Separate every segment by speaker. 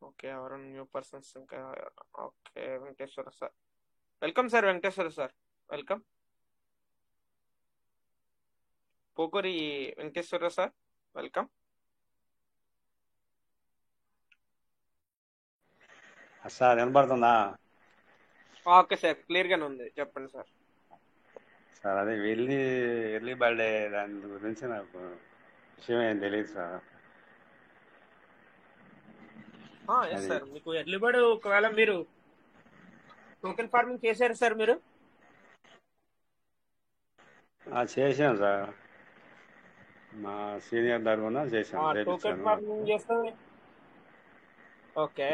Speaker 1: Okay. ఎవరు new persons ఇంకా? Okay. Venkateswara sir. Welcome sir, Venkateswara sir. Welcome. Pokuri Venkateswara sir. Welcome.
Speaker 2: Sir వినపడుతుందా?
Speaker 1: Okay sir, clear గానే ఉంది. చెప్పండి సార్.
Speaker 2: సార్ అదే ఎర్లీ బర్త్డే దాని గురించి నాకు విషయం ఏం తెలియదు సార్.
Speaker 1: ఎస్
Speaker 2: అది
Speaker 1: సార్, మీకు ఎర్లీ బర్డ్ ఒకవేళ మీరు టోకెన్ ఫార్మింగ్ చేశారు సార్ మీరు?
Speaker 2: చేశాను సార్, మా సీనియర్ తరఫున చేశాను,
Speaker 1: టోకెన్
Speaker 2: చేపించాను నాకు.
Speaker 1: ఫార్మింగ్ చేస్తే ఓకే.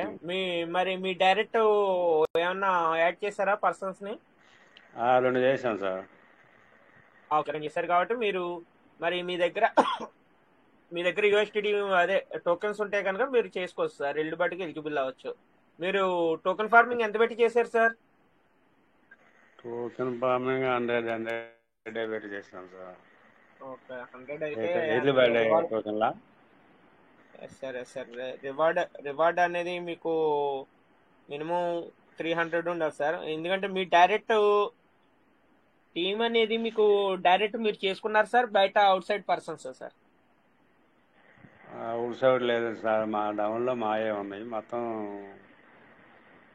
Speaker 1: మరి మీ డైరెక్ట్ ఏమన్నా యాడ్ చేశారా పర్సన్స్ ని?
Speaker 2: 2 చేశాను సార్.
Speaker 1: ఓకే చేశారు కాబట్టి మీరు మరి మీ దగ్గర యూఎస్డిటీ అదే టోకెన్స్ ఉంటే కనుక మీరు చేసుకోవచ్చు సార్, ఎల్లు బట్టికి ఎలిజిబుల్ అవ్వచ్చు. మీరు టోకెన్ ఫార్మింగ్ ఎంత పెట్టి చేశారు సార్?
Speaker 2: టోకెన్ ఫార్మింగ్ 100 పెట్టి చేశాను సార్.
Speaker 1: ఓకే, 100 అయితే
Speaker 2: ఎర్లీ బర్త్డే టోకెన్లా.
Speaker 1: Yes sir, yes sir. Reward అనేది మీకు మినిమం 300 ఉండాలి సార్. ఎందుకంటే మీ డైరెక్ట్ టీమ్ అనేది మీకు డైరెక్ట్ మీరు చేసుకున్నారు సార్, బయట out side persons sir?
Speaker 2: Out side లేదు సార్, మా డౌన్లో మాయే ఉన్నాయి. మొత్తం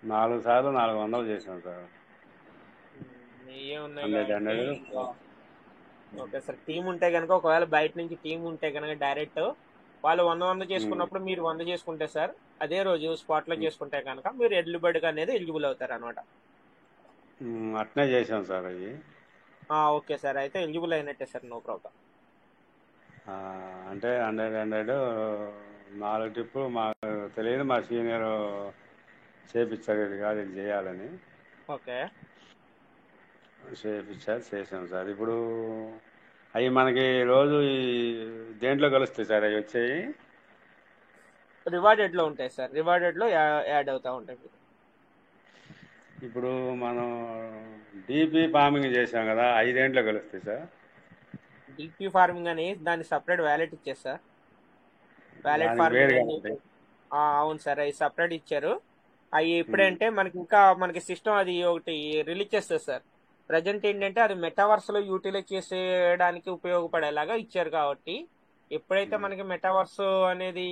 Speaker 2: 4 సార్లు 400 చేశాను సార్.
Speaker 1: ఏ ఉన్నాయి
Speaker 2: 100
Speaker 1: కాబట్టి
Speaker 2: 100.
Speaker 1: Okay sir. టీం ఉంటే కనుక, ఒకవేళ బయట నుంచి టీం ఉంటే కనుక డైరెక్ట్ వాళ్ళు 100 చేసుకున్నప్పుడు మీరు 100 చేసుకుంటే సార్, అదే రోజు స్పాట్ లో చేసుకుంటే కనుక మీరు ఎర్లీ బర్డ్ అనేది ఎలిజిబుల్ అవుతారు అనమాట.
Speaker 2: అట్నే చేశాను సార్ అవి.
Speaker 1: ఓకే సార్, అయితే ఎలిజిబుల్ అయినట్టే సార్, నో ప్రాబ్లం.
Speaker 2: అంటే 100 4 ట్రిప్పులు మాకు తెలియదు, మా సీనియర్ చేపించారు, ఇది కాదు ఇది చేయాలని
Speaker 1: ఓకే
Speaker 2: చేసాం సార్. ఇప్పుడు అవి మనకి రోజు దేంట్లో కలుస్తాయి సార్ అవి వచ్చాయి?
Speaker 1: రివార్డెడ్ లో ఉంటాయి సార్, రివార్డెడ్ లో యాడ్ అవుతా ఉంటాయి మీకు.
Speaker 2: ఇప్పుడు మనం డీపీ ఫార్మింగ్ చేసాం కదా, 5 కలుస్తాయి సార్?
Speaker 1: డీపీ ఫార్మింగ్ అని దాన్ని సపరేట్ వ్యాలెట్ ఇచ్చారు సార్. వ్యాలెట్
Speaker 2: దానికి
Speaker 1: ఫార్మింగ్
Speaker 2: వేరుగా
Speaker 1: అని
Speaker 2: ఉంటాయి.
Speaker 1: అవును సార్, అవి సపరేట్ ఇచ్చారు. అవి ఎప్పుడంటే మనకి సిస్టమ్ అది ఒకటి రిలీజ్ చేస్తుంది సార్. ప్రజెంట్ ఏంటంటే అది మెటావర్స్ లో యూటిలైజ్ చేసేయడానికి ఉపయోగపడేలాగా ఇచ్చారు కాబట్టి, ఎప్పుడైతే మనకి మెటావర్స్ అనేది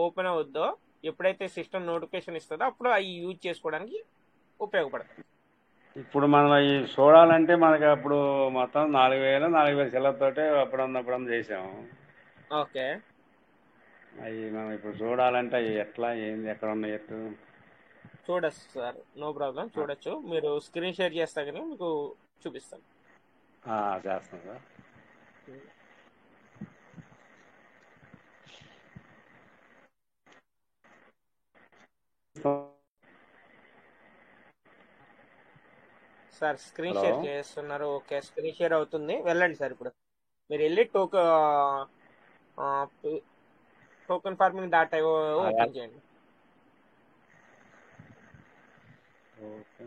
Speaker 1: ఓపెన్ అవుద్దో, ఎప్పుడైతే సిస్టమ్ నోటిఫికేషన్ ఇస్తుందో అప్పుడు అవి యూజ్ చేసుకోవడానికి ఉపయోగపడతాయి.
Speaker 2: ఇప్పుడు మనం అవి చూడాలంటే మనకి అప్పుడు మొత్తం 4000 చిల్లరతోటే అప్పుడప్పుడు చేసాము.
Speaker 1: ఓకే,
Speaker 2: అవి మనం ఇప్పుడు చూడాలంటే అవి ఎట్లా ఏంది ఎక్కడ ఉన్నాయి ఎట్టు?
Speaker 1: చూడొచ్చు సార్, నో ప్రాబ్లం, చూడొచ్చు. మీరు స్క్రీన్ షేర్ చేస్తా కానీ మీకు చూపిస్తాను.
Speaker 2: చేస్తాం sir.
Speaker 1: Sir screen
Speaker 2: hello.
Speaker 1: Share చేస్తున్నారు. ఓకే, స్క్రీన్ షేర్ అవుతుంది, వెళ్ళండి సార్. ఇప్పుడు మీరు వెళ్ళి token farming dot IO open చేయండి.
Speaker 2: ఓకే.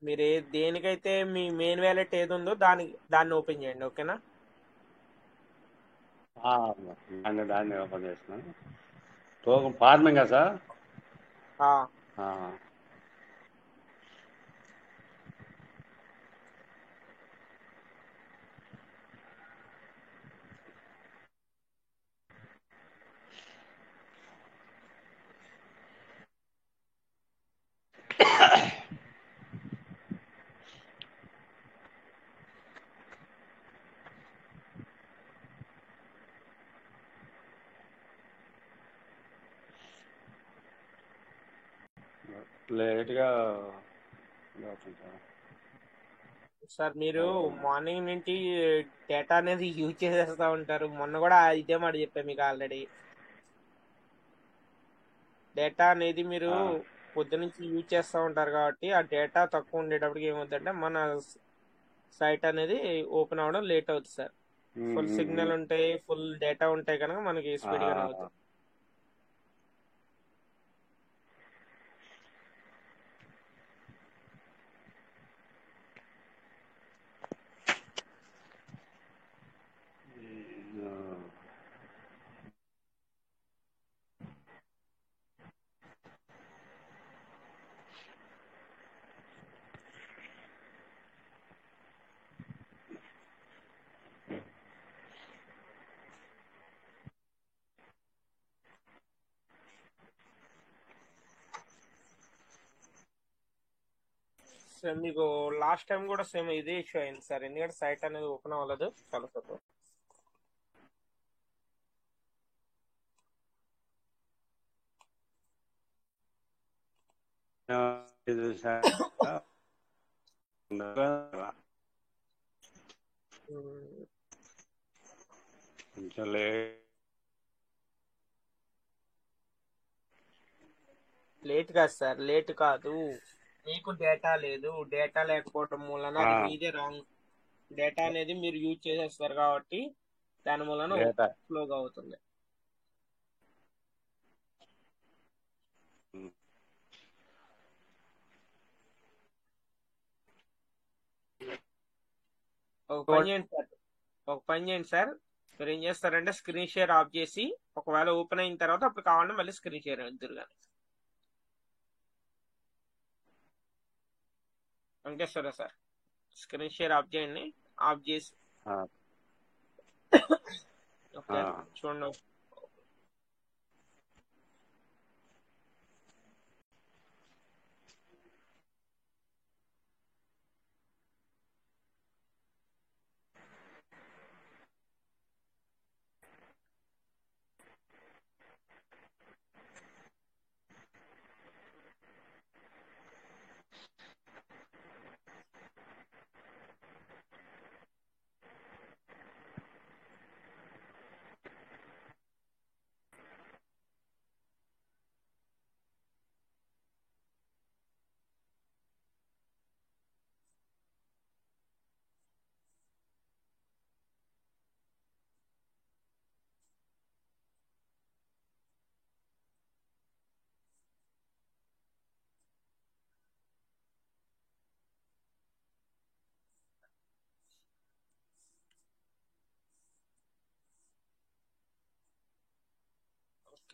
Speaker 1: మీరు దేనికైతే మీ మెయిన్ వ్యాలెట్ ఏది ఉందో దాన్ని ఓపెన్ చేయండి. ఓకేనా?
Speaker 2: దాన్ని ఓపెన్ చేస్తున్నాను. టోకెన్ ఫార్మింగా సార్?
Speaker 1: ఆ,
Speaker 2: లేట్గా అవుతుంది సార్.
Speaker 1: సార్ మీరు మార్నింగ్ నుంచి డేటా అనేది యూజ్ చేసేస్తా ఉంటారు. మొన్న కూడా ఇదే మాట చెప్పాను మీకు ఆల్రెడీ. డేటా అనేది మీరు పొద్దు నుంచి యూజ్ చేస్తూ ఉంటారు కాబట్టి, ఆ డేటా తక్కువ ఉండేటప్పటికి ఏమవుతుందంటే మన సైట్ అనేది ఓపెన్ అవ్వడం లేట్ అవుతుంది సార్. ఫుల్ సిగ్నల్ ఉంటాయి, ఫుల్ డేటా ఉంటాయి కనుక మనకి స్పీడ్ గానే అవుతుంది. సార్ మీకు లాస్ట్ టైం కూడా సేమ్ ఇదే ఇష్యూ అయింది సార్, ఎందుకంటే సైట్ అనేది ఓపెన్ అవ్వలేదు చాలా సేపు.
Speaker 2: కొంచెం
Speaker 1: లేట్ కాదు సార్, లేట్ కాదు, మీకు డేటా లేదు, డేటా లేకపోవడం మూలన అది మీదే రాంగ్. డేటా అనేది మీరు యూజ్ చేసేస్తారు కాబట్టి దాని మూలన స్లోగా అవుతుంది. ఒక పని చేయండి సార్, మీరు ఏం చేస్తారంటే స్క్రీన్ షేర్ ఆఫ్ చేసి ఒకవేళ ఓపెన్ అయిన తర్వాత అప్పుడు కావాలంటే మళ్ళీ స్క్రీన్ షేర్ ఇద్దరు కానీ. Venkateswara sir screen share off చేయండి, ఆఫ్ చేసి ఓకే చూడండి.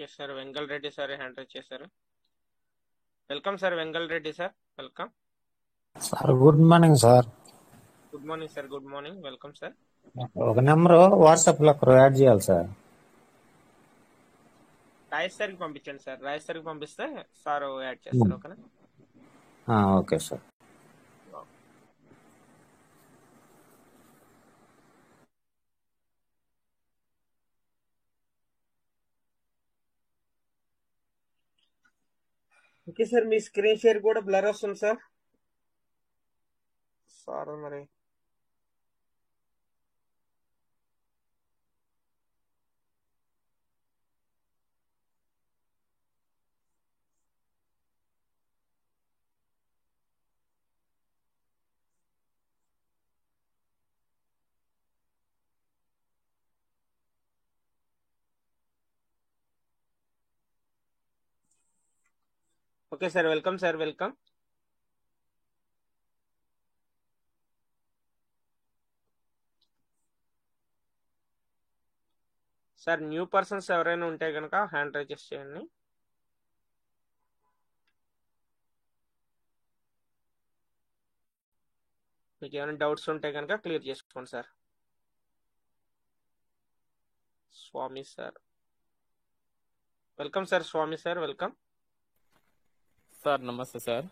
Speaker 1: Okay sir, Vengal Reddy sir hand raise చేశారు. Welcome sir, Vengal Reddy sir welcome
Speaker 3: sir. Good morning sir.
Speaker 1: Good morning sir, good morning, welcome sir.
Speaker 3: ఒక నెంబరు వాట్సాప్ లో యాడ్ చేయాలి sir.
Speaker 1: Rajesh సార్కి పంపించండి సార్, రాజేష్ సార్కి పంపిస్తే సార్ యాడ్ చేస్తారు. ఓకేనా?
Speaker 3: Okay sir.
Speaker 1: ఓకే సార్, మీ స్క్రీన్ షేర్ కూడా బ్లర్ వస్తుంది సార్. సార్ మరి okay sir, welcome sir welcome. Sir new persons ఎవరైనా ఉంటే కనుక హ్యాండ్ రైజ్ చేయండి. మీకు ఏమైనా డౌట్స్ ఉంటే కనుక క్లియర్ చేసుకోండి sir. Swamy sir welcome sir, Swamy sir welcome
Speaker 4: sir. నమస్తే సార్.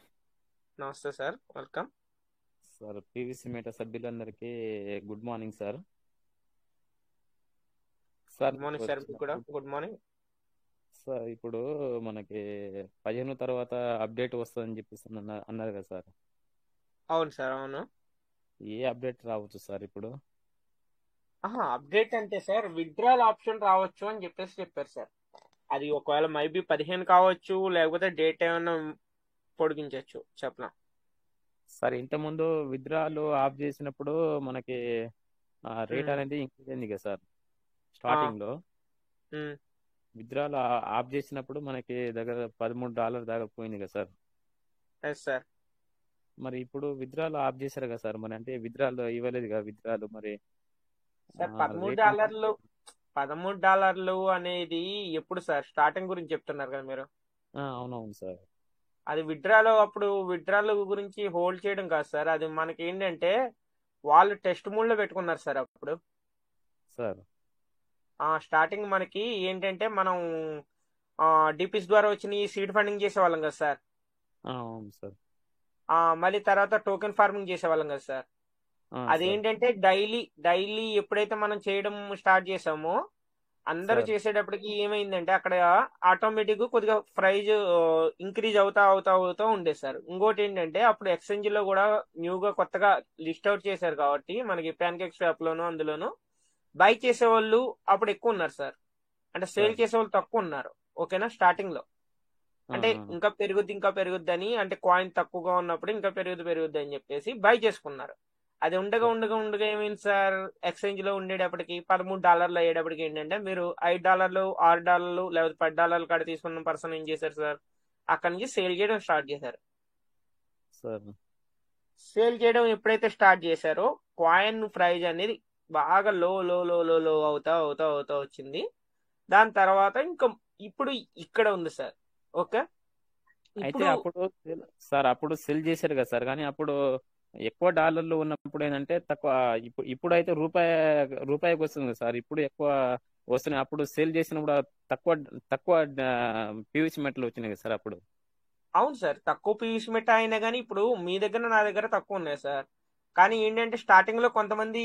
Speaker 1: నమస్తే సార్ వెల్కమ్
Speaker 4: సార్. పీవీసీ మేట సభ్యులందరికీ good morning sir. Sir
Speaker 1: good morning sir, మీకు కూడా గుడ్ మార్నింగ్
Speaker 4: సార్. ఇప్పుడు మనకి 15 తర్వాత అప్డేట్ వస్తుందని చెప్పేసి అన్నారు కదా సార్.
Speaker 1: అవును సార్, అవును.
Speaker 4: ఏ అప్డేట్ రావచ్చు సార్ ఇప్పుడు?
Speaker 1: అప్డేట్ అంటే సార్ విత్డ్రాల్ ఆప్షన్ రావచ్చు అని చెప్పారు సార్. అది ఒకవేళ మైబీ 15 కావచ్చు, లేకపోతే డేట్ ఏమైనా పొడిగించవచ్చు చెప్పనా.
Speaker 4: సార్ ఇంతకుముందు విత్డ్రాలు ఆఫ్ చేసినప్పుడు మనకి రేట్
Speaker 1: ఉమ్,
Speaker 4: అనేది ఇంక్రీజ్ అయింది కదా సార్.
Speaker 1: ఆ,
Speaker 4: స్టార్టింగ్ లో
Speaker 1: ఉమ్,
Speaker 4: విత్డ్రాలు ఆఫ్ చేసినప్పుడు మనకి దగ్గర $13 దాకా పోయింది కదా సార్.
Speaker 1: Yes sir.
Speaker 4: మరి ఇప్పుడు విత్డ్రాలు ఆఫ్ చేశారు కదా సార్, మరి అంటే విత్డ్రాలు ఇవ్వలేదు కదా విత్డ్రాలు, మరి
Speaker 1: సార్
Speaker 4: రేట్ అనేది
Speaker 1: $13 అనేది ఎప్పుడు సార్? స్టార్టింగ్ గురించి చెప్తున్నారు కదా మీరు.
Speaker 4: అవునవును సార్.
Speaker 1: అది విత్డ్రాలో అప్పుడు విత్డ్రాల్ గురించి హోల్డ్ చేయడం కాదు సార్. అది మనకి ఏంటంటే వాళ్ళు టెస్ట్ మోడ్ లో పెట్టుకున్నారు సార్ అప్పుడు.
Speaker 4: సార్
Speaker 1: స్టార్టింగ్ మనకి ఏంటంటే మనం డిపిస్ ద్వారా వచ్చిన సీడ్ ఫండింగ్ చేసేవాళ్ళం కదా సార్.
Speaker 4: అవును సార్.
Speaker 1: మళ్ళీ తర్వాత టోకెన్ ఫార్మింగ్ చేసేవాళ్ళం కదా సార్.
Speaker 4: సార్
Speaker 1: అదేంటంటే డైలీ డైలీ ఎప్పుడైతే మనం చేయడం స్టార్ట్ చేసామో అందరూ
Speaker 4: సార్
Speaker 1: చేసేటప్పటికి ఏమైందంటే అక్కడ ఆటోమేటిక్ కొద్దిగా ప్రైజ్ ఇంక్రీజ్ అవుతా అవుతా అవుతా ఉండేది సార్. ఇంకోటి ఏంటంటే అప్పుడు ఎక్స్చేంజ్ లో కూడా న్యూగా కొత్తగా లిస్ట్ అవుట్ చేశారు కాబట్టి మనకి ప్యాన్కేక్ స్వాప్ లోను అందులోను బై చేసేవాళ్ళు అప్పుడు ఎక్కువ ఉన్నారు సార్. అంటే సేల్
Speaker 4: సార్
Speaker 1: చేసేవాళ్ళు తక్కువ ఉన్నారు. ఓకేనా? స్టార్టింగ్ లో అంటే ఇంకా పెరుగుద్ది అని, అంటే కాయిన్ తక్కువగా ఉన్నప్పుడు ఇంకా పెరుగుద్ది అని చెప్పేసి బై చేసుకున్నారు. అది ఉండగా
Speaker 4: సార్
Speaker 1: ఉండగా ఉండగా ఏమైంది సార్, ఎక్స్చేంజ్ లో ఉండేటప్పటికి $13 అయ్యేటప్పటికి ఏంటంటే మీరు $5 $6 లేకపోతే $10 కాడ తీసుకున్న పర్సన్ ఏం చేశారు సార్, అక్కడి నుంచి సేల్ చేయడం స్టార్ట్ చేశారు.
Speaker 4: సార్
Speaker 1: సేల్ చేయడం ఎప్పుడైతే స్టార్ట్ చేశారో కాయిన్ ప్రైజ్ అనేది బాగా లో లో లో లో లో అవుతా అవుతా అవుతా వచ్చింది. దాని తర్వాత ఇంకా ఇప్పుడు ఇక్కడ ఉంది సార్. ఓకే.
Speaker 4: అయితే
Speaker 1: ఇప్పుడు
Speaker 4: అప్పుడు సెల్ చేశారు కదా సార్, కానీ అప్పుడు ఎక్కువ డాలర్లు ఉన్నప్పుడు ఏంటంటే తక్కువ. ఇప్పుడైతే రూపాయికి వస్తుంది కదా సార్, ఇప్పుడు ఎక్కువ వస్తున్నాయి. అప్పుడు సేల్ చేసినప్పుడు తక్కువ తక్కువ పీవీసీ మెట్లు వచ్చినాయి కదా సార్ అప్పుడు.
Speaker 1: అవును సార్, తక్కువ పీస్ మెటా అయినా కానీ ఇప్పుడు మీ దగ్గర నా దగ్గర తక్కువ ఉన్నాయి సార్. కానీ ఏంటంటే స్టార్టింగ్ లో కొంతమంది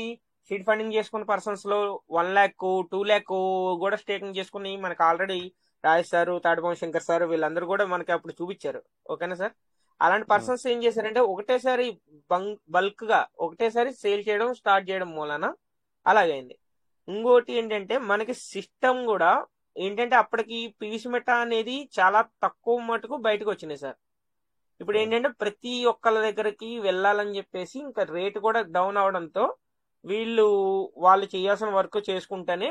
Speaker 1: సీడ్ ఫండింగ్ చేసుకున్న పర్సన్స్ లో 1 lakh 2 lakh కూడా స్టేకింగ్ చేసుకుని మనకి ఆల్రెడీ రాజేష్ సార్, తాడిపోం శంకర్ సార్ వీళ్ళందరూ కూడా మనకి అప్పుడు చూపించారు. ఓకేనా సార్? అలాంటి
Speaker 4: ఆ,
Speaker 1: పర్సన్స్ ఏం చేశారంటే ఒకటేసారి బల్క్ గా ఒకటేసారి సేల్ చేయడం స్టార్ట్ చేయడం మూలన అలాగైంది. ఇంకోటి ఏంటంటే మనకి సిస్టమ్ కూడా ఏంటంటే అప్పటికి పీవీసీ మెటా అనేది చాలా తక్కువ మటుకు బయటకు వచ్చినాయి సార్. ఇప్పుడు
Speaker 4: సార్
Speaker 1: ఏంటంటే ప్రతి ఒక్కళ్ళ దగ్గరికి వెళ్ళాలని చెప్పేసి ఇంకా రేట్ కూడా డౌన్ అవడంతో వాళ్ళు చేయాల్సిన వర్క్ చేసుకుంటేనే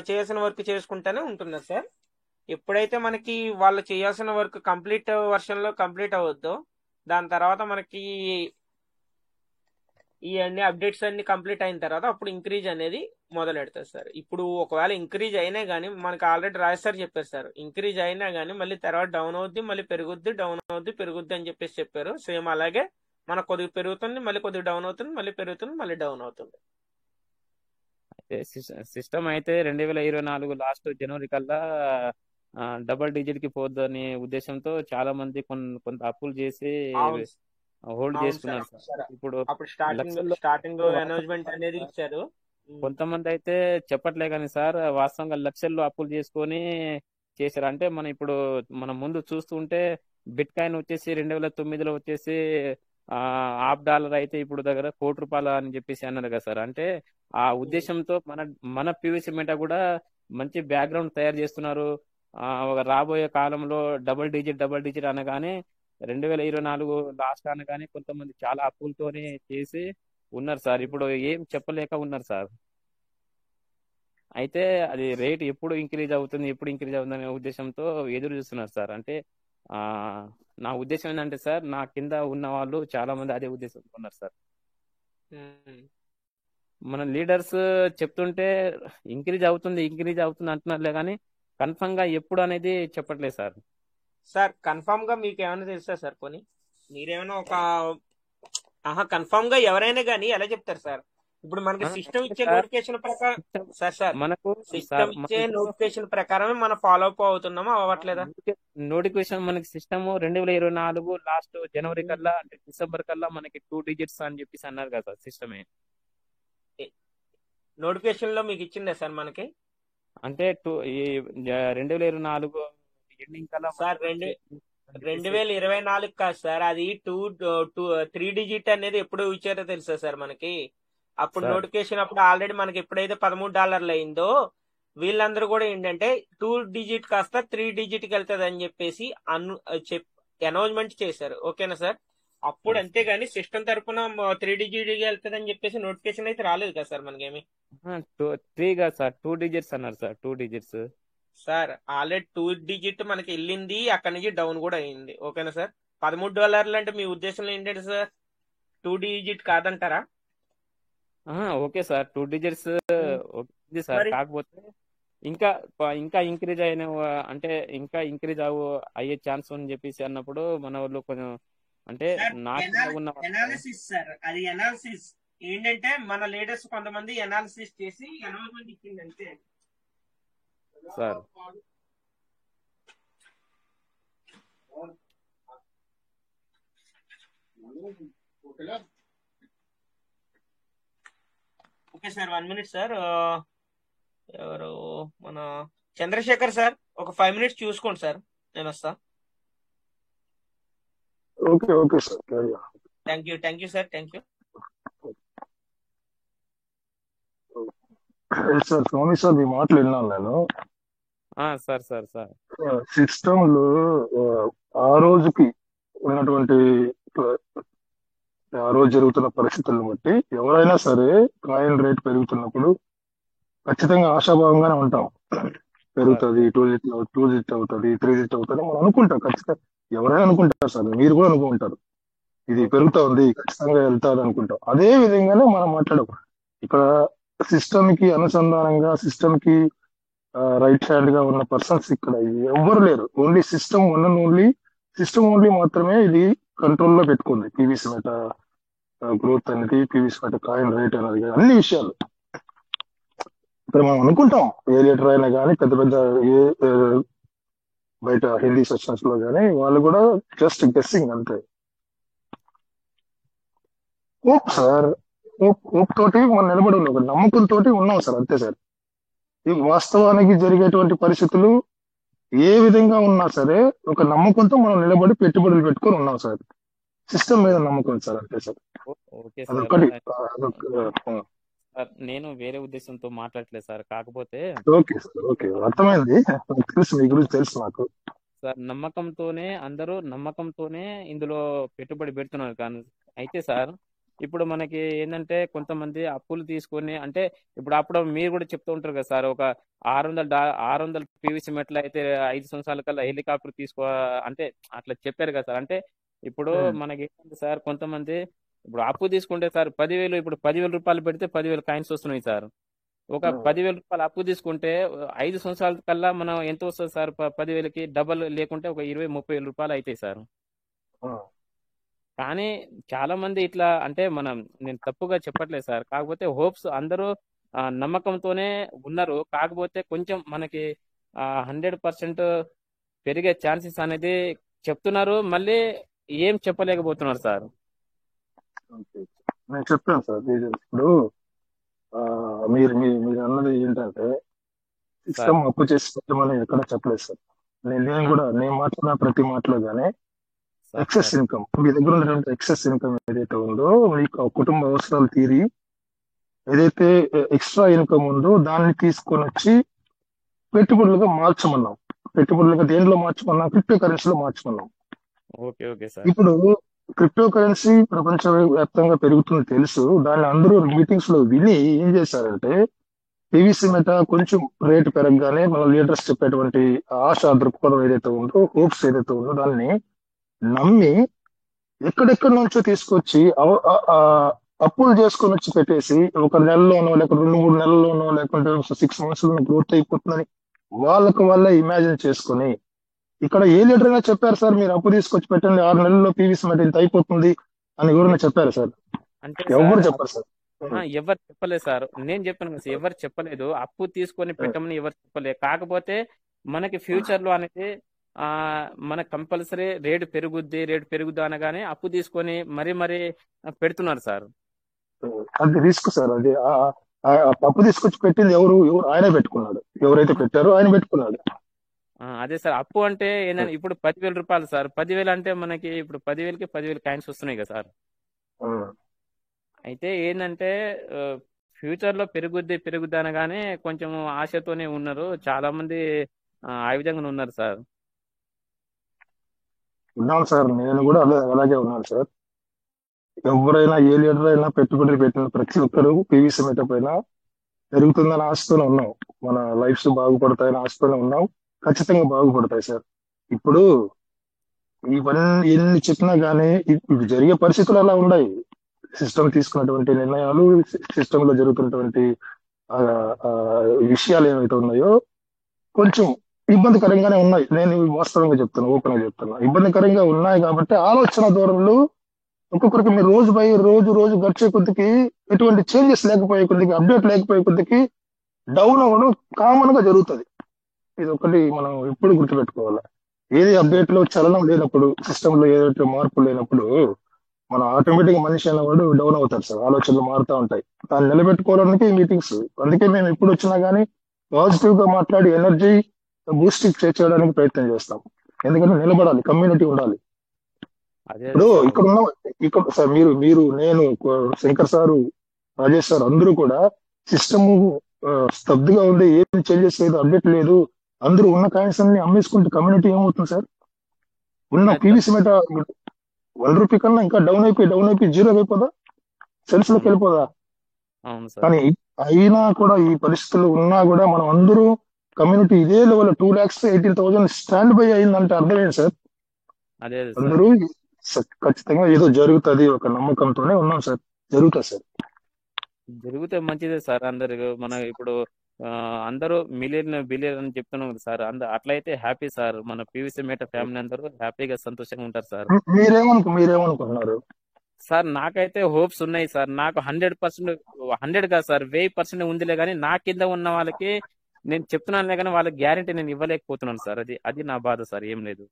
Speaker 1: చేయాల్సిన వర్క్ చేసుకుంటూనే ఉంటున్నారు సార్. ఎప్పుడైతే మనకి వాళ్ళు చేయాల్సిన వర్క్ కంప్లీట్ వర్షన్ లో కంప్లీట్ అవ్వద్దో దాని తర్వాత మనకి ఈ అన్ని అప్డేట్స్ అన్ని కంప్లీట్ అయిన తర్వాత అప్పుడు ఇంక్రీజ్ అనేది మొదలెడతారు సార్. ఇప్పుడు ఒకవేళ ఇంక్రీజ్ అయినా కానీ మనకి ఆల్రెడీ రాజ్ సార్ చెప్పారు సార్, ఇంక్రీజ్ అయినా కానీ మళ్ళీ తర్వాత డౌన్ అవుద్ది, మళ్ళీ పెరుగుద్ది, డౌన్ అవుద్ది, పెరుగుద్ది అని చెప్పేసి చెప్పారు. సేమ్ అలాగే మనకు కొద్దిగా పెరుగుతుంది, మళ్ళీ కొద్దిగా డౌన్ అవుతుంది, మళ్ళీ పెరుగుతుంది, మళ్ళీ డౌన్ అవుతుంది.
Speaker 4: అయితే సిస్టమ్ అయితే 2024 లాస్ట్ జనవరి కల్లా డబల్ డిజిట్ కి పోద్దని ఉద్దేశంతో చాలా మంది కొంత అప్పులు చేసి
Speaker 1: అవును
Speaker 4: హోల్డ్
Speaker 1: అవును సార్.
Speaker 4: చేసుకున్నారు
Speaker 1: అవును
Speaker 4: సార్.
Speaker 1: సార్,
Speaker 4: ఇప్పుడు
Speaker 1: అప్పుడు స్టార్టింగ్
Speaker 4: లక్షల్లో
Speaker 1: స్టార్టింగ్
Speaker 4: వాస్తవంగా
Speaker 1: అనౌన్స్మెంట్ అనేది ఇచ్చారు. ఉమ్,
Speaker 4: కొంతమంది అయితే చెప్పట్లే కానీ సార్, వాస్తవంగా లక్షల్లో అప్పులు చేసుకొని చేశారు. అంటే మనం ముందు చూస్తుంటే బిట్ కాయిన్ వచ్చేసి 2009లో వచ్చేసి $1/2 అయితే ఇప్పుడు దగ్గర ₹1,00,00,000 అని చెప్పేసి అన్నారు కదా సార్. అంటే ఆ
Speaker 1: ఉమ్,
Speaker 4: ఉద్దేశంతో మన పీవీసీ మెటా కూడా మంచి బ్యాక్గ్రౌండ్ తయారు చేస్తున్నారు. ఒక రాబోయే కాలంలో డబల్ డిజిట్ అనగానే 2024 లాస్ట్ అనగానే కొంతమంది చాలా అప్పులతోనే చేసి ఉన్నారు సార్. ఇప్పుడు ఏం చెప్పలేక ఉన్నారు సార్. అయితే అది రేట్ ఎప్పుడు ఇంక్రీజ్ అవుతుంది అనే ఉద్దేశంతో ఎదురు చూస్తున్నారు సార్. అంటే ఆ నా ఉద్దేశం ఏంటంటే సార్, నా కింద ఉన్న వాళ్ళు చాలా మంది అదే ఉద్దేశంతో ఉన్నారు సార్.
Speaker 1: ఉమ్.
Speaker 4: మన లీడర్స్ చెప్తుంటే ఇంక్రీజ్ అవుతుంది అంటున్నారులే కానీ కన్ఫర్మ్ గా ఎప్పుడు అనేది చెప్పట్లేదు సార్.
Speaker 1: సార్ కన్ఫామ్ గా మీకు ఏమైనా తెలుసా సార్? పోనీ మీరేమైనా కన్ఫామ్ గా ఎవరైనా కానీ ఎలా చెప్తారు సార్? ఇప్పుడు మనకి సిస్టమ్
Speaker 4: అంటే
Speaker 1: ఇచ్చే
Speaker 4: సార్
Speaker 1: నోటిఫికేషన్ ప్రకారం
Speaker 4: సిస్టమ్
Speaker 1: సార్
Speaker 4: మనకు సార్
Speaker 1: సిస్టమ్
Speaker 4: మన
Speaker 1: ఇచ్చే
Speaker 4: ఇప్పుడు
Speaker 1: నోటిఫికేషన్ ప్రకారమే మనం ఫాలో అప్ అవుతున్నామా అవ్వట్లేదా?
Speaker 4: నోటిఫికేషన్ మనకి సిస్టమ్ 2024 లాస్ట్ జనవరి
Speaker 1: ఉమ్.
Speaker 4: కల్లా, అంటే డిసెంబర్ కల్లా మనకి 2 డిజిట్స్ అని చెప్పేసి అన్నారు కదా సార్ సిస్టమే.
Speaker 1: నోటిఫికేషన్ లో మీకు ఇచ్చిందే సార్ మనకి?
Speaker 4: అంటే ఈ 2024 ఎండింగ్ కల్లా
Speaker 1: సార్
Speaker 4: మనకు
Speaker 1: రెండు
Speaker 4: అని
Speaker 1: రెండు
Speaker 4: చెప్పేసి.
Speaker 1: వేల ఇరవై నాలుగు కాదు సార్, అది 3 డిజిట్ అనేది ఎప్పుడు ఇచ్చారో తెలుసా సార్ మనకి? అప్పుడు
Speaker 4: సార్
Speaker 1: నోటిఫికేషన్ అప్పుడు ఆల్రెడీ మనకి ఎప్పుడైతే $13 అయిందో వీళ్ళందరూ కూడా ఏంటంటే 2 డిజిట్ కాస్త 3 డిజిట్ కి వెళ్తుంది అని చెప్పేసి అనౌన్స్మెంట్ చేశారు. ఓకేనా సార్? అప్పుడు అంతేగాని సిస్టమ్ తరపున 3 డిజిట్ వెళ్తుందని చెప్పేసి నోటిఫికేషన్ అయితే రాలేదు కదా సార్ మనకేమి.
Speaker 4: 3 కాదు సార్, 2 డిజిట్స్ అన్నారు sir, 2 digits.
Speaker 1: Sir already 2 digit మనకి వెళ్ళింది, అక్కడ నుంచి డౌన్ కూడా అయింది. ఓకేనా సార్? $13 అంటే మీ ఉద్దేశంలో ఏంటంటే సార్ 2 డిజిట్ కాదంటారా?
Speaker 4: ఓకే సార్, 2 డిజిట్స్ ఉంది సార్.
Speaker 1: మరి
Speaker 4: కాకపోతే ఇంకా ఇంకా ఇంక్రీజ్ అయిన అంటే ఇంకా ఇంక్రీజ్ అయ్యే ఛాన్స్ అని చెప్పేసి అన్నప్పుడు మన వాళ్ళు కొంచెం అంటే
Speaker 1: సార్
Speaker 4: నార్మల్గా ఉన్న
Speaker 1: ఎనాలిసిస్ సార్, అది ఎనాలిసిస్ ఏంటంటే మన లీడర్స్ కొంతమంది ఎనాలిసిస్ చేసి అనౌన్స్మెంట్ ఇచ్చింది అంతే.
Speaker 4: Sir.
Speaker 1: Okay sir, 1 minute sir. ఎవరు మన చంద్రశేఖర్ సార్, ఒక 5 మినిట్స్ చూసుకోండి సార్, నేను వస్తా.
Speaker 5: Okay okay sir.
Speaker 1: Thank you sir, thank you.
Speaker 5: Sir Swamy sir మీ మాటలు విన్నాను నేను.
Speaker 4: సార్ సార్ సార్
Speaker 5: సిస్టంలో ఆ రోజుకి ఉన్నటువంటి ఆ రోజు జరుగుతున్న పరిస్థితులను బట్టి ఎవరైనా సరే కాయిన్ రేట్ పెరుగుతున్నప్పుడు ఖచ్చితంగా ఆశాభావంగానే ఉంటాం. పెరుగుతుంది, 2 డిజిట్ అవుతుంది, 3 డిజిట్ అవుతుంది మనం అనుకుంటాం. ఖచ్చితంగా ఎవరైనా అనుకుంటారు సార్, మీరు కూడా అనుకుంటారు ఇది పెరుగుతా ఉంది ఖచ్చితంగా వెళ్తాది అనుకుంటాం. అదే విధంగానే మనం మాట్లాడం ఇక్కడ సిస్టమ్ కి అనుసంధానంగా సిస్టమ్ కి రైట్ హ్యాండ్ గా ఉన్న పర్సన్స్ ఇక్కడ ఎవరు లేరు. ఓన్లీ సిస్టమ్ ఓన్లీ మాత్రమే ఇది కంట్రోల్లో పెట్టుకుంది. పీవీసీ మెటా గ్రోత్ అనేది, పీవీసీ మెటా కాయిన్ రేట్ అనేది, అన్ని విషయాలు ఇక్కడ మనం అనుకుంటాం. ఏ లీటర్ అయినా కానీ పెద్ద పెద్ద బయట హిందీ సెక్షన్స్ లో కానీ వాళ్ళు కూడా జస్ట్ గెస్సింగ్ అంతే. హోప్ సార్, హోప్ తోటి మనం నిలబడి ఉన్నాం, ఒక నమ్మకంతో ఉన్నాం సార్, అంతే సార్. ఈ వాస్తవానికి జరిగేటువంటి పరిస్థితులు ఏ విధంగా ఉన్నా సరే ఒక నమ్మకంతో మనం నిలబడి పెట్టుబడులు పెట్టుకొని ఉన్నాం సార్. సిస్టమ్ మీద నమ్మకం సార్, అంతే సార్.
Speaker 4: Okay sir. నేను వేరే ఉద్దేశంతో మాట్లాడట్లేదు సార్. కాకపోతే
Speaker 5: ఓకే సార్, ఓకే అర్థమైంది, తెలుసు మీ గురించి తెలుసు నాకు
Speaker 4: సార్. అందరూ నమ్మకంతోనే ఇందులో పెట్టుబడి పెడుతున్నారు. కానీ అయితే సార్ ఇప్పుడు మనకి ఏంటంటే కొంతమంది అప్పులు తీసుకొని, అంటే అప్పుడు మీరు కూడా చెప్తూ ఉంటారు కదా సార్, ఒక 600 పీవీసీ మెట్లు అయితే 5 సంవత్సరాల కల్లా హెలికాప్టర్ అంటే అట్లా చెప్పారు కదా సార్. అంటే ఇప్పుడు మనకి ఏంటంటే సార్, కొంతమంది ఇప్పుడు అప్పు తీసుకుంటే సార్ 10,000, ఇప్పుడు 10,000 రూపాయలు పెడితే 10,000 కాయిన్స్ వస్తున్నాయి సార్. ఒక 10,000 రూపాయలు అప్పు తీసుకుంటే 5 సంవత్సరాల కల్లా మనం ఎంత వస్తుంది సార్? 10,000కి డబల్ లేకుంటే ఒక 20-30 రూపాయలు అవుతాయి సార్. కానీ చాలా మంది ఇట్లా అంటే నేను తప్పుగా చెప్పట్లేదు సార్. కాకపోతే హోప్స్ అందరూ నమ్మకంతోనే ఉన్నారు. కాకపోతే కొంచెం మనకి 100% పెరిగే ఛాన్సెస్ అనేది చెప్తున్నారు, మళ్ళీ ఏం చెప్పలేకపోతున్నారు సార్.
Speaker 5: నేను చెప్తాను సార్. ఇప్పుడు మీరు అన్నది ఏంటంటే సిస్టమ్ అప్పు చేసి పెట్టమని ఎక్కడ చెప్పలేదు సార్. నేను మాట్లాడిన ప్రతి మాటలో కానీ ఎక్సెస్ ఇన్కమ్, మీ దగ్గర ఉన్నటువంటి ఎక్సెస్ ఇన్కమ్ ఏదైతే ఉందో, మీకు కుటుంబ అవసరాలు తీరి ఏదైతే ఎక్స్ట్రా ఇన్కమ్ ఉందో దాన్ని తీసుకొని వచ్చి పెట్టుబడులుగా మార్చమన్నాం. పెట్టుబడులుగా దేనిలో మార్చమన్నాం? క్రిప్టో కరెన్సీలో మార్చమన్నాం. ఇప్పుడు క్రిప్టో కరెన్సీ ప్రపంచ వ్యాప్తంగా పెరుగుతుంది తెలుసు. దాన్ని అందరూ మీటింగ్స్ లో విని ఏం చేశారంటే, పీవీసీ మెటా కొంచెం రేటు పెరగగానే మన లీడర్స్ చెప్పేటువంటి ఆశ దృక్పథం ఏదైతే ఉందో, హోప్స్ ఏదైతే ఉందో, దాన్ని నమ్మి ఎక్కడెక్కడి నుంచో తీసుకొచ్చి అప్పులు చేసుకొని వచ్చి పెట్టేసి ఒక నెలలోనో లేక 2-3 నెలల్లోనో లేకుంటే 6 months లోనో గ్రోత్ అయిపోతుందని వాళ్ళే ఇమాజిన్ చేసుకుని, ఇక్కడ ఏ లీడర్ అయినా చెప్పారు సార్ మీరు అప్పు తీసుకొచ్చి పెట్టండి 6 నెలల్లో పీవీసీ మెటా ఇంత అయిపోతుంది అని ఎవరైనా చెప్పారు సార్? ఎవరు చెప్పారు సార్?
Speaker 4: ఎవరు చెప్పలేదు సార్. నేను చెప్పాను కదా సార్, ఎవరు చెప్పలేదు. అప్పు తీసుకొని పెట్టమని ఎవరు చెప్పలేదు. కాకపోతే మనకి ఫ్యూచర్ లో అనేది మనకు కంపల్సరీ రేటు పెరుగుద్ది అనగానే అప్పు తీసుకొని మరీ పెడుతున్నారు సార్.
Speaker 5: అది రిస్క్ సార్. అది అప్పు తీసుకొచ్చి పెట్టింది ఎవరు? ఆయన పెట్టుకున్నాడు. ఎవరైతే పెట్టారో ఆయన పెట్టుకున్నాడు.
Speaker 4: అదే సార్, అప్పు అంటే ఏంటంటే ఇప్పుడు 10,000 రూపాయలు సార్. 10,000 అంటే మనకి ఇప్పుడు 10,000కి 10,000 కాయిన్స్ వస్తున్నాయి కదా సార్. అయితే ఏంటంటే ఫ్యూచర్ లో పెరుగుద్ది అనగానే కొంచెం ఆశతోనే ఉన్నారు చాలా మంది, ఆ విధంగా ఉన్నారు సార్.
Speaker 5: ఉన్నాను సార్, నేను కూడా అలాగే ఉన్నాను సార్. ఎవరైనా ఏ లీడర్ అయినా పెట్టుబడి పెట్టిన ప్రతి ఒక్కరు పీవీసీ మీటప్ అయినా పెరుగుతుందని ఆశతోనే ఉన్నాం. మన లైఫ్స్ బాగుపడతాయని ఆశతోనే ఉన్నాం. ఖచ్చితంగా బాగుపడతాయి సార్. ఇప్పుడు ఇవన్నీ ఎన్ని చెప్పినా గానీ ఇవి జరిగే పరిస్థితులు అలా ఉన్నాయి. సిస్టమ్ తీసుకున్నటువంటి నిర్ణయాలు, సిస్టమ్ లో జరుగుతున్నటువంటి ఆ, ఆ, విషయాలు ఏవైతే ఉన్నాయో కొంచెం ఇబ్బందికరంగానే ఉన్నాయి. నేను ఇవి వాస్తవంగా చెప్తున్నా, ఓపెన్ గా చెప్తున్నా, ఇబ్బందికరంగా ఉన్నాయి. కాబట్టి ఆలోచన ధోరణులు ఒక్కొక్కరికి మీరు రోజు బై రోజు రోజు గడిచే కొద్దికి ఎటువంటి చేంజెస్ లేకపోయే కొద్దికి, అప్డేట్ లేకపోయే కొద్దికి డౌన్ అవ్వడం కామన్ గా జరుగుతుంది. ఇది ఒకటి మనం ఎప్పుడు గుర్తుపెట్టుకోవాలి. ఏది అప్డేట్ లో చలనం లేనప్పుడు, సిస్టమ్ లో ఏదైతే మార్పు లేనప్పుడు మన ఆటోమేటిక్ గా మనిషి అనేవాడు డౌన్ అవుతాడు సార్. ఆలోచనలు మారుతూ ఉంటాయి. దాన్ని నిలబెట్టుకోవడానికి మీటింగ్స్. అందుకే మేము ఎప్పుడు వచ్చినా గానీ పాజిటివ్ గా మాట్లాడి ఎనర్జీ బూస్ట్ చేయడానికి ప్రయత్నం చేస్తాం. ఎందుకంటే నిలబడాలి, కమ్యూనిటీ ఉండాలి.
Speaker 4: అదే
Speaker 5: ఇప్పుడు
Speaker 4: సార్.
Speaker 5: ఇక్కడ ఉన్న ఇక్కడ సార్ మీరు నేను శంకర్ సారు, రాజేష్ సార్ అందరూ కూడా సిస్టమ్ స్తబ్దుగా ఉంది, ఏం చేంజెస్ లేదు, అప్డేట్ లేదు, అందరూ ఉన్న కాయిన్స్ అన్ని అమ్మేసుకుంటే కమ్యూనిటీ ఏమవుతుంది సార్? ఉన్న
Speaker 4: ఉన్నది సార్.
Speaker 5: పీవీసీ మీద ₹1 కన్నా ఇంకా డౌన్ అయిపోయి జీరో అయిపోదా, సెల్స్ లోకి
Speaker 4: అవును
Speaker 5: వెళ్ళిపోదా?
Speaker 4: అవును సార్.
Speaker 5: కానీ అయినా కూడా ఈ పరిస్థితులు ఉన్నా కూడా మనం అందరూ కమ్యూనిటీ ఇదే లెవెల్ 2,18,000 స్టాండ్ బై అయిందంటే అర్థమైంది సార్.
Speaker 4: అదే సార్.
Speaker 5: అందరూ ఖచ్చితంగా ఏదో జరుగుతుంది ఒక నమ్మకంతోనే ఉన్నాం సార్. జరుగుతుంది సార్.
Speaker 4: జరిగితే మంచిదే సార్. అందరు మన ఇప్పుడు అందరూ బిలియన్ అని చెప్తున్నాం కదా సార్. అట్లయితే హ్యాపీ సార్. మన పీవీసీ మేట ఫ్యామిలీ అందరూ హ్యాపీగా సంతోషంగా ఉంటారు సార్.
Speaker 5: మీరేమనుకుంటున్నారు
Speaker 4: సార్ నాకైతే హోప్స్ ఉన్నాయి సార్. నాకు 100%, 100 కాదు సార్, 1000% ఉందిలే. కానీ నా కింద ఉన్న వాళ్ళకి నేను చెప్తున్నానులే, కానీ వాళ్ళకి గ్యారెంటీ నేను ఇవ్వలేకపోతున్నాను సార్. అది నా బాధ సార్, ఏం లేదు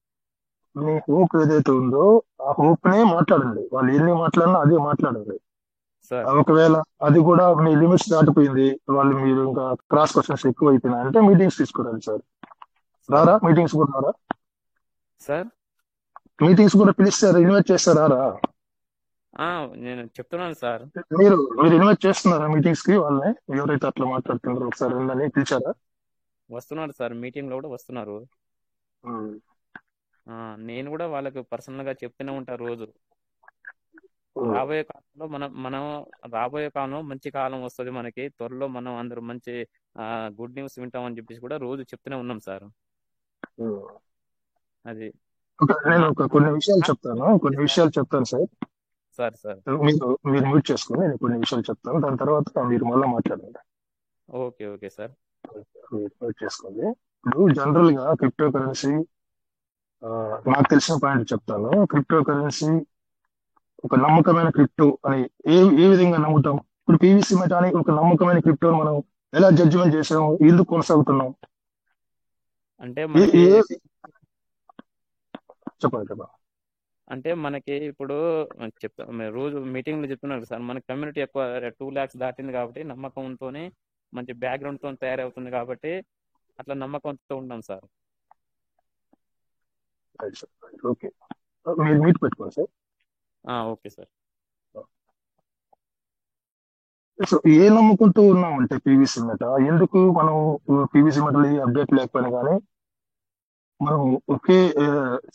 Speaker 5: మీ హోప్ ఏదైతే ఉందో ఆ హోప్ నే మాట్లాడండి. వాళ్ళు ఎన్ని మాట్లాడినా అదే మాట్లాడండి.
Speaker 4: సార్.
Speaker 5: ఒకవేళ అది కూడా మీ లిమిట్స్ దాటిపోయింది, మీరు ఇంకా క్రాస్ క్వశ్చన్స్ ఎక్కువ అయిపోయినాయి అంటే మీటింగ్స్ తీసుకురండి సార్. రారా మీటింగ్స్ కూడా రారా?
Speaker 4: సార్
Speaker 5: మీటింగ్స్ కూడా పిలిస్తారు, ఇన్వైట్ చేస్తారా?
Speaker 4: నేను చెప్తున్నాను సార్.
Speaker 5: మీరు ఇన్వైట్ చేస్తున్నారా మీటింగ్స్ కి? వాళ్ళని ఎవరైతే అట్లా మాట్లాడుతున్నారో ఒకసారి ఉందని పిలిచారా?
Speaker 4: వస్తున్నారు సార్, మీటింగ్ లో కూడా వస్తున్నారు. నేను కూడా వాళ్ళకి పర్సనల్ గా చెప్తూనే ఉంటా రోజు. రాబోయే కాలంలో మనం రాబోయే కాలంలో మంచి కాలం వస్తుంది మనకి. త్వరలో మనం అందరూ మంచి గుడ్ న్యూస్ వింటామని చెప్పేసి కూడా రోజు చెప్తూనే ఉన్నాం సార్. అది
Speaker 5: నేను కొన్ని విషయాలు చెప్తాను సార్.
Speaker 4: సార్
Speaker 5: మీరు మ్యూట్ చేసుకుని నేను కొన్ని విషయాలు చెప్తాను, దాని తర్వాత మీరు మళ్ళీ మాట్లాడండి.
Speaker 4: Okay sir.
Speaker 5: మ్యూట్ చేసుకోండి. ఇప్పుడు జనరల్ గా క్రిప్టో కరెన్సీ, నాకు తెలిసిన పాయింట్ చెప్తాను. క్రిప్టో కరెన్సీ ఒక నమ్మకమైన క్రిప్టో అని ఏ విధంగా నమ్ముతాం? ఇప్పుడు పీవీసీ మెటా అని ఒక నమ్మకమైన క్రిప్టో మనం ఎలా జడ్జిమెంట్ చేసాము, ఎందుకు కొనసాగుతున్నాం?
Speaker 4: అంటే
Speaker 5: చెప్పండి.
Speaker 4: అంటే మనకి ఇప్పుడు రోజు మీటింగ్ లో చెప్తున్నారు సార్, మన కమ్యూనిటీ ఎక్కువ 2 lakhs దాటింది కాబట్టి నమ్మకంతోనే మంచి బ్యాక్గ్రౌండ్ తో తయారవుతుంది కాబట్టి అట్లా నమ్మకంతో ఉంటాం సార్.
Speaker 5: ఓకే, మీరు మీట్ పెట్టుకోండి సార్.
Speaker 4: Okay sir.
Speaker 5: సో ఏ నమ్ముకుంటూ ఉన్నామంటే పీవీసీ మెట, ఎందుకు మనం పీవీసీ మెటలు అప్డేట్ లేకపోయినా కానీ మనం ఒకే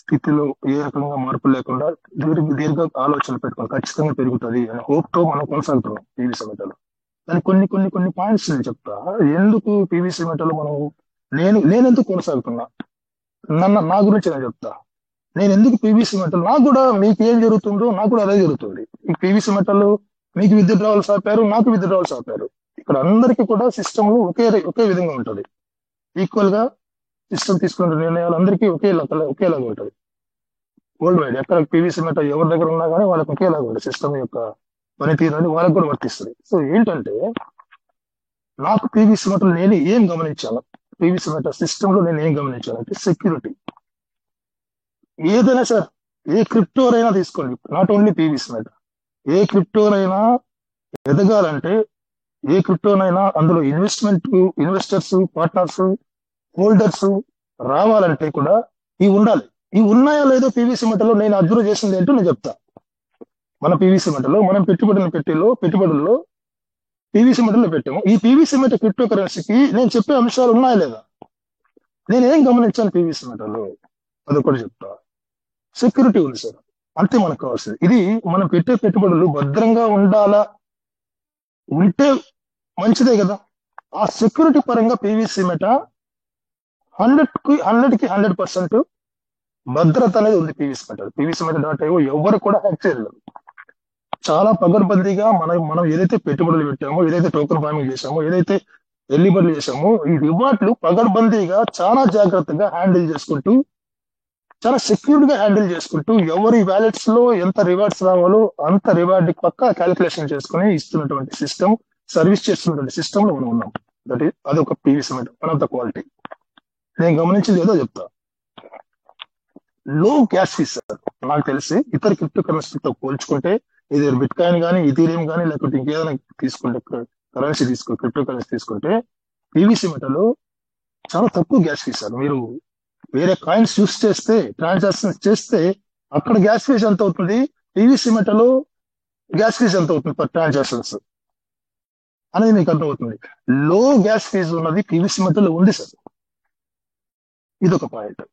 Speaker 5: స్థితిలో ఏ రకంగా మార్పు లేకుండా దీర్ఘ ఆలోచన పెట్టుకోవాలి, ఖచ్చితంగా పెరుగుతుంది అనే హోప్ తో మనం కొనసాగుతున్నాం పీవీసీ మెటలు. కానీ కొన్ని పాయింట్స్ నేను చెప్తా. ఎందుకు పీవీసీ మెటలు మనం నేనెందుకు కొనసాగుతున్నా, నా గురించి నేను చెప్తా. నేను ఎందుకు పీవీసీ మెటల్, నాకు కూడా మీకు ఏం జరుగుతుందో నాకు కూడా అదే జరుగుతుంది. ఈ పీవీసీ మెటల్ మీకు విత్డ్రావల్స్ ఆపారు, నాకు విత్డ్రావల్స్ ఆపారు. ఇక్కడ అందరికీ కూడా సిస్టమ్ ఒకే విధంగా ఉంటుంది. ఈక్వల్ గా సిస్టమ్ తీసుకున్న నిర్ణయాలు అందరికీ ఒకేలాగా ఉంటుంది. వరల్డ్ వైడ్ ఎక్కడ పీవీసీ మెటల్ ఎవరి దగ్గర ఉన్నా కానీ వాళ్ళకి ఒకేలాగా ఉంటుంది. సిస్టమ్ యొక్క పనితీరు అని వాళ్ళకి కూడా వర్తిస్తుంది. సో ఏంటంటే నాకు పీవీసీ మెటల్ నేను ఏం గమనించాను, పీవీసీ మెటల్ సిస్టమ్ లో నేను ఏం గమనించాను అంటే సెక్యూరిటీ. ఏదైనా సార్, ఏ క్రిప్టోరైనా తీసుకోండి, నాట్ ఓన్లీ పీవీసీ మెటల్, ఏ క్రిప్టోనైనా ఎదగాలంటే, ఏ క్రిప్టోనైనా అందులో ఇన్వెస్టర్స్, పార్ట్నర్స్, హోల్డర్స్ రావాలంటే కూడా ఇవి ఉండాలి. ఇవి ఉన్నాయో లేదో పీవీసీ మెటలో నేను అబ్జర్వ్ చేసింది ఏంటో నేను చెప్తా. మన పీవీసీ మెటలో మనం పెట్టుబడుల్లో పీవీసీ మెటలో పెట్టాము. ఈ పీవీసీ మెట క్రిప్టో కరెన్సీకి నేను చెప్పే అంశాలు ఉన్నాయా లేదా, నేనేం గమనించాను పీవీసీ మెటలో, అదొకటి చెప్తా. సెక్యూరిటీ ఉంది సార్, అంతే మనకు కావాల్సింది. ఇది మనం పెట్టే పెట్టుబడులు భద్రంగా ఉంటే మంచిదే కదా. ఆ సెక్యూరిటీ పరంగా పీవీసీ మెటా 100% భద్రత అనేది ఉంది. పీవీసీ మెటా .io ఎవరు కూడా హ్యాక్ చేయలేరు. చాలా పగడ్బందీగా మనం ఏదైతే పెట్టుబడులు పెట్టామో, ఏదైతే టోకెన్ ఫార్మింగ్ చేసామో, ఏదైతే ఎల్లిబర్లు చేసామో, ఈ రివార్డ్లు పగడ్బందీగా చాలా జాగ్రత్తగా హ్యాండిల్ చేసుకుంటూ, చాలా సెక్యూర్డ్ గా హ్యాండిల్ చేసుకుంటూ, ఎవరి వ్యాలెట్స్ లో ఎంత రివార్డ్స్ రావాలో అంత రివార్డ్ పక్కా క్యాలిక్యులేషన్ చేసుకుని ఇస్తున్నటువంటి సిస్టమ్, సర్వీస్ చేస్తున్నటువంటి సిస్టమ్ లో మనం ఉన్నాం. అదొక PVC meta, one of the quality. నేను గమనించింది ఏదో చెప్తా. లో గ్యాస్ ఫీస్ సార్, నాకు తెలిసి ఇతర క్రిప్టో కరెన్సీతో పోల్చుకుంటే, ఇది బిట్ కాయిన్ కానీ, ఇథీరియం కానీ, లేకపోతే ఇంకేదైనా తీసుకుంటే, క్రిప్టో కరెన్సీ తీసుకుంటే, పీవీసీ మెటాలో చాలా తక్కువ గ్యాస్ ఫీస్ సార్. మీరు వేరే కాయిన్స్ యూస్ చేస్తే, ట్రాన్సాక్షన్ చేస్తే అక్కడ గ్యాస్ ఫీస్ ఎంత అవుతుంది, పీవీసీ మెటాలో గ్యాస్ ఫీస్ ఎంత అవుతుంది పర్ ట్రాన్సాక్షన్స్ అనేది మీకు అర్థమవుతుంది. లో గ్యాస్ ఫీజ్ ఉన్నది పీవీసీ మెటాలో ఉంది సార్. ఇదొక పాయింట్.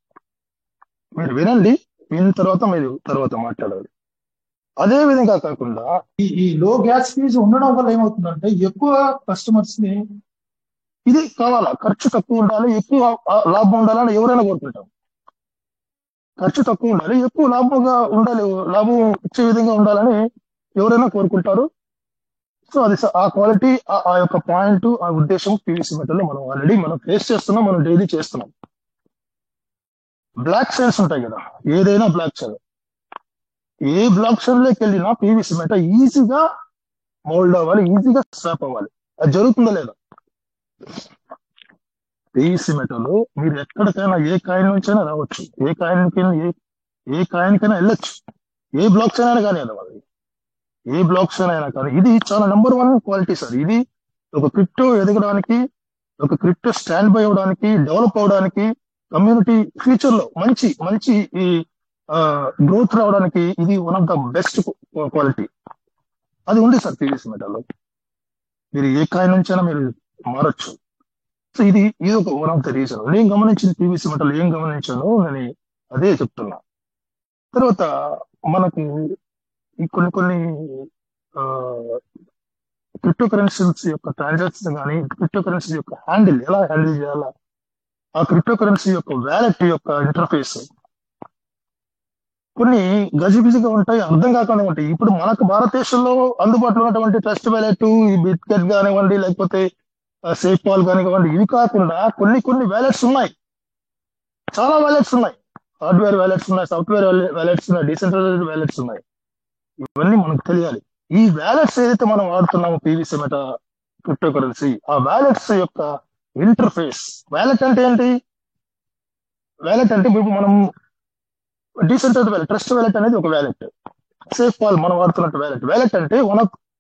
Speaker 5: మీరు వినండి, విన్న తర్వాత మీరు తర్వాత మాట్లాడాలి. అదే విధంగా కాకుండా ఈ లో గ్యాస్ ఫీజు ఉండడం వల్ల ఏమవుతుందంటే, ఎక్కువ కస్టమర్స్ ని ఇది కావాలా, ఖర్చు తక్కువ ఉండాలి, ఎక్కువ లాభం ఉండాలని ఎవరైనా కోరుకుంటాం. ఖర్చు తక్కువ ఉండాలి, ఎక్కువ లాభంగా ఉండాలి, లాభం ఇచ్చే విధంగా ఉండాలని ఎవరైనా కోరుకుంటారు. సో అది ఆ క్వాలిటీ, ఆ యొక్క పాయింట్, ఆ ఉద్దేశం పీవీసీ మెటల్లో మనం ఆల్రెడీ ఫేస్ చేస్తున్నాం, మనం డైలీ చేస్తున్నాం. బ్లాక్ చైన్స్ ఉంటాయి కదా, ఏదైనా బ్లాక్ చైన్, ఏ బ్లాక్ చైన్ లోకి వెళ్ళినా పీవీసీ మెటా ఈజీగా మోల్డ్ అవ్వాలి, ఈజీగా స్వాప్ అవ్వాలి. అది జరుగుతుందా లేదా? పీవీసీ మెటాలో మీరు ఎక్కడికైనా ఏ కాయిన్ నుంచైనా రావచ్చు, ఏ కాయిన్కైనా వెళ్ళొచ్చు, ఏ బ్లాక్ చైన్ అయినా కానీ అది ఏ బ్లాక్ చైన్ అయినా కానీ. ఇది చాలా నెంబర్ 1 క్వాలిటీ సార్. ఇది ఒక క్రిప్టో ఎదగడానికి, ఒక క్రిప్టో స్టాండ్ బై అవడానికి, డెవలప్ అవడానికి, కమ్యూనిటీ ఫ్యూచర్ లో మంచి ఈ గ్రోత్ రావడానికి ఇది one of the best quality. అది ఉంది సార్ పీవీసీ మెటాలో. మీరు ఏ కాయిన్ నుంచైనా మీరు మారచ్చు. సో ఇది ఒక వన్ ఆఫ్ ద రీజన్. నేను గమనించిన పీవీసీ మెటాలో ఏం గమనించానో నేను అదే చెప్తున్నా. తర్వాత మనకు ఈ కొన్ని క్రిప్టో కరెన్సీస్ యొక్క ట్రాన్సాక్షన్ కానీ, క్రిప్టో కరెన్సీ యొక్క ఎలా హ్యాండిల్ చేయాలా, ఆ క్రిప్టో కరెన్సీ యొక్క వ్యాలెట్ యొక్క ఇంటర్ఫేస్ కొన్ని గజిబిజిగా ఉంటాయి, అర్థం కాకుండా ఉంటాయి. ఇప్పుడు మనకు భారతదేశంలో అందుబాటులో ఉన్నటువంటి ట్రస్ట్ వ్యాలెట్, ఈ బిట్గెట్ కానివ్వండి, లేకపోతే సేఫ్ పాల్ కానివ్వండి, ఇవి కాకుండా కొన్ని వ్యాలెట్స్ ఉన్నాయి, చాలా వ్యాలెట్స్ ఉన్నాయి. హార్డ్వేర్ వ్యాలెట్స్ ఉన్నాయి, సాఫ్ట్వేర్ వ్యాలెట్స్ ఉన్నాయి, డీసెంట్రలైజ్డ్ వ్యాలెట్స్ ఉన్నాయి. ఇవన్నీ మనకు తెలియాలి. ఈ వ్యాలెట్స్ ఏదైతే మనం వాడుతున్నామో పీవీసీ మెటా క్రిప్టో కరెన్సీ, ఆ వ్యాలెట్స్ యొక్క ఇంటర్ఫేస్. వ్యాలెట్ అంటే ఏంటి? వ్యాలెట్ అంటే ఇప్పుడు మనం డీసెంట్రలైజ్డ్ వ్యాలెట్, ట్రస్ట్ వ్యాలెట్ అనేది ఒక వ్యాలెట్, సేఫ్ పాల్ మనం వాడుతున్నట్టు వ్యాలెట్. వ్యాలెట్ అంటే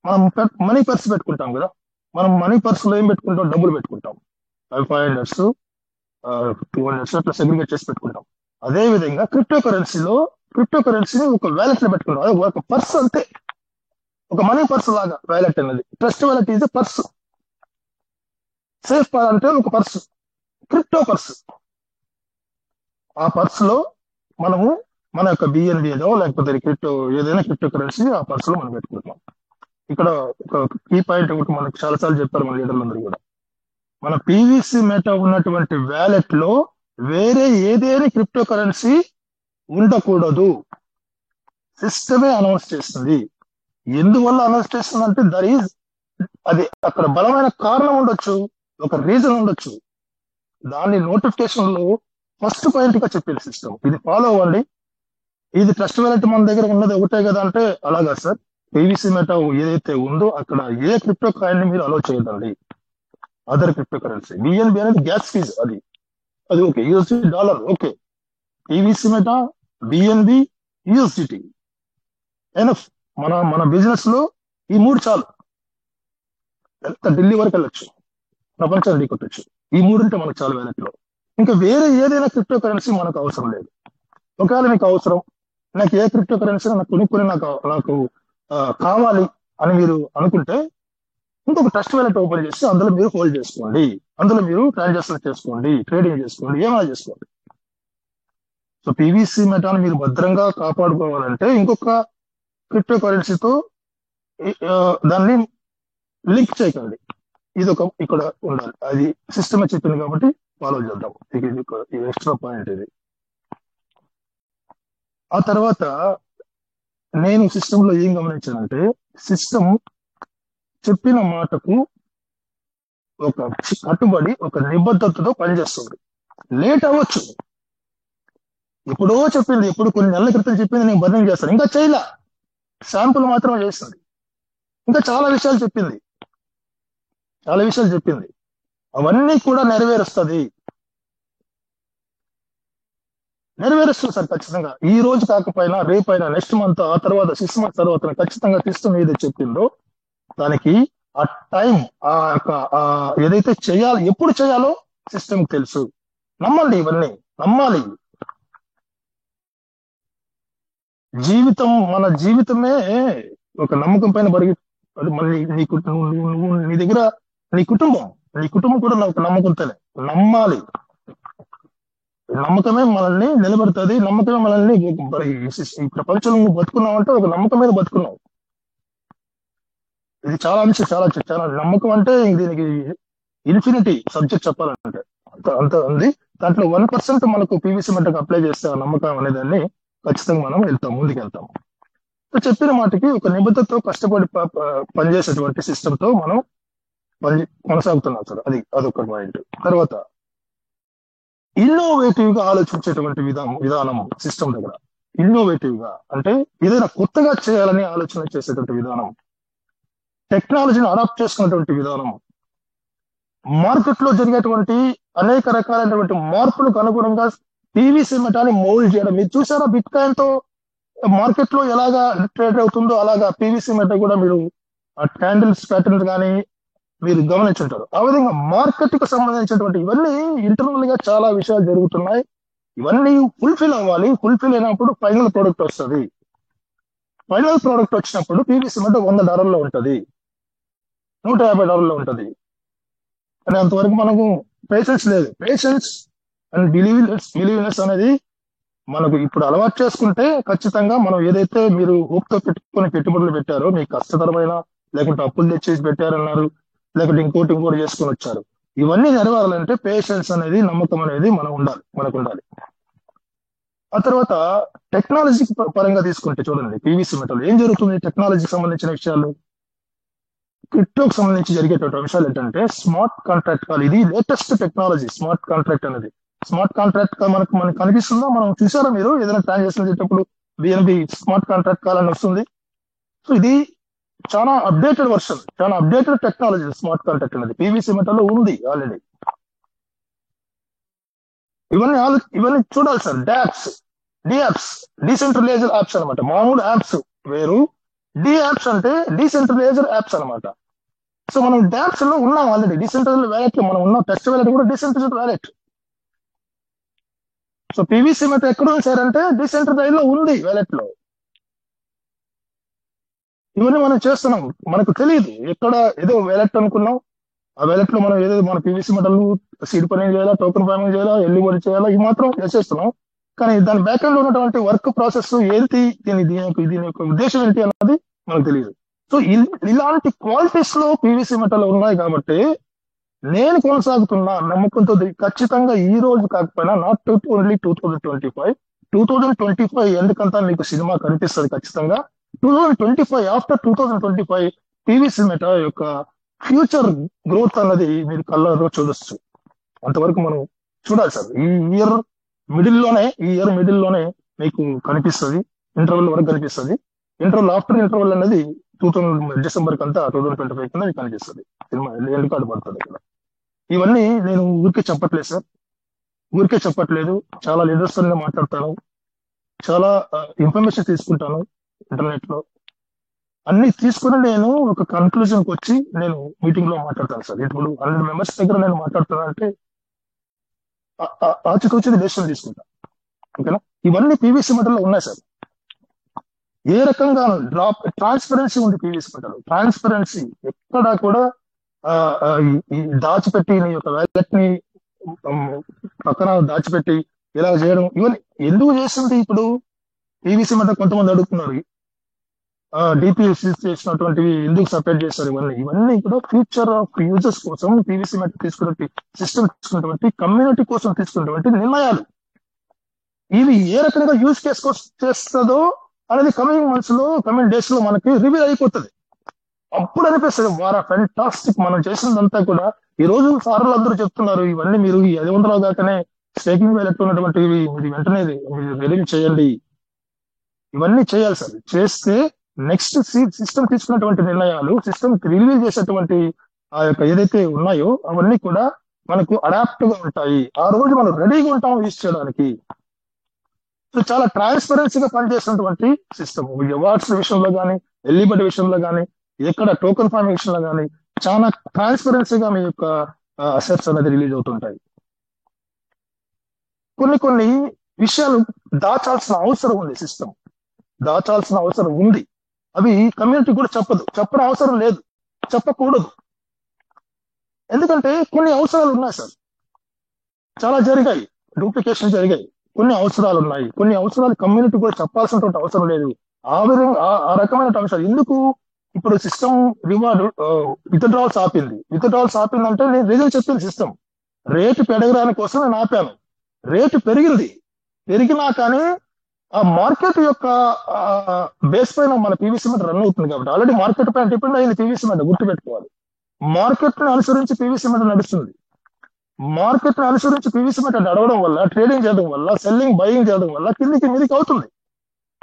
Speaker 5: మనం మనీ పర్స్ పెట్టుకుంటాం కదా, మనం మనీ పర్స్ లో ఏం పెట్టుకుంటాం, డబ్బులు పెట్టుకుంటాం, 500 200 అట్లా సెగ్రిగేట్ చేసి పెట్టుకుంటాం. అదే విధంగా క్రిప్టో కరెన్సీని ఒక వ్యాలెట్ లో పెట్టుకుంటాం. అది ఒక పర్స్ అంతే, ఒక మనీ పర్స్ లాగా వ్యాలెట్ అనేది. Trust wallet is purse, safe pal అంటే ఒక పర్స్, క్రిప్టో పర్స్. ఆ పర్స్ లో మనము మన యొక్క బిఎన్బి ఏదో లేకపోతే ఏదైనా క్రిప్టో కరెన్సీ ఆ పర్స్ లో మనం పెట్టుకుంటాం. ఇక్కడ ఒక కీ పాయింట్ ఒకటి మనకు చాలాసార్లు చెప్పారు మన లీడర్లందరూ కూడా, మన పీవీసీ మెటా ఉన్నటువంటి వ్యాలెట్ లో వేరే ఏదైనా క్రిప్టో కరెన్సీ ఉండకూడదు. సిస్టమే అనౌన్స్ చేస్తుంది. ఎందువల్ల అనౌన్స్ చేస్తుంది అంటే అది అక్కడ బలమైన కారణం ఉండొచ్చు, ఒక రీజన్ ఉండొచ్చు. దాన్ని నోటిఫికేషన్ లో ఫస్ట్ పాయింట్ గా చెప్పింది సిస్టమ్, ఇది ఫాలో అవ్వండి. ఇది ట్రస్ట్ వ్యాలెట్ మన దగ్గర ఉన్నది ఒకటే కదా అంటే అలాగా సార్. పీవీసీ మెటా ఏదైతే ఉందో అక్కడ ఏ క్రిప్టో కాయిన్ ని మీరు అలో చేయదండి. అదర్ క్రిప్టో కరెన్సీ బిఎన్బి అనేది గ్యాస్ ఫీజ్, అది okay. USD dollar okay, PVC meta, BNB, USDT enough. మన బిజినెస్ లో ఈ 3 చాలు. ఎంత ఢిల్లీ వరకు వెళ్ళొచ్చు, ప్రపంచాన్ని ఢీకొట్టచ్చు. ఈ 3 ఉంటే మనకు చాలు వ్యాలెట్ లో. ఇంకా వేరే ఏదైనా క్రిప్టో కరెన్సీ మనకు అవసరం లేదు. ఒకవేళ మీకు అవసరం, నాకు ఏ క్రిప్టో కరెన్సీ నాకు కొనుక్కొని నాకు కావాలి అని మీరు అనుకుంటే ఇంకొక ట్రస్ట్ వ్యాలెట్ ఓపెన్ చేసి అందులో మీరు హోల్డ్ చేసుకోండి, అందులో మీరు ట్రాన్సాక్షన్ చేసుకోండి, ట్రేడింగ్ చేసుకోండి, ఏమైనా చేసుకోండి. సో పీవీసీ మెటాను మీరు భద్రంగా కాపాడుకోవాలంటే ఇంకొక క్రిప్టో కరెన్సీతో దాన్ని లింక్ చేయకండి. ఇది ఇక్కడ ఉండాలి. అది సిస్టమే చెప్పింది కాబట్టి ఫాలో చేద్దాం. ఇది ఎక్స్ట్రా పాయింట్ ఇది. ఆ తర్వాత నేను సిస్టమ్ లో ఏం గమనించానంటే, సిస్టమ్ చెప్పిన మాటకు ఒక కట్టుబడి ఒక నిబద్ధతతో పనిచేస్తుంది. లేట్ అవ్వచ్చు, ఎప్పుడో చెప్పింది, ఎప్పుడు కొన్ని నెలల క్రితం చెప్పింది నేను బర్నింగ్ చేస్తాను, ఇంకా చేయలా, శాంపుల్ మాత్రమే చేస్తుంది. ఇంకా చాలా విషయాలు చెప్పింది, అవన్నీ కూడా నెరవేరుస్తుంది సార్ ఖచ్చితంగా. ఈ రోజు కాకపోయినా రేపైనా, నెక్స్ట్ మంత్, ఆ తర్వాత 6 months తర్వాత ఖచ్చితంగా సిస్టమ్ ఏదైతే చెప్పిందో దానికి ఆ టైం, ఆ యొక్క ఏదైతే చేయాలి, ఎప్పుడు చేయాలో సిస్టమ్ తెలుసు. నమ్మండి, ఇవన్నీ నమ్మాలి. మన జీవితమే ఒక నమ్మకం పైన నీ దగ్గర నీ కుటుంబం కూడా ఒక నమ్మకంతోనే నమ్మాలి. నమ్మకమే మనల్ని నిలబెడుతుంది. నమ్మకమే మనల్ని ఈ ప్రపంచంలో బతుకున్నామంటే ఒక నమ్మకం మీద బతుకున్నాం. ఇది చాలా అంశం, చాలా నమ్మకం అంటే దీనికి ఇన్ఫినిటీ సబ్జెక్ట్ చెప్పాలంటే అంత ఉంది. దాంట్లో 1% మనకు పీవీసీ మెటకు అప్లై చేస్తే ఆ నమ్మకం అనేదాన్ని ఖచ్చితంగా మనం ముందుకెళ్తాం. చెప్పిన మాటకి ఒక నిబద్ధతతో కష్టపడి పనిచేసేటువంటి సిస్టమ్ తో మనం కొనసాగుతున్నాం సార్. అదొక పాయింట్. తర్వాత ఇన్నోవేటివ్ గా ఆలోచించేటువంటి విధానం సిస్టమ్ దగ్గర. ఇన్నోవేటివ్ గా అంటే ఏదైనా కొత్తగా చేయాలని ఆలోచన చేసేటువంటి విధానం, టెక్నాలజీని అడాప్ట్ చేసుకున్నటువంటి విధానం, మార్కెట్ లో జరిగేటువంటి అనేక రకాలైనటువంటి మార్పులకు అనుగుణంగా పీవీసీ మెటాని మోల్డ్ చేయడం. మీరు చూసారా బిట్ కాయిన్ తో మార్కెట్ లో ఎలాగా ట్రేడ్ అవుతుందో అలాగా పీవీసీ మెటా కూడా మీరు క్యాండిల్స్ ప్యాటర్న్ కానీ మీరు గమనించుంటారు. ఆ విధంగా మార్కెట్ కు సంబంధించినటువంటి ఇవన్నీ ఇంటర్నల్ గా చాలా విషయాలు జరుగుతున్నాయి. ఇవన్నీ ఫుల్ఫిల్ అవ్వాలి. ఫుల్ఫిల్ అయినప్పుడు ఫైనల్ ప్రోడక్ట్ వస్తుంది. ఫైనల్ ప్రోడక్ట్ వచ్చినప్పుడు పీవీసీ మెటా $100 ఉంటది, $150 ఉంటది. కానీ అంతవరకు మనకు పేషెన్స్ లేదు. పేషెన్స్ అండ్ బిలీవ్నెస్ అనేది మనకు ఇప్పుడు అలవాటు చేసుకుంటే ఖచ్చితంగా మనం ఏదైతే మీరు హోప్తో పెట్టుబడులు పెట్టారో, మీకు కష్టతరమైన, లేకుంటే అప్పులు తెచ్చేసి పెట్టారన్నారు, లేకుంటే ఇంకోటి చేసుకుని వచ్చారు, ఇవన్నీ నెరవేరాలంటే పేషెన్స్ అనేది, నమ్మకం అనేది మనకు ఉండాలి. ఆ తర్వాత టెక్నాలజీ పరంగా తీసుకుంటే చూడండి, పీవీసీ మెటల్ ఏం జరుగుతుంది, టెక్నాలజీకి సంబంధించిన విషయాలు, క్రిప్టోకి సంబంధించి జరిగేటువంటి విషయాలు ఏంటంటే స్మార్ట్ కాంట్రాక్ట్ కాల్. ఇది లేటెస్ట్ టెక్నాలజీ స్మార్ట్ కాంట్రాక్ట్ అనేది. స్మార్ట్ కాంట్రాక్ట్ మనకు కనిపిస్తుందా? మనం చూసారా మీరు ఏదైనా ట్రాన్సాక్షన్ చేసేటప్పుడు బిఎన్బి స్మార్ట్ కాంట్రాక్ట్ కాల్ అని వస్తుంది. సో ఇది చాలా అప్డేటెడ్ వర్షన్, చాలా అప్డేటెడ్ టెక్నాలజీ స్మార్ట్ కాంట్రాక్ట్ అనేది పీవీసీ మెటల్లో ఉంది ఆల్రెడీ. ఇవన్నీ చూడాలి సార్. డియాప్స్ డీసెంట్రలైజ్డ్ యాప్స్ అనమాట. మామూలు యాప్స్ వేరు, డి యాప్స్ అంటే డీసెంట్రలైజ్డ్ యాప్స్ అనమాట. సో మనం డాప్స్ లో ఉన్నాం ఆల్రెడీ. డీసెంట్రలైజ్డ్ వ్యాలెట్ లో మనం ఉన్నాం. టెస్ట్ వ్యాలెట్ కూడా decentralised wallet. So PVC meta ఎక్కడ ఉంది సార్ అంటే డీసెంట్రలైజ్ లో ఉంది, వ్యాలెట్ లో. ఇవన్నీ మనం చేస్తున్నాం, మనకు తెలియదు. ఎక్కడ ఏదో వ్యాలెట్ అనుకున్నాం, ఆ వ్యాలెట్ లో మనం ఏదో మన పీవీసీ మెటల్ సీడ్ పని చేయాలా, టోకెన్ ఫార్మింగ్ చేయాలా, ఎల్లుబడి చేయాలా, ఇవి మాత్రం చేసేస్తున్నాం. కానీ దాని బ్యాక్ ఎండ్ ఉన్నటువంటి వర్క్ ప్రాసెస్ ఏంటి, దీని యొక్క ఉద్దేశం ఏంటి అన్నది మనకు తెలియదు. సో ఇలాంటి క్వాలిటీస్ లో పీవీసీ మెటల్ ఉన్నాయి కాబట్టి నేను కొనసాగుతున్నా నమ్మకంతో. ఖచ్చితంగా ఈ రోజు కాకపోయినా నాట్ ఓన్లీ 2025 ఎందుకంతా మీకు సినిమా కనిపిస్తుంది ఖచ్చితంగా. 2025 ఆఫ్టర్ 2025 పీవీసీ మెటా యొక్క ఫ్యూచర్ గ్రోత్ అన్నది మీరు కళ్ళలో చూడొచ్చు. అంతవరకు మనం చూడాలి సార్. ఈ ఇయర్ మిడిల్ లోనే మీకు కనిపిస్తుంది, ఇంటర్వెల్ వరకు కనిపిస్తుంది. ఆఫ్టర్ ఇంటర్వెల్ అనేది డిసెంబర్ కంతా 2025 కింద మీకు కనిపిస్తుంది. సినిమా ఎండ్ కార్డు పడుతుంది ఇక్కడ. ఇవన్నీ నేను ఊరికే చెప్పట్లేదు సార్, చాలా లీడర్స్ తో మాట్లాడతాను, చాలా ఇన్ఫర్మేషన్ తీసుకుంటాను ఇంటర్నెట్ లో. అన్ని తీసుకుని నేను ఒక కన్క్లూజన్కి వచ్చి నేను మీటింగ్ లో మాట్లాడతాను సార్. ఇప్పుడు 100 members దగ్గర నేను మాట్లాడుతున్నా అంటే ఆచితూచి డెసిషన్ తీసుకుంటా. ఓకేనా? ఇవన్నీ పీవీసీ మెటల్లో ఉన్నాయి సార్. ఏ రకంగా ట్రాన్స్పరెన్సీ ఉంది పీవీసీ మెటల్. ట్రాన్స్పరెన్సీ ఎక్కడా కూడా దాచిపెట్టి నీ యొక్క వ్యాలెట్ ని పక్కన దాచిపెట్టి ఇలా చేయడం ఇవన్నీ ఎందుకు చేస్తుంది? ఇప్పుడు పీవీసీ మీద కొంతమంది అడుగుతున్నారు, డిపిఎస్ చేసినటువంటివి ఎందుకు సపరేట్ చేస్తారు? ఇవన్నీ కూడా ఫ్యూచర్ ఆఫ్ యూజర్స్ కోసం పీవీసీ మీద తీసుకున్నటువంటి సిస్టమ్ తీసుకున్నటువంటి కమ్యూనిటీ కోసం తీసుకున్నటువంటి నిర్ణయాలు. ఇవి ఏ రకంగా యూజ్ కేస్ కోసం చేస్తుందో అనేది కమింగ్ మంత్స్ లో, కమింగ్ డేస్ లో మనకి రివీల్ అయిపోతుంది. అప్పుడు అనిపిస్తుంది వారా ఫెంటాస్టిక్, మనం చేసినదంతా కూడా. ఈ రోజు సార్లు అందరూ చెప్తున్నారు ఇవన్నీ మీరు ఈ 500 దాకానే స్టేకింగ్ వ్యాలెట్ ఉన్నటువంటివి మీరు వెంటనే మీరు రిలీవ్ చేయండి. ఇవన్నీ చేయాలి సార్. చేస్తే నెక్స్ట్ సిస్టమ్ తీసుకున్నటువంటి నిర్ణయాలు, సిస్టమ్ రిలీవ్ చేసేటువంటి ఆ యొక్క ఏదైతే ఉన్నాయో అవన్నీ కూడా మనకు అడాప్ట్ గా ఉంటాయి. ఆ రోజు మనం రెడీగా ఉంటాం యూజ్ చేయడానికి. సో చాలా ట్రాన్స్పరెన్సీగా పనిచేస్తున్నటువంటి సిస్టమ్. అవార్డ్స్ విషయంలో కానీ, ఎలిబడి విషయంలో కానీ, ఎక్కడ టోకెన్ ఫార్మ్ విషయంలో కానీ చాలా ట్రాన్స్పరెన్సీగా మీ యొక్క అసెట్స్ అనేది రిలీజ్ అవుతుంటాయి. కొన్ని విషయాలు దాచాల్సిన అవసరం ఉంది, సిస్టమ్ దాచాల్సిన అవసరం ఉంది. అవి కమ్యూనిటీ కూడా చెప్పని అవసరం లేదు, చెప్పకూడదు. ఎందుకంటే కొన్ని అవసరాలు ఉన్నాయి సార్, చాలా జరిగాయి, డూప్లికేషన్ జరిగాయి, కొన్ని అవసరాలు ఉన్నాయి. కొన్ని అవసరాలు కమ్యూనిటీ కూడా చెప్పాల్సినటువంటి అవసరం లేదు. ఆ విధంగా ఆ రకమైన అంశాలు ఎందుకు? ఇప్పుడు సిస్టమ్ రివార్డ్ విత్డ్రాల్స్ ఆపింది. విత్డ్రాల్స్ ఆపిందంటే నేను రీజన్ చెప్పింది, సిస్టమ్ రేటు పెరగడానికి కోసం నేను ఆపాను. రేటు పెరిగినా కానీ ఆ మార్కెట్ యొక్క బేస్ పైన మన పీవీసీ మీద రన్ అవుతుంది కాబట్టి, ఆల్రెడీ మార్కెట్ పైన డిపెండ్ అయింది పీవీసీ మీద, గుర్తుపెట్టుకోవాలి. మార్కెట్ ని అనుసరించి పీవీసీ మీద నడుస్తుంది. మార్కెట్ ని అనుసరించి పీవీసీ మీద నడవడం వల్ల, ట్రేడింగ్ చేయడం వల్ల, సెల్లింగ్ బయింగ్ చేయడం వల్ల కిందికి మీదికి అవుతుంది.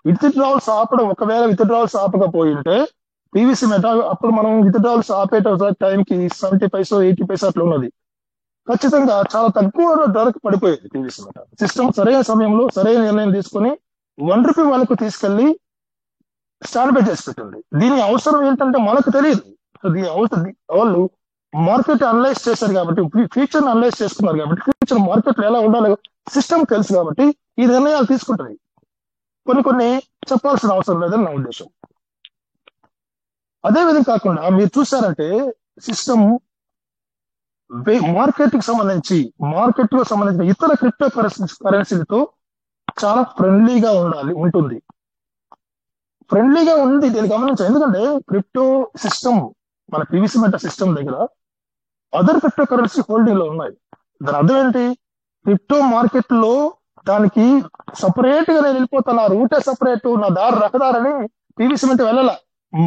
Speaker 5: విత్డ్రాల్స్ ఆపడం, ఒకవేళ విత్డ్రాల్స్ ఆపకపోయింటే పీవీసీ మీద అప్పుడు మనం విత్డ్రాల్స్ ఆపేట టైంకి 70 పైసో 80 పైసో అట్లా ఉన్నది. ఖచ్చితంగా చాలా తక్కువ ధరకు పడిపోయేది పీవీసీ మీద. సిస్టమ్ సరైన సమయంలో సరైన నిర్ణయం తీసుకుని ₹1 వాళ్ళకు తీసుకెళ్లి స్టాండ్ బై చేసి పెట్టింది. దీని అవసరం ఏంటంటే మనకు తెలియదు. వాళ్ళు మార్కెట్ అనలైజ్ చేశారు కాబట్టి, ఫ్యూచర్ అనలైజ్ చేసుకున్నారు కాబట్టి, ఫ్యూచర్ మార్కెట్ ఎలా ఉండాలో సిస్టమ్ తెలుసు కాబట్టి ఈ నిర్ణయాలు తీసుకుంటుంది. కొన్ని చెప్పాల్సిన అవసరం లేదని నా ఉద్దేశం. అదే విధంగా కాకుండా మీరు చూసారంటే సిస్టమ్ మార్కెట్ కి సంబంధించిన ఇతర క్రిప్టో కరెన్సీలతో చాలా ఫ్రెండ్లీగా ఉంటుంది. ఫ్రెండ్లీగా ఉంది, దీన్ని గమనించాలి. ఎందుకంటే క్రిప్టో సిస్టమ్, మన పీవీసీ మెటా సిస్టమ్ దగ్గర అదర్ క్రిప్టో కరెన్సీ హోల్డింగ్ లో ఉన్నాయి. దాని అర్థం ఏంటి? క్రిప్టో మార్కెట్ లో దానికి సపరేట్ గా నేను వెళ్ళిపోతాను, నా రూటే సపరేట్, నా రహదారని పీవీసీ మెటా వెళ్ళాల,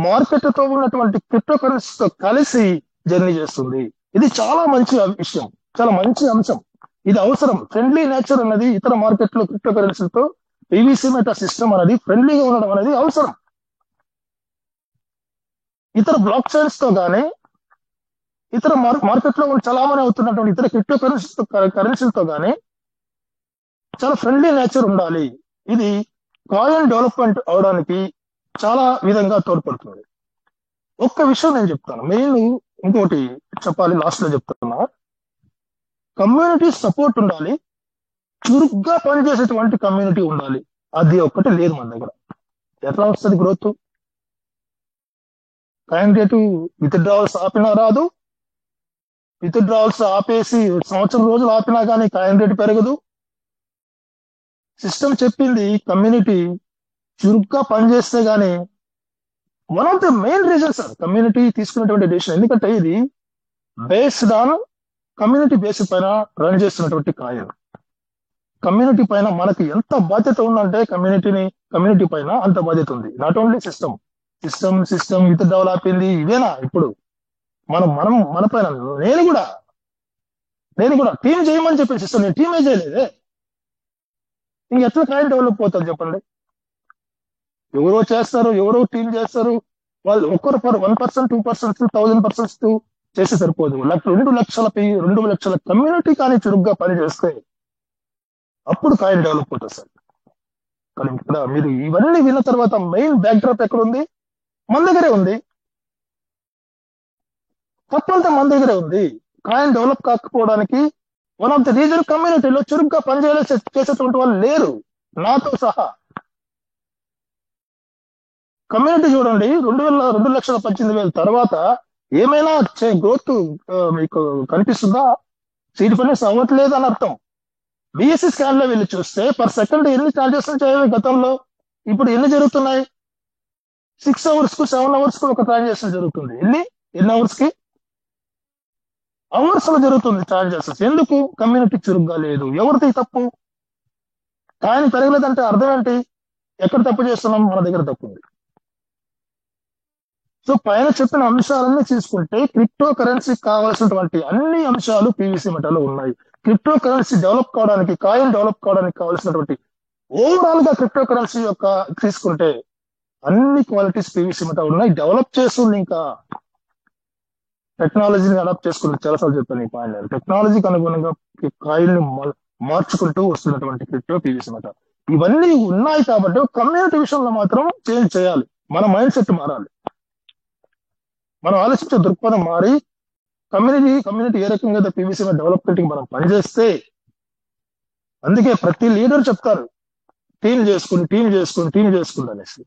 Speaker 5: మార్కెట్ తో ఉన్నటువంటి క్రిప్టో కరెన్సీతో కలిసి జర్నీ చేస్తుంది. ఇది చాలా మంచి విషయం, చాలా మంచి అంశం. ఇది అవసరం. ఫ్రెండ్లీ నేచర్ అనేది ఇతర మార్కెట్ లో క్రిప్టో కరెన్సీతో పీవీసీ మెటా సిస్టమ్ అనేది ఫ్రెండ్లీగా ఉండడం అనేది అవసరం. ఇతర బ్లాక్ చైన్స్ తో గానీ, ఇతర మార్కెట్ లో చలామణి అవుతున్నటువంటి ఇతర క్రిప్టో కరెన్సీలతో గానీ చాలా ఫ్రెండ్లీ నేచర్ ఉండాలి. ఇది కాయిన్ డెవలప్మెంట్ అవడానికి చాలా విధంగా తోడ్పడుతుంది. ఒక్క విషయం నేను చెప్తాను, మెయిన్ ఇంకోటి చెప్పాలి, లాస్ట్ లో చెప్తున్నా. కమ్యూనిటీ సపోర్ట్ ఉండాలి, చురుగ్గా పనిచేసేటువంటి కమ్యూనిటీ ఉండాలి. అది ఒక్కటి లేదు మన దగ్గర. ఎట్లా వస్తుంది గ్రోత్? కాయిన్ రేటు విత్డ్రావల్స్ ఆపినా రాదు, విత్డ్రావల్స్ ఆపేసి సంవత్సరం రోజులు ఆపినా కానీ కాయిన్ రేటు పెరగదు. సిస్టమ్ చెప్పింది కమ్యూనిటీ చురుగ్గా పనిచేస్తే గానీ, one of the main reason sir community తీసుకున్నటువంటి డెసిషన్. ఎందుకంటే ఇది బేస్డ్ ఆన్ కమ్యూనిటీ బేస్ పైన రన్ చేస్తున్నటువంటి కాయిన్. కమ్యూనిటీ పైన మనకి ఎంత బాధ్యత ఉందంటే కమ్యూనిటీ పైన అంత బాధ్యత ఉంది. నాట్ ఓన్లీ సిస్టమ్ విత్డ్రావల్ ఆపింది ఇవేనా? ఇప్పుడు మన పైన నేను కూడా టీం చేయమని చెప్పి సిస్టమ్, నేను టీమే చేయలేదే. ఇంక ఎట్లా కాయిన్ డెవలప్ అవుతుంది చెప్పండి? ఎవరో చేస్తారు, ఎవరో టీం చేస్తారు. వాళ్ళు ఒక్కరు 1%, 2%, 1000% చేస్తే సరిపోదు. 2 లక్షల కమ్యూనిటీ కానీ చురుగ్గా పనిచేస్తే అప్పుడు కాయిన్ డెవలప్ అవుతుంది సార్. కానీ ఇక్కడ మీరు ఇవన్నీ విన్న తర్వాత మెయిన్ బ్యాక్ డ్రాప్ ఎక్కడ ఉంది? మన దగ్గరే ఉంది. తప్పంతా మన దగ్గరే ఉంది. కాయిన్ డెవలప్ కాకపోవడానికి వన్ ఆఫ్ ద రీజన్ కమ్యూనిటీలో చురుగ్గా చేసేటువంటి వాళ్ళు లేరు, నాతో సహా. కమ్యూనిటీ చూడండి, 2,18,000 తర్వాత ఏమైనా గ్రోత్ మీకు కనిపిస్తుందా? సీడ్ ఫైనాన్స్ అవ్వట్లేదు అని అర్థం. బిఎస్సి స్కాన్ లో వెళ్ళి చూస్తే పర్ సెకండ్ ఎన్ని ట్రాన్సాక్షన్స్ అయ్యాయి గతంలో, ఇప్పుడు ఎన్ని జరుగుతున్నాయి? 6 hours కు 7 hours కు ఒక ట్రాన్సాక్షన్ జరుగుతుంది. ఎన్ని అవర్స్ కి? అవర్స్ లో జరుగుతుంది ట్రాన్సాక్షన్స్. ఎందుకు? కమ్యూనిటీ చురుగ్గా లేదు. ఎవరిది తప్పు? కానీ పెరగలేదంటే అర్థం ఏంటి? ఎక్కడ తప్పు చేస్తున్నాం? మన దగ్గర తప్పు ఉంది. సో పైన చెప్పిన అంశాలన్నీ తీసుకుంటే క్రిప్టో కరెన్సీకి కావాల్సినటువంటి అన్ని అంశాలు పీవీసీ మెటాలో ఉన్నాయి. క్రిప్టో కరెన్సీ డెవలప్ కావడానికి, కాయిన్ డెవలప్ కావడానికి కావాల్సినటువంటి ఓవరాల్ గా క్రిప్టో కరెన్సీ యొక్క తీసుకుంటే అన్ని క్వాలిటీస్ పీవీసీ మెటా ఉన్నాయి. డెవలప్ చేస్తుంది, ఇంకా టెక్నాలజీని అడాప్ట్ చేసుకుంటూ, చాలాసార్లు చెప్పాను ఈ పాయింట్. టెక్నాలజీకి అనుగుణంగా కాయిన్ ని మార్చుకుంటూ వస్తున్నటువంటి క్రిప్టో పీవీసీ మెటా ఇవన్నీ ఉన్నాయి. కాబట్టి కమ్యూనిటీ విషయంలో మాత్రం చేంజ్ చేయాలి. మన మైండ్ సెట్ మారాలి, మనం ఆలోచించే దృక్పథం మారి కమ్యూనిటీ ఏ రకంగా పీవీసీ డెవలప్మెంట్ కి మనం పనిచేస్తే, అందుకే ప్రతి లీడర్ చెప్తారు టీం చేసుకుని అనేసి.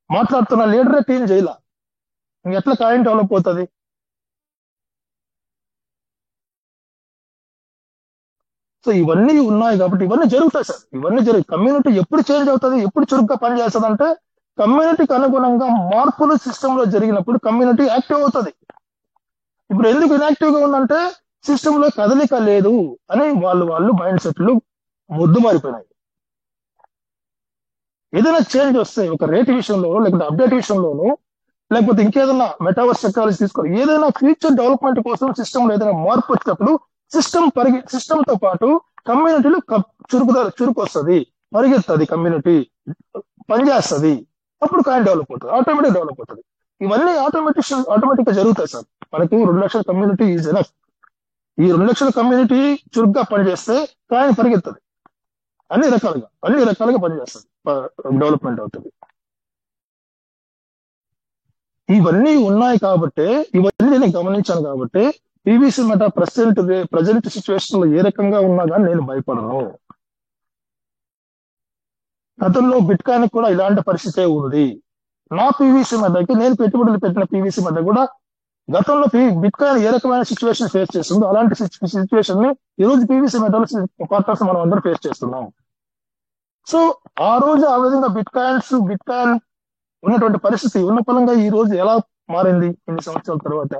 Speaker 5: మాట్లాడుతున్న లీడరే టీం చేయాల, ఎట్లా కాయిన్ డెవలప్ అవుతుంది? సో ఇవన్నీ ఉన్నాయి కాబట్టి ఇవన్నీ జరుగుతాయి సార్. కమ్యూనిటీ ఎప్పుడు చేంజ్ అవుతుంది, ఎప్పుడు చురుగ్గా పనిచేస్తుంది అంటే కమ్యూనిటీకి అనుగుణంగా మార్పులు సిస్టమ్ లో జరిగినప్పుడు కమ్యూనిటీ యాక్టివ్ అవుతుంది. ఇప్పుడు ఎందుకు ఇన్యాక్టివ్ గా ఉందంటే సిస్టమ్ లో కదలిక లేదు అని వాళ్ళు మైండ్ సెట్లు ముద్దు మారిపోయినాయి. ఏదైనా చేంజ్ వస్తే ఒక రేట్ విషయంలో, లేకపోతే అప్డేట్ విషయంలోనూ, లేకపోతే ఇంకేదైనా మెటావర్స్ టెక్నాలజీ తీసుకోవాలి, ఏదైనా ఫ్యూచర్ డెవలప్మెంట్ కోసం సిస్టమ్ లో ఏదైనా మార్పు వచ్చినప్పుడు సిస్టమ్ తో పాటు కమ్యూనిటీలో చురుకు వస్తుంది, పరిగెత్తది, కమ్యూనిటీ పనిచేస్తుంది. అప్పుడు కాయిన్ డెవలప్ అవుతుంది, ఆటోమేటిక్ డెవలప్ అవుతుంది. ఇవన్నీ ఆటోమేటిక్ గా జరుగుతాయి సార్. మనకు 2 లక్షల కమ్యూనిటీ ఈజ్ ఎనఫ్. ఈ 2 లక్షల కమ్యూనిటీ చురుగ్గా పనిచేస్తే కాయిన్ పరిగెత్తది, అన్ని రకాలుగా పనిచేస్తుంది, డెవలప్మెంట్ అవుతుంది. ఇవన్నీ ఉన్నాయి కాబట్టి, ఇవన్నీ నేను గమనించాను కాబట్టి పీవీసీ మెటా ప్రజెంట్ సిచ్యువేషన్ లో ఏ రకంగా ఉన్నా కానీ నేను భయపడను. గతంలో బిట్ కాయిన్ కూడా ఇలాంటి పరిస్థితే ఉంది. నా పీవీసీ మెటాకి, నేను పెట్టుబడులు పెట్టిన పీవీసీ మెటా కూడా గతంలో బిట్ కాయిన్ ఏ రకమైన సిచ్యువేషన్ ఫేస్ చేస్తుందో అలాంటి సిచ్యువేషన్ ని ఈ రోజు పీవీసీ మెటాలో పార్ట్నర్స్ మనం అందరం ఫేస్ చేస్తున్నాం. సో ఆ రోజు ఆ విధంగా బిట్ కాయిన్ ఉన్నటువంటి పరిస్థితి ఉన్న ఫలంగా ఈ రోజు ఎలా మారింది ఇన్ని సంవత్సరాల తర్వాత?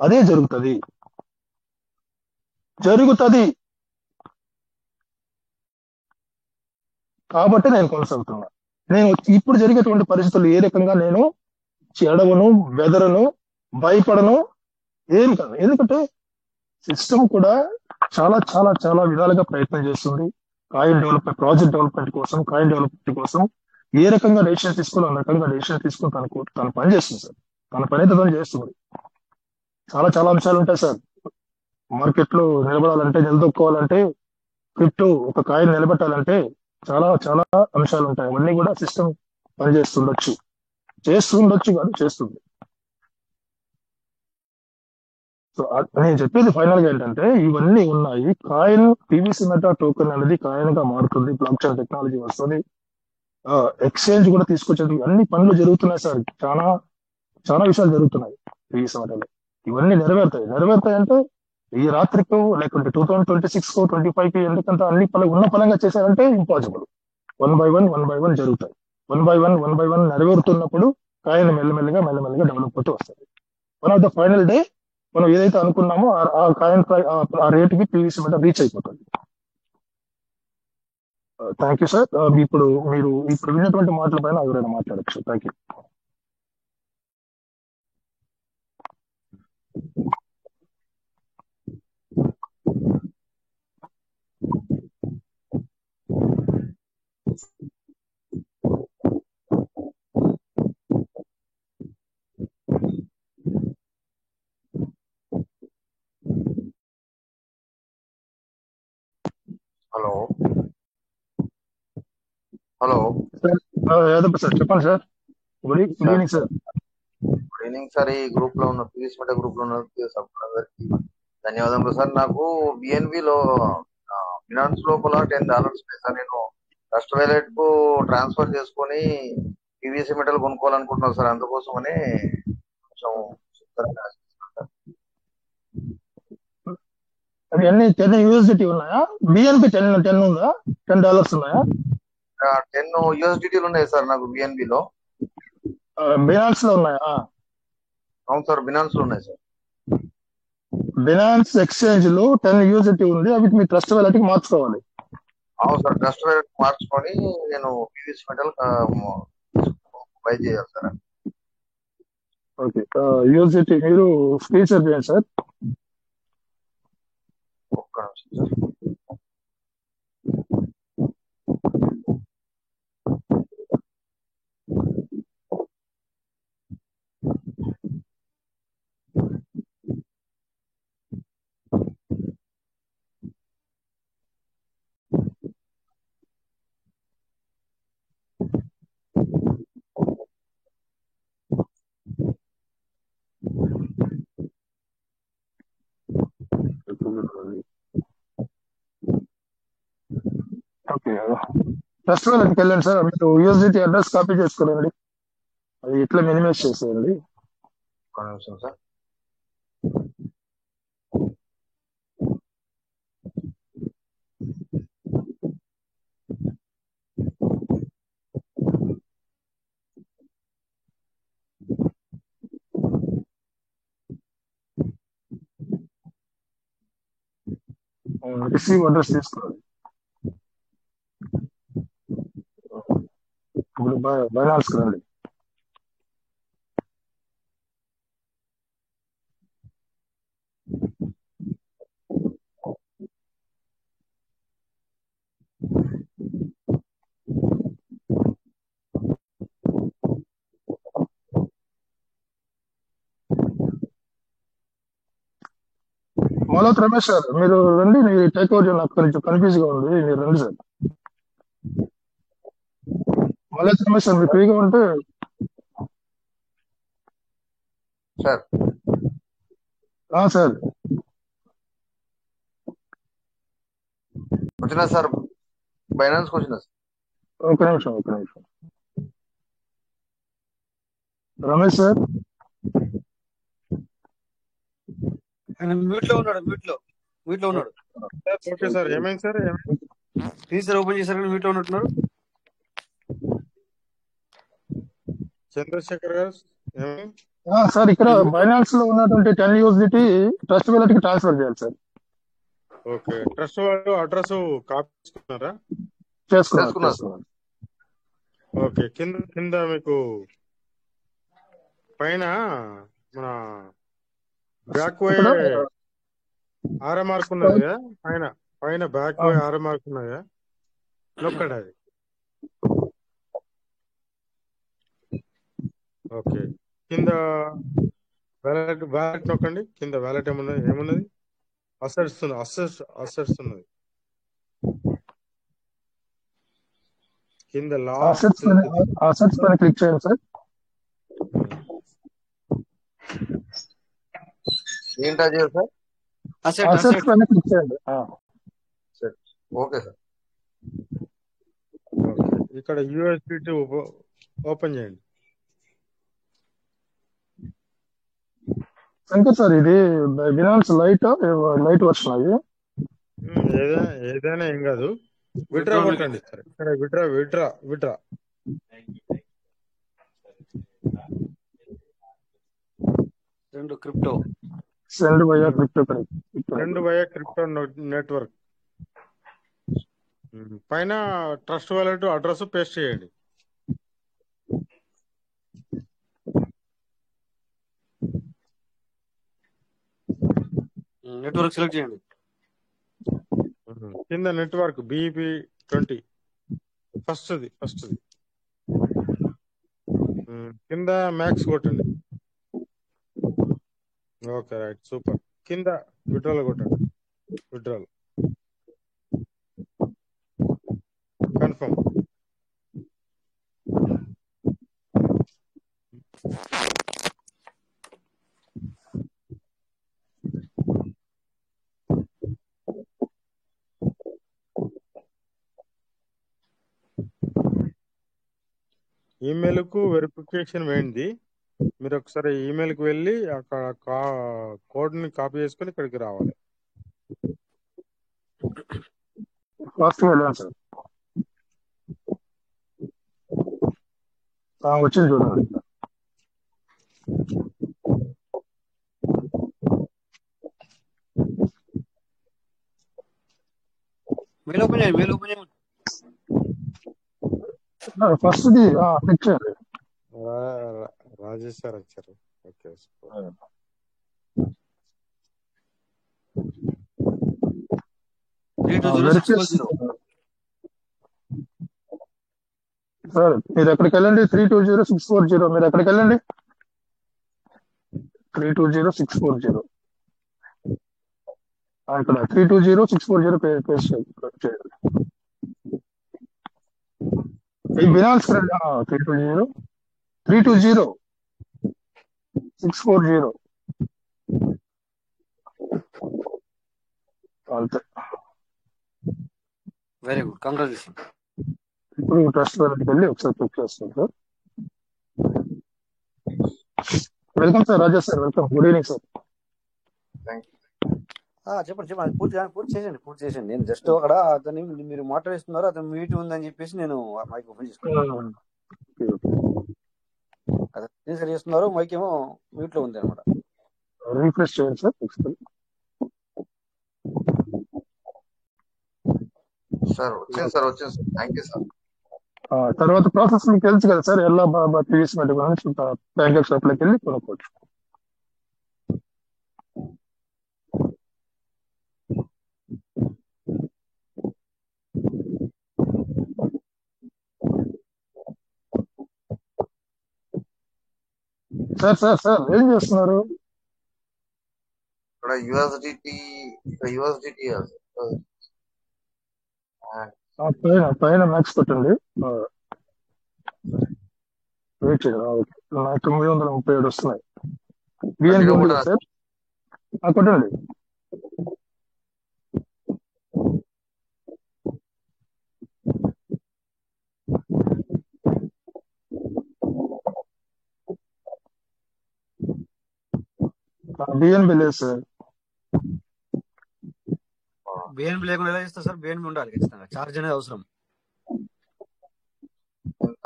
Speaker 5: అదే జరుగుతుంది. కాబట్టి నేను కొనసాగుతున్నా. నేను ఇప్పుడు జరిగేటువంటి పరిస్థితులు ఏ రకంగా నేను చెడవను, బెదరను, భయపడను, ఏం కాదు. ఎందుకంటే సిస్టమ్ కూడా చాలా చాలా చాలా విధాలుగా ప్రయత్నం చేస్తుంది. ప్రాజెక్ట్ డెవలప్మెంట్ కోసం, కాయిన్ డెవలప్మెంట్ కోసం ఏ రకంగా డెసిషన్ తీసుకోవాలి, ఆ రకంగా డెసిషన్ తీసుకుని తన పని చేస్తుంది సార్. తన పని అయితే తను చేస్తుంది. చాలా చాలా అంశాలు ఉంటాయి సార్. మార్కెట్ లో నిలబడాలంటే, నిలదొక్కోవాలంటే, క్రిప్టో ఒక కాయిన్ నిలబెట్టాలంటే చాలా చాలా అంశాలు ఉంటాయి. అవన్నీ కూడా సిస్టమ్ పనిచేస్తుండొచ్చు కాదు, చేస్తుంది. సో నేను చెప్పేది ఫైనల్ గా ఏంటంటే ఇవన్నీ ఉన్నాయి. కాయిన్ పీవీసీ మెటా టోకెన్ అనేది కాయిన్ గా మారుతుంది, బ్లాక్ చైన్ టెక్నాలజీ వస్తుంది, ఎక్స్చేంజ్ కూడా తీసుకొచ్చేది, అన్ని పనులు జరుగుతున్నాయి సార్. చాలా చాలా విషయాలు జరుగుతున్నాయి పీవీసీ మెటాలో. ఇవన్నీ నెరవేరుతాయి అంటే ఈ రాత్రికో లేకుంటే 2026 కో 25 కి ఎందుకంటే అన్ని ఉన్న ఫలంగా చేశారంటే ఇంపాసిబుల్. వన్ బై వన్ జరుగుతాయి. వన్ బై వన్ నెరవేరుతున్నప్పుడు కాయిన్ మెల్లమెల్లగా డెవలప్ అవుతూ వస్తుంది. One of the final day మనం ఏదైతే అనుకున్నామో ఆ కాయిన్ ఆ రేటుకి పీవీసీ మెటా రీచ్ అయిపోతుంది. Thank you sir. ఇప్పుడు విన్నటువంటి మాటల పైన ఎవరైనా మాట్లాడచ్చు. Thank you.
Speaker 6: Hello
Speaker 5: sir Yadav sir, చెప్పండి sir. Good evening sir.
Speaker 6: Good evening sir. ఈ గ్రూప్ లో ఉన్న పీవీసీ మెటా గ్రూప్ లో ఉన్న సభ్యులందరికీ ధన్యవాదములు సార్. నాకు బిఎన్బి లో ఫినాన్స్ లోపల $10 ఉన్నాయి సార్. నేను ట్రస్ట్ వాలెట్ కు ట్రాన్స్ఫర్ చేసుకొని పీవీసీ మెటల్ కొనుక్కోవాలనుకుంటున్నాను సార్. అందుకోసమని కొంచెం
Speaker 5: అన్ని 10 యూఎస్డిటీ ఉన్నాయా? బిఎన్పి 10 ఉందా? $10 ఉన్నాయా?
Speaker 6: 10 యూఎస్డిటీలు ఉన్నాయి సార్ నాకు బిఎన్బి లో.
Speaker 5: బినాన్స్ లో ఉన్నాయా?
Speaker 6: అవును సార్, బినాన్స్ లో ఉన్నాయి సార్.
Speaker 5: బినాన్స్ ఎక్స్చేంజ్ లో 10 యూఎస్డిటీ ఉంది, అవి మీ ట్రస్ట్ వాలెట్కి మార్చుకోవాలి.
Speaker 6: అవును సార్, ట్రస్ట్ వాలెట్ మార్చుకొని నేను పీవీసీ మెటల్ బై చేయాలి సార్.
Speaker 5: ఓకే, యూఎస్డిటీ మీరు స్క్రీన్ షాట్ చేయండి సార్.
Speaker 6: ఒక్క నిమిషం సార్.
Speaker 5: ఓకే, ట్రస్ట్ వాలెట్కి వెళ్ళండి సార్. మీరు యూఎస్డిటీ అడ్రస్ కాపీ చేసుకోండి, అది ఇట్లా మినిమైజ్ చేసేయండి.
Speaker 6: ఒక్క నిమిషం సార్.
Speaker 5: రిసీవ్ అడ్రస్ తీసుకోవాలి. ఇప్పుడు బైనాన్స్ రండి. మలోత్ రమేష్ సార్, మీరు రండి. మీరు టేక్ ఓవర్ చేయండి, నాకు కొంచెం కన్ఫ్యూజ్ గా ఉంది. మీరు రండి సార్. మలోత్ రమేష్ సార్, మీరు ఫ్రీగా ఉంటే
Speaker 6: సార్
Speaker 5: సార్
Speaker 6: వచ్చినా సార్, బైనాన్స్ వచ్చినా సార్.
Speaker 5: ఒక నిమిషం. రమేష్ సార్,
Speaker 7: మ్యూట్ లో ఉన్నాడు.
Speaker 8: ఓకే సార్, ఏమైంది సార్?
Speaker 7: ప్లీజ్ సార్, ఓపెన్ చేశారు, మ్యూట్ లో ఉన్నట్టున్నారు.
Speaker 8: చంద్రశేఖర్ గారు ఏమైంది
Speaker 5: సార్ ఇక్కడ బైనాన్స్ లో ఉన్నటువంటి 10 యూఎస్డిటీ ట్రస్ట్ వాలెట్ కి ట్రాన్స్ఫర్ చేయాలి సార్.
Speaker 8: ఓకే, ట్రస్ట్ వాళ్ళు అడ్రస్ కాపీ చేసుకున్నారా?
Speaker 5: చేసుకున్నారు.
Speaker 8: ఓకే, కింద మీకు పైన మన బ్యాక్ వే ఆరో మార్క్ ఉన్నది కదా, పైన బ్యాక్ వే ఆరో మార్క్ ఉన్నది కదా, నొక్కండి అది. ఓకే, కింద వ్యాలెట్ నొక్కండి. కింద వ్యాలెట్ ఏమున్నది? అసెట్స్ ఉన్నది. కింద
Speaker 5: అసెట్స్ పైన క్లిక్ చేయండి సార్.
Speaker 6: ఏంటా చేయాలి సార్?
Speaker 5: అసెట్స్ పైన క్లిక్ చేయండి.
Speaker 6: Okay sir.
Speaker 8: ఇక్కడ యూఎస్డిటీ ఓపెన్ చేయండి.
Speaker 5: శంకర్ సార్, ఇది బినాన్స్ లైట్ వర్షన్ అది.
Speaker 8: ఏదైనా ఏం కాదు, విడ్రా కొట్టండి సార్. ఇక్కడ withdraw
Speaker 7: crypto
Speaker 5: send via
Speaker 8: crypto network పైన ట్రస్ట్ వాలెట్ అడ్రస్ పేస్ట్ చేయండి.
Speaker 7: నెట్వర్క్ సెలెక్ట్ చేయండి.
Speaker 8: కింద నెట్వర్క్ BEP20 ఫస్ట్ది. కింద మ్యాక్స్ కొట్టండి. Okay, right, super. కింద విడ్రాల్ కొట్టండి. Withdrawal confirm. ఈమెయిల్ కు వెరిఫికేషన్ వేయండి. మీరు ఒకసారి ఈమెయిల్ కి వెళ్ళి అక్కడ కోడ్ ని కాపీ చేసుకొని ఇక్కడికి రావాలి.
Speaker 5: ఫాస్ట్ గా వెళ్ళాను సార్. వచ్చింది చూడండి.
Speaker 7: మెయిల్ ఓపెన్ చేయండి, మెయిల్ ఓపెన్ చేయండి.
Speaker 5: ఫస్ట్ ది క్లిక్ చేయండి.
Speaker 8: రాజేష్ సార్ వచ్చారు. ఓకే
Speaker 5: సార్ మీరు ఎక్కడికి వెళ్ళండి. 320640 మీరు ఎక్కడికి వెళ్ళండి. 320640 ఇక్కడ 320640 పేస్ట్ చేయండి. బినాన్స్ 320640 అంతే.
Speaker 7: Very good, congratulation.
Speaker 5: ఇప్పుడు ట్రస్ట్ వాళ్ళకి వెళ్ళి ఒకసారి క్లిక్ చేస్తాం sir. Welcome sir. Rajesh sir welcome. Good evening sir.
Speaker 7: చెప్పండి పూర్తి చేసేయండి. నేను జస్ట్ అక్కడ అతన్ని మీరు మాట్లాడిస్తున్నారు, అతను మ్యూట్ ఉందని చెప్పేసి నేను మైక్ ఓపెన్ చేసుకున్నాను. అతను సరి చేస్తున్నారు, మైక్ ఏమో మ్యూట్ లో ఉంది అనమాట.
Speaker 5: రీఫ్రెష్ చేయండి సార్.
Speaker 6: వచ్చింది సార్. Thank you sir.
Speaker 5: తర్వాత ప్రాసెస్ మీకు తెలుసు కదా సార్. ఎలా ప్రీవియస్ బ్యాంక్ షాప్ లోకి వెళ్ళి కొనుక్కోవచ్చు. సార్ ఏం చేస్తున్నారు?
Speaker 6: ఇక్కడ యూఎస్డిటి
Speaker 5: పైన మ్యాక్స్ కొట్టండి. వెయిట్ చేయండి. 937 వస్తున్నాయి. బిఎన్బి ఉంది సార్, కొట్టండి. బిఎన్బి లేదు సార్.
Speaker 7: బిఎన్బి లేకుండా ఎలా చేస్తారు సార్? బిఎన్బి ఉండాలి ఖచ్చితంగా, చార్జ్ అనేది అవసరం.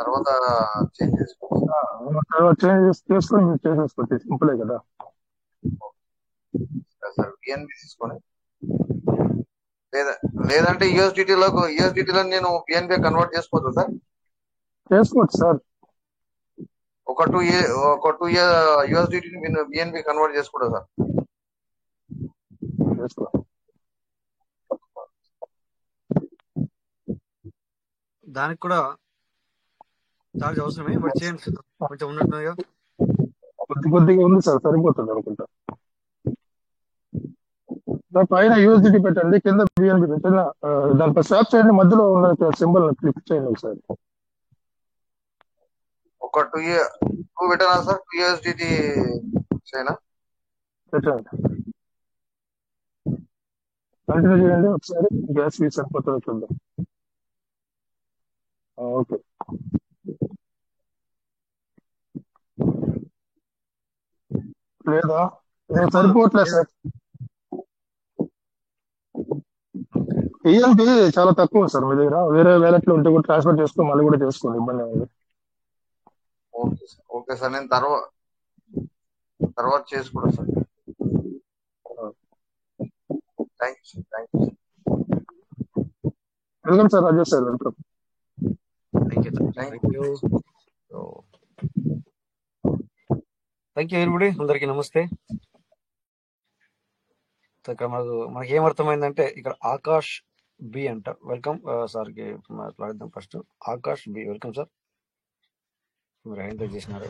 Speaker 6: తర్వాత చేంజ్ చేసుకొని
Speaker 5: మీరు చేసేసుకోండి, సింపులే కదా
Speaker 6: సార్. బిఎన్బి తీసుకొని లేదంటే యూఎస్డిటీలో నేను బిఎన్బి కన్వర్ట్ చేసుకోవచ్చు సార్.
Speaker 5: చేసుకోవచ్చు సార్.
Speaker 6: ఒక 2 యూఎస్డిటీని బిఎన్బి కన్వర్ట్ చేసుకుంటా సార్.
Speaker 7: దానికి కూడా చార్జ్ అవసరమే, బట్ చేయండి కొంచెం ఉన్నట్టుగా.
Speaker 5: కొద్దిగా ఉంది సార్, సరిపోతుంది అనుకుంటా. పైన యూఎస్డిటీ పెట్టండి, కింద బిఎన్బి పెట్టండి. దానిపై స్వాప్ చేయండి, మధ్యలో ఉన్న సింబల్ క్లిక్ చేయండి ఒకసారి.
Speaker 6: ఒక 2 పెట్టనా సార్? 2 యూఎస్డిటీ చేయనా?
Speaker 5: పెట్టండి, కంటిన్యూ చేయండి ఒకసారి. గ్యాస్ ఫీజ్ సరిపోతుందో చూద్దాం. ఓకే. లేదా సరిపోవట్లేదు సార్. బిఎన్బి చాలా తక్కువ సార్ మీ దగ్గర. వేరే వ్యాలెట్లో ఉంటే కూడా ట్రాన్స్ఫర్ చేసుకుని మళ్ళీ కూడా చేసుకోండి, ఇబ్బంది ఉంది.
Speaker 6: ఓకే సార్, నేను తర్వాత చేసుకుంటా sir. Thank you sir.
Speaker 5: Welcome sir. Rajesh sir welcome.
Speaker 7: Thank you everybody. అందరికీ నమస్తే. ఇక్కడ మనకి ఏమర్థమైందంటే ఇక్కడ ఆకాష్ బి అంట. వెల్కమ్ సార్కి మాట్లాడదాం first. Akash be welcome sir. మీరు హ్యాండ్ రైజ్ చేసినారు.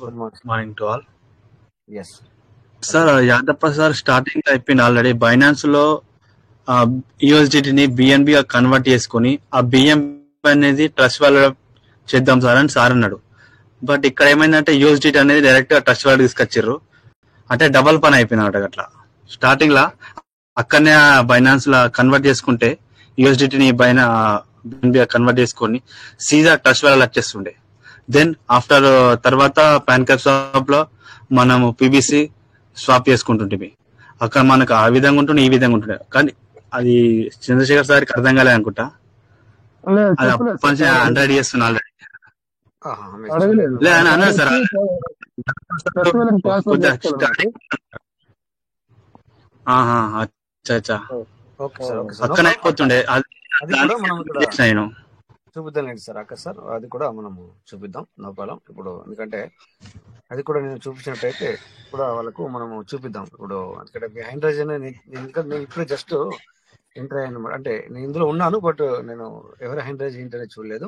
Speaker 9: Good morning to all.
Speaker 7: Yes
Speaker 9: sir, Yadappa sir starting అయిపోయింది ఆల్రెడీ. బైనాన్స్ లో యూఎస్డిటీని బిఎన్బి కన్వర్ట్ చేసుకుని ఆ బిఎన్బి అనేది ట్రస్ట్ వాలెట్ చేద్దాం సార్ అని సార్ అన్నాడు. బట్ ఇక్కడ ఏమైందంటే యూఎస్డిటీ అనేది డైరెక్ట్ గా ట్రస్ట్ వాలెట్ తీసుకొచ్చారు. అంటే డబల్ పని అయిపోయింది అట్లా. స్టార్టింగ్ లా అక్కడనే బైనాన్స్ లా కన్వర్ట్ చేసుకుంటే యూఎస్డిటీని బిఎన్బి కన్వర్ట్ చేసుకొని సీదా ట్రస్ట్ వాలెట్ వచ్చేస్తుండే. దెన్ ఆఫ్టర్ తర్వాత పాన్ కార్డ్ షాప్ లో మనము పీబీసీ స్వాప్ చేసుకుంటుంటే అక్కడ మనకు ఆ విధంగా ఉంటుండే, ఈ విధంగా ఉంటుండే. కానీ అది చంద్రశేఖర్ సార్కి అర్థం కాలేదు అనుకుంటా.
Speaker 5: లేదు
Speaker 9: అది
Speaker 5: చెప్పలేదు
Speaker 9: అప్పటి
Speaker 5: సార్,
Speaker 9: నుంచి 100 చేస్తున్నా ఆల్రెడీ.
Speaker 7: మీరు
Speaker 5: అడగలేదు
Speaker 9: లే
Speaker 5: సార్.
Speaker 9: అని అన్నారు
Speaker 5: సార్
Speaker 9: సార్
Speaker 5: వచ్చి ట్రస్ట్ వాళ్ళకి ట్రాన్స్ఫర్
Speaker 9: కొద్దిగా
Speaker 5: చేసుకోవాలి మనకి.
Speaker 9: స్టార్టింగ్. అచ్చా అచ్చా
Speaker 7: okay sir, okay sir, no
Speaker 9: పక్కన
Speaker 7: ప్రాబ్లం.
Speaker 9: అయిపోతుండే
Speaker 7: అది కూడా మనం ఇక్కడ
Speaker 9: చేసిన నేను.
Speaker 7: చూపిద్దాం లేదు సార్ అక్క సార్, అది కూడా మనము చూపిద్దాం, నో ప్రాబ్లం. ఇప్పుడు ఎందుకంటే అది కూడా నేను చూపించినట్టయితే కూడా వాళ్ళకు మనము చూపిద్దాం. ఇప్పుడు ఎందుకంటే బిహైండ్ రైజ్ నేను ఇప్పుడే జస్ట్ ఎంటర్ అయ్యాను అనమాట. అంటే నేను ఇందులో ఉన్నాను, బట్ నేను ఎవరి హ్యాండ్ రైజ్ ఏంటనే చూడలేదు.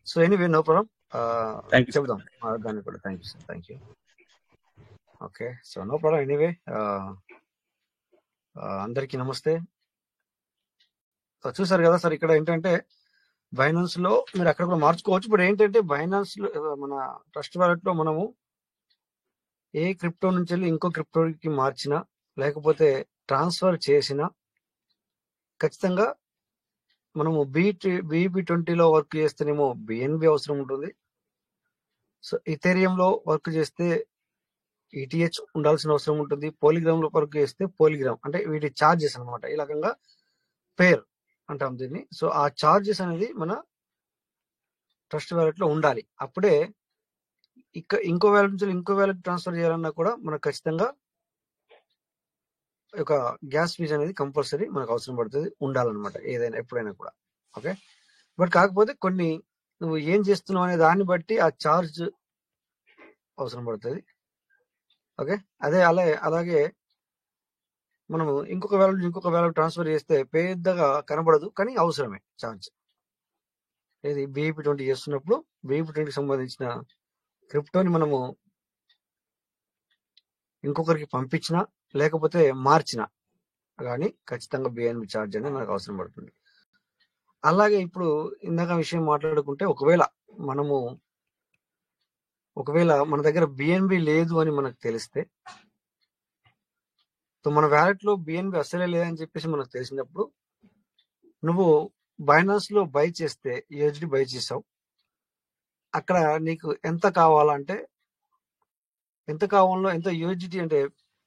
Speaker 7: So anyway no problem,
Speaker 9: thank you.
Speaker 7: చెబుదాం దాన్ని కూడా. Thank you sir, thank you. Okay, so no problem. Anyway అందరికీ నమస్తే. సో చూసారు కదా సార్, ఇక్కడ ఏంటంటే బైనాన్స్ లో మీరు అక్కడ కూడా మార్చుకోవచ్చు. ఇప్పుడు ఏంటంటే బైనాన్స్ లో మన ట్రస్ట్ వాలెట్ లో మనము ఏ క్రిప్టో నుంచి వెళ్ళి ఇంకో క్రిప్టోకి మార్చినా లేకపోతే ట్రాన్స్ఫర్ చేసినా ఖచ్చితంగా మనము BEP20లో వర్క్ చేస్తేనేమో BNB అవసరం ఉంటుంది. సో ఇథేరియంలో వర్క్ చేస్తే ETH ఉండాల్సిన అవసరం ఉంటుంది. పోలిగ్రామ్ లో వర్క్ చేస్తే పోలిగ్రామ్, అంటే వీటి ఛార్జెస్ అనమాట. ఈ రకంగా పేర్ అంటాం దీన్ని. సో ఆ ఛార్జెస్ అనేది మన ట్రస్ట్ వ్యాలెట్ లో ఉండాలి. అప్పుడే ఇంకో వ్యాలెట్ నుంచి ఇంకో వ్యాలెట్ ట్రాన్స్ఫర్ చేయాలన్నా కూడా మనకు ఖచ్చితంగా ఒక గ్యాస్ ఫీజ్ అనేది కంపల్సరీ మనకు అవసరం పడుతుంది, ఉండాలన్నమాట ఏదైనా ఎప్పుడైనా కూడా. ఓకే, బట్ కాకపోతే కొన్ని నువ్వు ఏం చేస్తున్నావు అనే దాన్ని బట్టి ఆ ఛార్జ్ అవసరం పడుతుంది. ఓకే, అలాగే మనము ఇంకొక వ్యాలెట్ ట్రాన్స్ఫర్ చేస్తే పెద్దగా కనబడదు, కానీ అవసరమే ఛార్జ్. ఏది BEP20 చేస్తున్నప్పుడు BEP20కి సంబంధించిన క్రిప్టోని మనము ఇంకొకరికి పంపించినా లేకపోతే మార్చినా కానీ ఖచ్చితంగా BNB ఛార్జ్ అనేది మనకు అవసరం పడుతుంది. అలాగే ఇప్పుడు ఇందాక విషయం మాట్లాడుకుంటే ఒకవేళ మన దగ్గర BNB లేదు అని మనకు తెలిస్తే, మన వ్యాలెట్ లో BNB అసలే లేదని చెప్పేసి మనకు తెలిసినప్పుడు నువ్వు బైనాన్స్ లో బై చేస్తే USD బై చేసావు, అక్కడ నీకు ఎంత కావాలో ఎంత USDT అంటే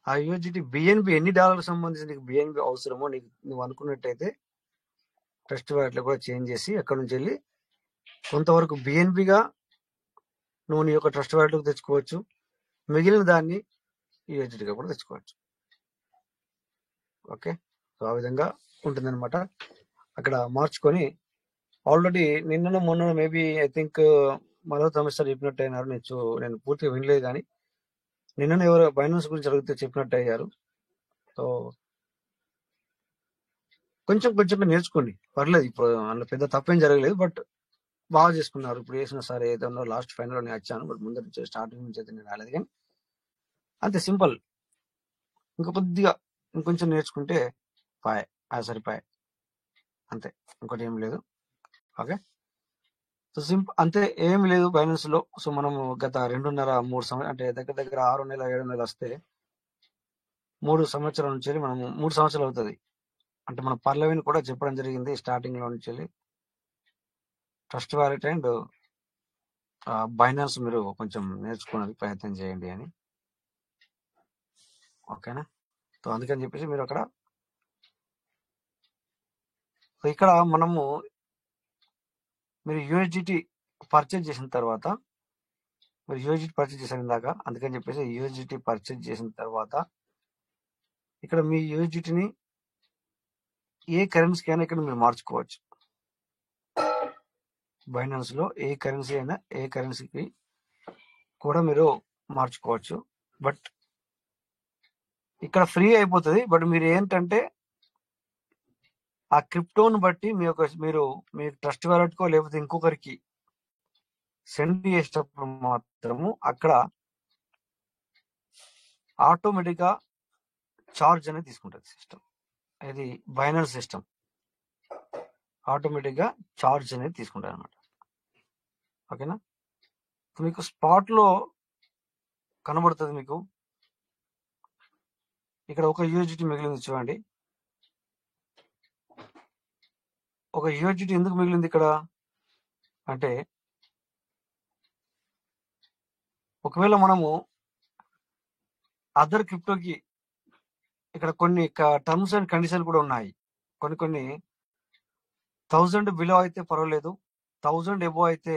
Speaker 7: ఆ USDT BNB ఎన్ని డాలర్లకు సంబంధించి నీకు BNB అవసరమో నువ్వు అనుకున్నట్టయితే ట్రస్ట్ వ్యాలెట్ లో కూడా చేంజ్ చేసి అక్కడ నుంచి వెళ్ళి కొంతవరకు BNBగా నువ్వు నీ యొక్క ట్రస్ట్ వ్యాలెట్ తెచ్చుకోవచ్చు, మిగిలిన దాన్ని USDTగా కూడా తెచ్చుకోవచ్చు. ఓకే, సో ఆ విధంగా ఉంటుందన్నమాట. అక్కడ మార్చుకొని ఆల్రెడీ నిన్న మొన్న మేబీ ఐ థింక్ మరో తమిళ చెప్పినట్టు అయినారు. నేను పూర్తిగా వినలేదు, కానీ నిన్న ఎవరు బైనాన్స్ గురించి అడిగితే చెప్పినట్టు అయ్యారు. సో కొంచెం నేర్చుకోండి, పర్లేదు. ఇప్పుడు అందులో పెద్ద తప్పేం జరగలేదు, బట్ బాగా చేసుకున్నారు. ఇప్పుడు చేసిన సార్ ఏదో లాస్ట్ ఫైనల్ నేను వచ్చాను, బట్ ముందు నుంచి స్టార్టింగ్ నుంచి అయితే నేను రాలేదు. కానీ అంతే సింపుల్, ఇంకొంచెం నేర్చుకుంటే సరిపాయ్, అంతే, ఇంకోటి ఏం లేదు. ఓకే, సో సింపుల్ అంతే, ఏమి లేదు బైనాన్స్ లో. సో మనము గత 2.5-3 సంవత్సరాలు, అంటే దగ్గర 6 నెలలు 7 నెలలు వస్తే 3 సంవత్సరాల నుంచి మనము 3 సంవత్సరాలు అవుతుంది. అంటే మన పర్లవిని కూడా చెప్పడం జరిగింది స్టార్టింగ్ లో నుంచి, ట్రస్ట్ వ్యాలెట్ అండ్ బైనాన్స్ మీరు కొంచెం నేర్చుకోవడానికి ప్రయత్నం చేయండి అని. ఓకేనా, సో అందుకని చెప్పేసి మీరు అక్కడ ఇక్కడ మీరు USDT పర్చేజ్ చేసిన తర్వాత, మీరు USDT పర్చేజ్ చేసిన ఇందాక, అందుకని చెప్పేసి USDT పర్చేజ్ చేసిన తర్వాత ఇక్కడ మీ USDTని ఏ కరెన్సీకి అయినా ఇక్కడ మీరు మార్చుకోవచ్చు. బైనాన్స్ లో ఏ కరెన్సీ అయినా ఏ కరెన్సీకి కూడా మీరు మార్చుకోవచ్చు. బట్ ఇక్కడ ఫ్రీ అయిపోతుంది. బట్ మీరు ఏంటంటే ఆ క్రిప్టోను బట్టి మీరు మీ ట్రస్ట్ వ్యాలెట్ కో లేకపోతే ఇంకొకరికి సెండ్ చేసేటప్పుడు మాత్రము అక్కడ ఆటోమేటిక్ గా చార్జ్ అనేది తీసుకుంటుంది సిస్టమ్. ఇది బైనాన్స్ సిస్టమ్ ఆటోమేటిక్ గా చార్జ్ అనేది తీసుకుంటారు అనమాట. ఓకేనా, మీకు స్పాట్ లో కనబడుతుంది. మీకు ఇక్కడ ఒక USDT మిగిలింది చూడండి. ఒక USDT ఎందుకు మిగిలింది ఇక్కడ అంటే, ఒకవేళ మనము అదర్ క్రిప్టోకి ఇక్కడ కొన్ని టర్మ్స్ అండ్ కండిషన్ కూడా ఉన్నాయి. కొన్ని 1000 బిలో అయితే పర్వాలేదు, 1000 ఎబో అయితే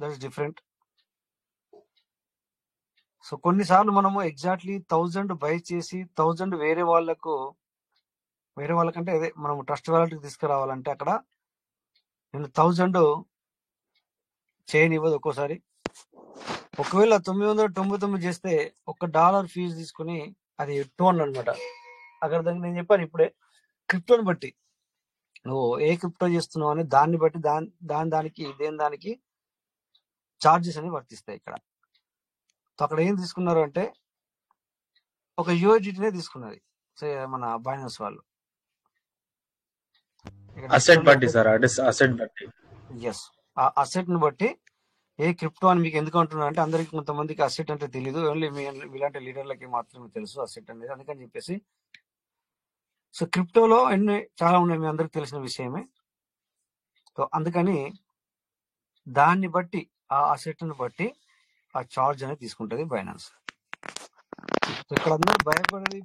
Speaker 7: దట్ ఇస్ డిఫరెంట్. సో కొన్నిసార్లు మనము ఎగ్జాక్ట్లీ 1000 బై చేసి 1000 వేరే వాళ్ళకంటే అదే మనం ట్రస్ట్ వాలెట్కి తీసుకురావాలంటే అక్కడ నేను 1000 చేయనివ్వదు ఒక్కోసారి. ఒకవేళ 999 చేస్తే $1 ఫీజు తీసుకుని అది 200 అనమాట. అక్కడ దానికి నేను చెప్పాను ఇప్పుడే, క్రిప్టోని బట్టి నువ్వు ఏ క్రిప్టో చేస్తున్నావు అని దాన్ని బట్టి దానికి దానికి చార్జెస్ అనేవి వర్తిస్తాయి ఇక్కడ. సో అక్కడ ఏం తీసుకున్నారు అంటే ఒక యూఎస్డిటీనే తీసుకున్నది మన బైనాన్స్ వాళ్ళు.
Speaker 9: అసెట్ బట్టి సార్, అసెట్ బట్టి.
Speaker 7: ఎస్, ఆ అసెట్ ని బట్టి ఏ క్రిప్టో అని మీకు ఎందుకు అంటున్నా అంటే అందరికి కొంతమందికి అసెట్ అంటే తెలియదు, ఓన్లీ ఇలాంటి లీడర్లకి మాత్రమే తెలుసు అసెట్ అనేది. అందుకని చెప్పేసి సో క్రిప్టోలో చాలా ఉన్నాయి, మీ అందరికి తెలిసిన విషయమే. సో అందుకని దాన్ని బట్టి ఆ అసెట్ ని బట్టి ఆ చార్జ్ అనేది తీసుకుంటది బైనాన్స్. ఇక్కడ అందరూ భయపడేది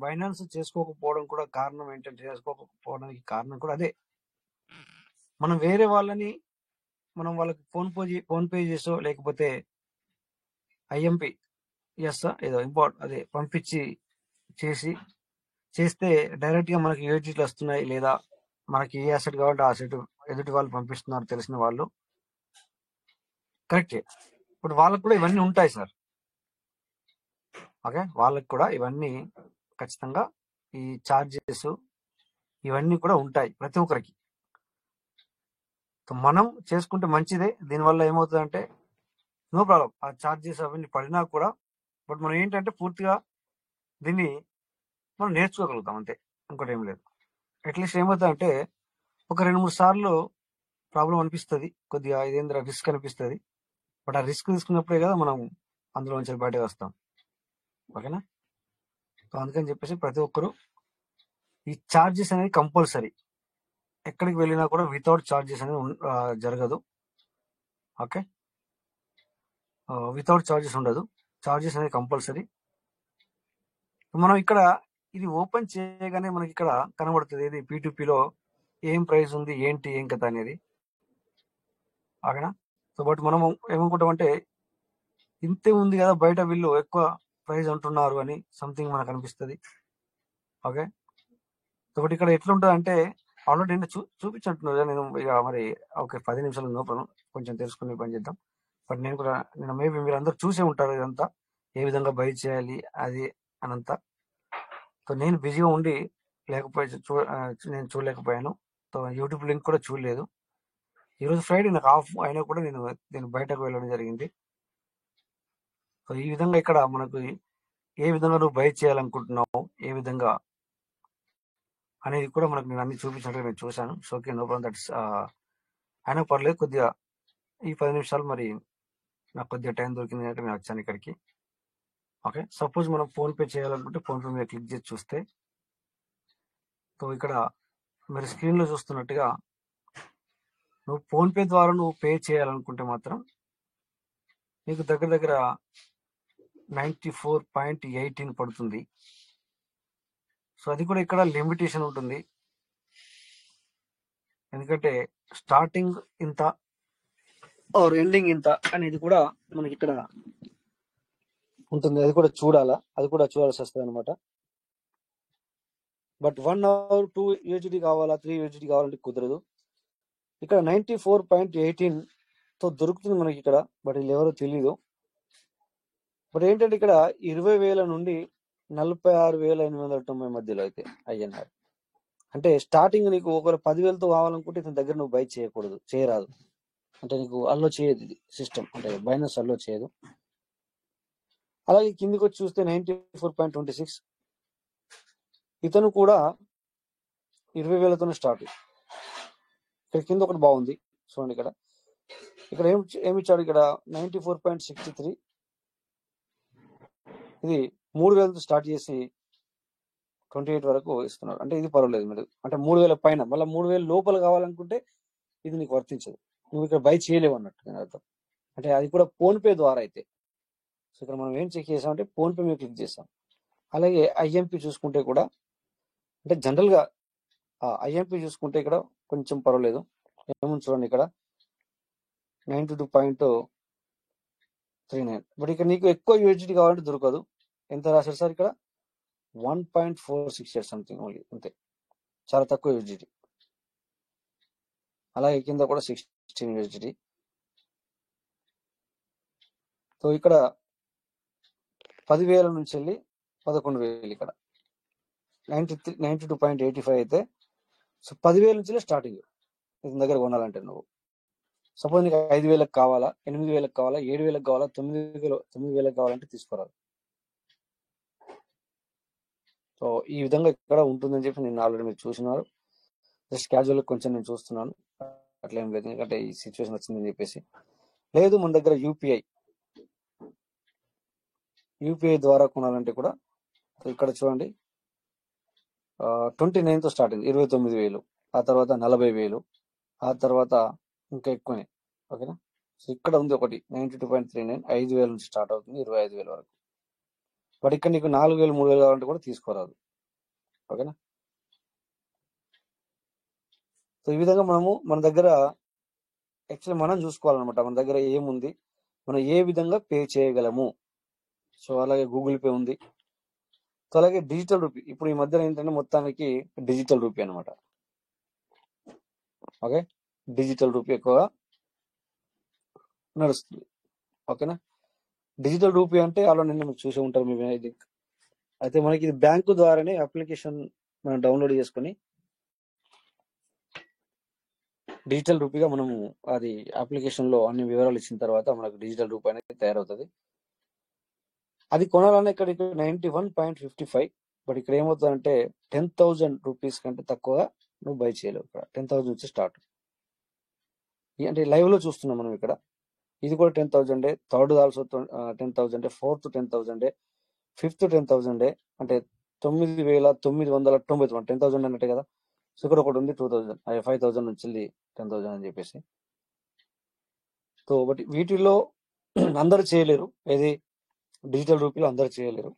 Speaker 7: బైనాన్స్ చేసుకోకపోవడం కూడా కారణం ఏంటంటే, చేసుకోకపోవడానికి కారణం కూడా అదే. మనం వేరే వాళ్ళని వాళ్ళకి ఫోన్ పే చేసో లేకపోతే ఐఎంపి ఏదో అదే పంపించి చేస్తే డైరెక్ట్ గా మనకి యూఎస్డీలు వస్తున్నాయి, లేదా మనకి ఏ అసెట్ కావాలంటే ఆ అసెట్ ఎదుటి వాళ్ళు పంపిస్తున్నారు తెలిసిన వాళ్ళు, కరెక్టే. ఇప్పుడు వాళ్ళకు కూడా ఇవన్నీ ఉంటాయి సార్. ఓకే, వాళ్ళకి కూడా ఇవన్నీ ఖచ్చితంగా ఈ చార్జెస్ ఇవన్నీ కూడా ఉంటాయి ప్రతి ఒక్కరికి. మనం చేసుకుంటే మంచిదే. దీనివల్ల ఏమవుతుందంటే నో ప్రాబ్లం, ఆ చార్జెస్ అవన్నీ పడినా కూడా బట్ మనం ఏంటంటే పూర్తిగా దీన్ని మనం నేర్చుకోగలుగుతాం అంతే, ఇంకోటి ఏం లేదు. అట్లీస్ట్ ఏమవుతుందంటే ఒక 2-3 సార్లు ప్రాబ్లం అనిపిస్తుంది, కొద్దిగా ఇదేంద్ర రిస్క్ అనిపిస్తుంది. బట్ ఆ రిస్క్ తీసుకున్నప్పుడే కదా మనం అందులో నుంచి బయటకు వస్తాం. ఓకేనా? సో అందుకని చెప్పేసి ప్రతి ఒక్కరు ఈ చార్జెస్ అనేది కంపల్సరీ, ఎక్కడికి వెళ్ళినా కూడా వితౌట్ చార్జెస్ అనేది జరగదు. ఓకే, వితౌట్ చార్జెస్ ఉండదు, చార్జెస్ అనేది కంపల్సరీ. మనం ఇక్కడ ఇది ఓపెన్ చేయగానే మనకి ఇక్కడ కనబడుతుంది ఇది P2Pలో ఏం ప్రైస్ ఉంది, ఏంటి ఏం కథ అనేది. ఓకేనా? సో బట్ మనం ఏమనుకుంటామంటే ఇంతే ఉంది కదా, బయట వీళ్ళు ఎక్కువ ప్రైస్ అంటున్నారు అని సంథింగ్ మనకు అనిపిస్తుంది. ఓకే, సో బట్ ఇక్కడ ఎట్లుంటుంది అంటే ఆల్రెడీ నేను చూపించుంటున్నారు నేను ఇక మరి ఓకే 10 నిమిషాలు లోపల కొంచెం తెలుసుకునే పని చేద్దాం. బట్ నేను మేబీ మీరు అందరూ చూసే ఉంటారు ఇదంతా ఏ విధంగా బై చేయాలి అది అనంతా. సో నేను బిజీగా ఉండి నేను చూడలేకపోయాను. సో యూట్యూబ్ లింక్ కూడా చూడలేదు. ఈరోజు ఫ్రైడే నాకు ఆఫ్ అయినా కూడా నేను బయటకు వెళ్ళడం జరిగింది. సో ఈ విధంగా ఇక్కడ మనకు ఏ విధంగా నువ్వు బై చేయాలనుకుంటున్నావు, ఏ విధంగా అనేది కూడా మనకు నేను అన్ని చూపించినట్టు నేను చూశాను. So okay, no problem, that's అయినా పర్లేదు. కొద్దిగా ఈ 10 నిమిషాలు మరి నాకు కొద్దిగా టైం దొరికింది అంటే నేను వచ్చాను ఇక్కడికి. ఓకే, సపోజ్ మనం ఫోన్పే చేయాలనుకుంటే ఫోన్పే మీద క్లిక్ చేసి చూస్తే సో ఇక్కడ మీరు స్క్రీన్లో చూస్తున్నట్టుగా నువ్వు ఫోన్పే ద్వారా నువ్వు పే చేయాలనుకుంటే మాత్రం నీకు దగ్గర 94.18 పడుతుంది. సో అది కూడా ఇక్కడ లిమిటేషన్ ఉంటుంది, ఎందుకంటే స్టార్టింగ్ ఇంత ఆర్ ఎండింగ్ ఇంత అనేది కూడా మనకి ఇక్కడ ఉంటుంది. అది కూడా చూడాల్సి వస్తుంది అనమాట. బట్ 1 or 2 USD కావాలా, 3 USD కావాలంటే కుదరదు. ఇక్కడ 94.18తో దొరుకుతుంది మనకి ఇక్కడ, బట్ వీళ్ళు ఎవరో తెలీదు. బట్ ఏంటంటే ఇక్కడ 20,000 నుండి 46,890 మధ్యలో అయితే INR. అంటే స్టార్టింగ్ నీకు ఒకవేళ 10,000తో కావాలనుకుంటే ఇతని దగ్గర నువ్వు బై చేయరాదు, అంటే నీకు అల్లో చేయదు ఇది సిస్టమ్, అంటే బైనాన్స్ అల్లో చేయదు. అలాగే కిందికి వచ్చి చూస్తే 94.26 ఇతను కూడా 20,000తోనే స్టార్ట్. ఇక్కడ కింద ఒకటి బాగుంది చూడండి, ఇక్కడ ఏమిచ్చాడు, ఇక్కడ 94.63 ఇది 3,000తో స్టార్ట్ చేసి 28 వరకు ఇస్తున్నారు. అంటే ఇది పర్వాలేదు మీరు, అంటే 3,000 పైన, మళ్ళీ 3,000 లోపల కావాలనుకుంటే ఇది నీకు వర్తించదు, నువ్వు ఇక్కడ బై చేయలేవు అన్నట్టు నేను అర్థం. అంటే అది కూడా ఫోన్పే ద్వారా అయితే. సో ఇక్కడ మనం ఏం చెక్ చేసామంటే ఫోన్పే మీద క్లిక్ చేసాం. అలాగే IMP చూసుకుంటే కూడా అంటే జనరల్ గా ఐఎంపీ చూసుకుంటే ఇక్కడ కొంచెం పర్వాలేదు. ఏముంది చూడండి ఇక్కడ 92.39. బట్ ఇక్కడ నీకు ఎక్కువ యూఎస్డి కావాలంటే దొరకదు. ఎంత రాశారు సార్ ఇక్కడ? 1.468 సంథింగ్ ఓన్లీ, అంతే, చాలా తక్కువ యూఎస్డి. అలాగే కింద కూడా 16 యూఎస్డి. సో ఇక్కడ 10,000 నుంచి వెళ్ళి 11,000 ఇక్కడ 92.85 అయితే, సో 10,000 నుంచి స్టార్టింగ్ ఇతని దగ్గర కొనాలంటే నువ్వు. సపోజ్ నీకు 5,000 కావాలా, 8,000 కావాలా, 7,000 కావాలా, 9,000 కావాలంటే తీసుకోరాదు. సో ఈ విధంగా ఇక్కడ ఉంటుందని చెప్పి నేను ఆల్రెడీ మీరు చూసినారు. జస్ట్ క్యాజువల్ కొంచెం నేను చూస్తున్నాను, అట్లా ఏం లేదు, ఎందుకంటే ఈ సిచ్యువేషన్ వచ్చిందని చెప్పేసి. లేదు మన దగ్గర యూపీఐ ద్వారా కొనాలంటే కూడా ఇక్కడ చూడండి 29తో స్టార్ట్ అయింది 29,000, ఆ తర్వాత 40,000, ఆ తర్వాత ఇంకా ఎక్కువనే. ఓకేనా? సో ఇక్కడ ఉంది ఒకటి 92.39, 5,000 నుంచి స్టార్ట్ అవుతుంది 25,000 వరకు. బట్ ఇక్కడ నీకు 4,000 3,000 కావాలంటే కూడా తీసుకోరాదు. ఓకేనా? సో ఈ విధంగా మన దగ్గర యాక్చువల్లీ మనం చూసుకోవాలన్నమాట, మన దగ్గర ఏముంది, మనం ఏ విధంగా పే చేయగలము. సో అలాగే గూగుల్ పే ఉంది. సో అలాగే డిజిటల్ రూపీ, ఇప్పుడు ఈ మధ్యన ఏంటంటే మొత్తానికి డిజిటల్ రూపీ అనమాట. ఓకే, డిజిటల్ రూపీ ఎక్కువగా నడుస్తుంది. ఓకేనా? డిజిటల్ రూపీ అంటే అలా నిన్న మీరు చూసి ఉంటారు మీ ఇది. అయితే మనకి ఇది బ్యాంకు ద్వారానే అప్లికేషన్ మనం డౌన్లోడ్ చేసుకొని డిజిటల్ రూపీగా మనము అది అప్లికేషన్ లో అన్ని వివరాలు ఇచ్చిన తర్వాత మనకు డిజిటల్ రూపీ అనేది తయారవుతుంది. అది కొనాలన్నా ఇక్కడ 91.55. బట్ ఇక్కడ ఏమవుతుందంటే 10,000 రూపీస్ కంటే తక్కువగా నువ్వు బై చేయలేవు. ఇక్కడ 10,000 నుంచి స్టార్ట్. అంటే లైవ్ లో చూస్తున్నాం మనం ఇక్కడ. ఇది కూడా 10,000, థర్డ్ ఆల్సో 10,000, ఫోర్త్ 10,000, ఫిఫ్త్ 10,000, అంటే 9,999, 10,000 అన్నట్టే కదా. సో ఇక్కడ ఒకటి ఉంది 2,000, 5,000 నుంచి 10,000 అని చెప్పేసి. సో బట్ వీటిలో అందరు చేయలేరు, ఏది డిజిటల్ రూపీలో అందరు చేయలేరు.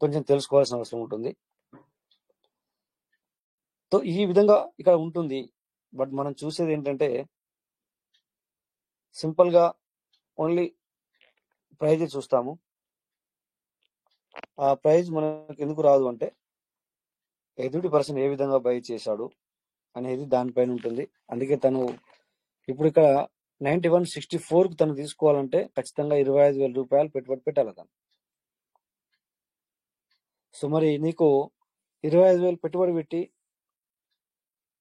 Speaker 7: కొంచెం తెలుసుకోవాల్సిన అవసరం ఉంటుంది. సో ఈ విధంగా ఇక్కడ ఉంటుంది. బట్ మనం చూసేది ఏంటంటే సింపుల్ గా ఓన్లీ ప్రైజ్ చూస్తాము. ఆ ప్రైజ్ మనకు ఎందుకు రాదు అంటే ఎదుటి పర్సన్ ఏ విధంగా బై చేశాడు అనేది దానిపైన ఉంటుంది. అందుకే తను ఇప్పుడు ఇక్కడ 91.64కు తను తీసుకోవాలంటే ఖచ్చితంగా 25,000 రూపాయలు పెట్టుబడి పెట్టాలి తను. సో మరి నీకు 25,000 పెట్టుబడి పెట్టి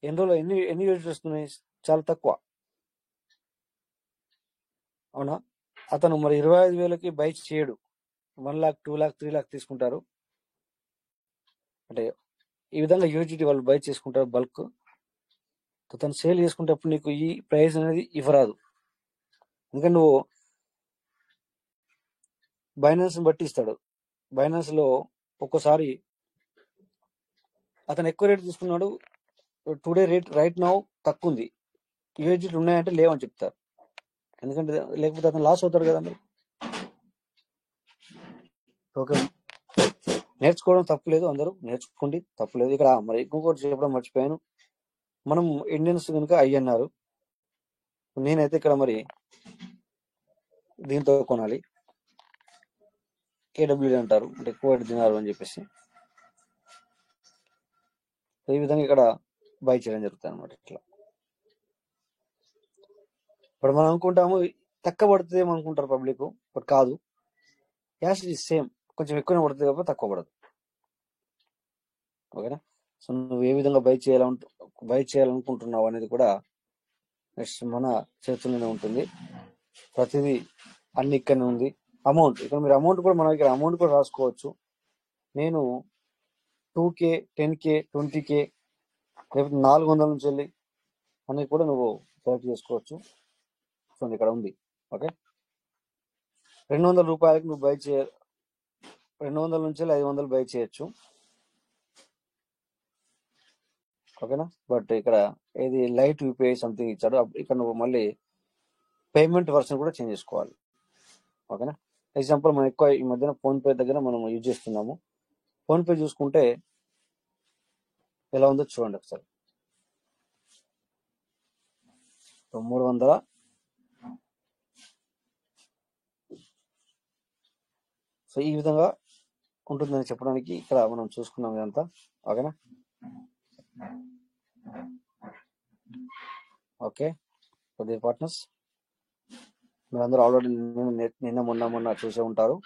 Speaker 7: ఎన్ని రోజులు ఎన్ని యూనిట్స్ వస్తున్నాయి? చాలా తక్కువ, అవునా? అతను మరి 25,000కి బై చేయడు. 1 lakh, 2 lakh, 3 lakh తీసుకుంటారు. అంటే ఈ విధంగా యూజిటీ వాళ్ళు బై చేసుకుంటారు బల్క్. తను సేల్ చేసుకుంటప్పుడు నీకు ఈ ప్రైస్ అనేది ఇవ్వరాదు. ఎందుకంటే నువ్వు బైనాన్స్ బట్టి ఇస్తాడు. బైనాన్స్ లో ఒక్కోసారి అతను ఎక్కువ రేట్ తీసుకున్నాడు, టుడే రేట్ రైట్ నౌ తక్కువ ఉంది, యూజిటీ ఉన్నాయంటే లేవని చెప్తారు. ఎందుకంటే లేకపోతే అతను లాస్ అవుతాడు కదా. మరి ఓకే, నేర్చుకోవడం తప్పులేదు, అందరూ నేర్చుకోండి, తప్పులేదు. ఇక్కడ మరి ఇంకొకటి చెప్పడం మర్చిపోయాను, మనం ఇండియన్స్ కనుక అన్నారు, నేనైతే ఇక్కడ మరి దీంతో కొనాలి, కేడబ్ల్యూడి అంటారు, అంటే కువైట్ దినారు అని చెప్పేసి. ఈ విధంగా ఇక్కడ బై చేయడం జరుగుతుంది అనమాట. ఇట్లా ఇప్పుడు మనం అనుకుంటాము తక్కువ పడుతుంది ఏమనుకుంటారు పబ్లిక్, బట్ కాదు, యాస్ ఇట్ ఈస్ సేమ్, కొంచెం ఎక్కువనే పడుతుంది కాబట్టి తక్కువ పడదు. ఓకేనా? సో నువ్వు ఏ విధంగా బై చేయాలనుకుంటున్నావు అనేది కూడా నెక్స్ట్ మన చేతుల్లోనే ఉంటుంది. ప్రతిదీ అన్ని ఇక్కడనే ఉంది. అమౌంట్ ఇక్కడ మీరు అమౌంట్ కూడా మనం ఇక్కడ అమౌంట్ కూడా రాసుకోవచ్చు. నేను 2K, 10K, 20K, లేకపోతే 400 నుంచి వెళ్ళి అనేది కూడా నువ్వు సెలెక్ట్ చేసుకోవచ్చు. సో ఇక్కడ ఉంది. ఓకే, 200 రూపాయలకి నువ్వు 200 నుంచి 500 బై చేయొచ్చు. ఓకేనా? బట్ ఇక్కడ ఏది లైట్ యూపీఐ సంథింగ్ ఇచ్చాడు, ఇక్కడ నువ్వు మళ్ళీ పేమెంట్ వర్షన్ కూడా చేంజ్ చేసుకోవాలి. ఓకేనా? ఎగ్జాంపుల్ మనం ఎక్కువ ఈ మధ్యన ఫోన్ పే దగ్గర మనం యూజ్ చేస్తున్నాము. ఫోన్ పే చూసుకుంటే ఎలా ఉందో చూడండి ఒకసారి. 300 సో ఈ విధంగా ఉంటుందని చెప్పడానికి ఇక్కడ మనం చూసుకున్నాం ఇదంతా. ఓకేనా? ఓకే, కొద్ది పార్ట్నర్స్ మీరందరూ ఆల్రెడీ నిన్న మొన్న చూసే ఉంటారు.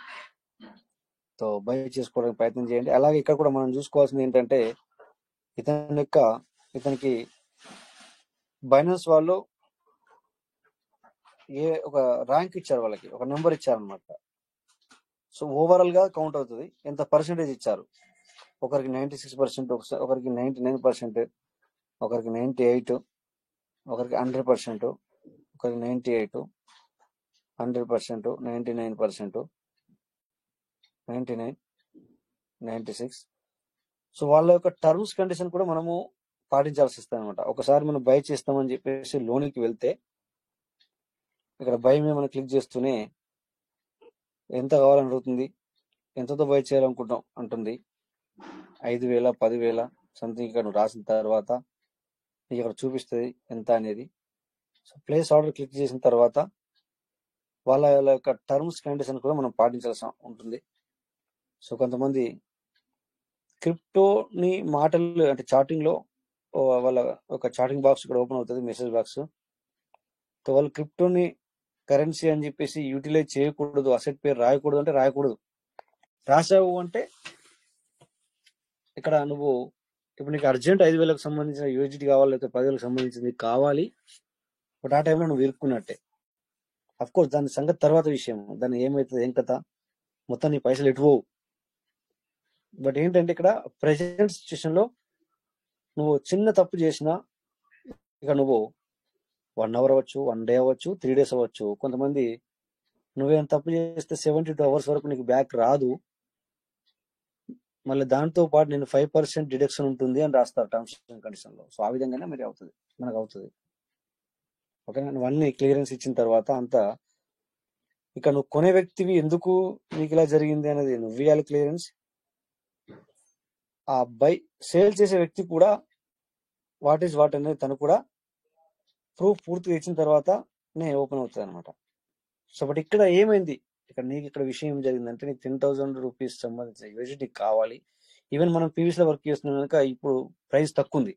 Speaker 7: సో బై చేసుకోవడానికి ప్రయత్నం చేయండి. అలాగే ఇక్కడ కూడా మనం చూసుకోవాల్సింది ఏంటంటే ఇతనికి బైనాన్స్ వాళ్ళు ఒక ర్యాంక్ ఇచ్చారు, వాళ్ళకి ఒక నెంబర్ ఇచ్చారనమాట. సో ఓవరాల్ గా కౌంట్ అవుతుంది ఎంత పర్సెంటేజ్ ఇచ్చారు. ఒకరికి 96%, ఒకరికి 99%, ఒకరికి 98, ఒకరికి 100%, ఒకరికి 98, 100%, 99%, 99, 96. సో వాళ్ళ యొక్క టర్మ్స్ కండిషన్ కూడా మనము పాటించాల్సి వస్తుంది అనమాట. ఒకసారి మనం బై చేస్తామని చెప్పేసి లోనికి వెళ్తే ఇక్కడ బై మీద మనం క్లిక్ చేస్తూనే ఎంత కావాలని అడుగుతుంది, ఎంతతో బై చేయాలనుకుంటాం అంటుంది. 5,000, 10,000 సంథింగ్ ఇక్కడ నువ్వు రాసిన తర్వాత నీకు ఇక్కడ చూపిస్తుంది ఎంత అనేది. సో ప్లేస్ ఆర్డర్ క్లిక్ చేసిన తర్వాత వాళ్ళ యొక్క టర్మ్స్ కండిషన్ కూడా మనం పాటించాల్సి ఉంటుంది. సో కొంతమంది క్రిప్టోని మాటలు అంటే చాటింగ్ లో వాళ్ళ ఒక చాటింగ్ బాక్స్ ఇక్కడ ఓపెన్ అవుతుంది, మెసేజ్ బాక్స్. సో వాళ్ళు క్రిప్టోని కరెన్సీ అని చెప్పేసి యూటిలైజ్ చేయకూడదు, అసెట్ పేరు రాయకూడదు అంటే రాయకూడదు. రాసావు అంటే ఇక్కడ నువ్వు ఇప్పుడు నీకు అర్జెంట్ 5,000కు సంబంధించిన యూజిటీ కావాలి, లేకపోతే 10,000కు సంబంధించింది కావాలి, బట్ ఆ టైంలో నువ్వు ఇరుక్కున్నట్టే. అఫ్ కోర్స్ దాని సంగతి తర్వాత విషయం, దాన్ని ఏమవుతుంది ఏం కథ, మొత్తం నీ పైసలు ఎటుపోవు. బట్ ఏంటంటే ఇక్కడ ప్రెసెంట్ సిచ్యువేషన్ లో నువ్వు చిన్న తప్పు చేసినా ఇక నువ్వు 1 hour అవ్వచ్చు, 1 day అవ్వచ్చు, 3 days అవ్వచ్చు. కొంతమంది నువ్వేం తప్పు చేస్తే 72 hours వరకు నీకు బ్యాక్ రాదు, మళ్ళీ దాంతో పాటు నేను 5% డిడక్షన్ ఉంటుంది అని రాస్తారు టర్మ్స్ అండ్ కండిషన్ లో. సో ఆ విధంగానే మరి మనకు అవుతుంది. ఓకేనా? నువ్వు అన్ని క్లియరెన్స్ ఇచ్చిన తర్వాత అంతా ఇక నువ్వు కొనే వ్యక్తివి ఎందుకు నీకు ఇలా జరిగింది అనేది నువ్వు ఇవ్వాలి క్లియరెన్స్. ఆ సేల్ చేసే వ్యక్తి కూడా వాట్ ఈస్ వాట్ అనేది తను కూడా ప్రూఫ్ పూర్తిగా ఇచ్చిన తర్వాత నే ఓపెన్ అవుతుంది అనమాట. సో బట్ ఇక్కడ ఏమైంది, ఇక్కడ విషయం ఏం జరిగిందంటే నీకు 10,000 రూపీస్ సంబంధించిన యూజిటీ నీకు కావాలి. ఈవెన్ మనం పీవీస్ లో వర్క్ చేస్తున్నాం కనుక ఇప్పుడు ప్రైస్ తక్కువ ఉంది,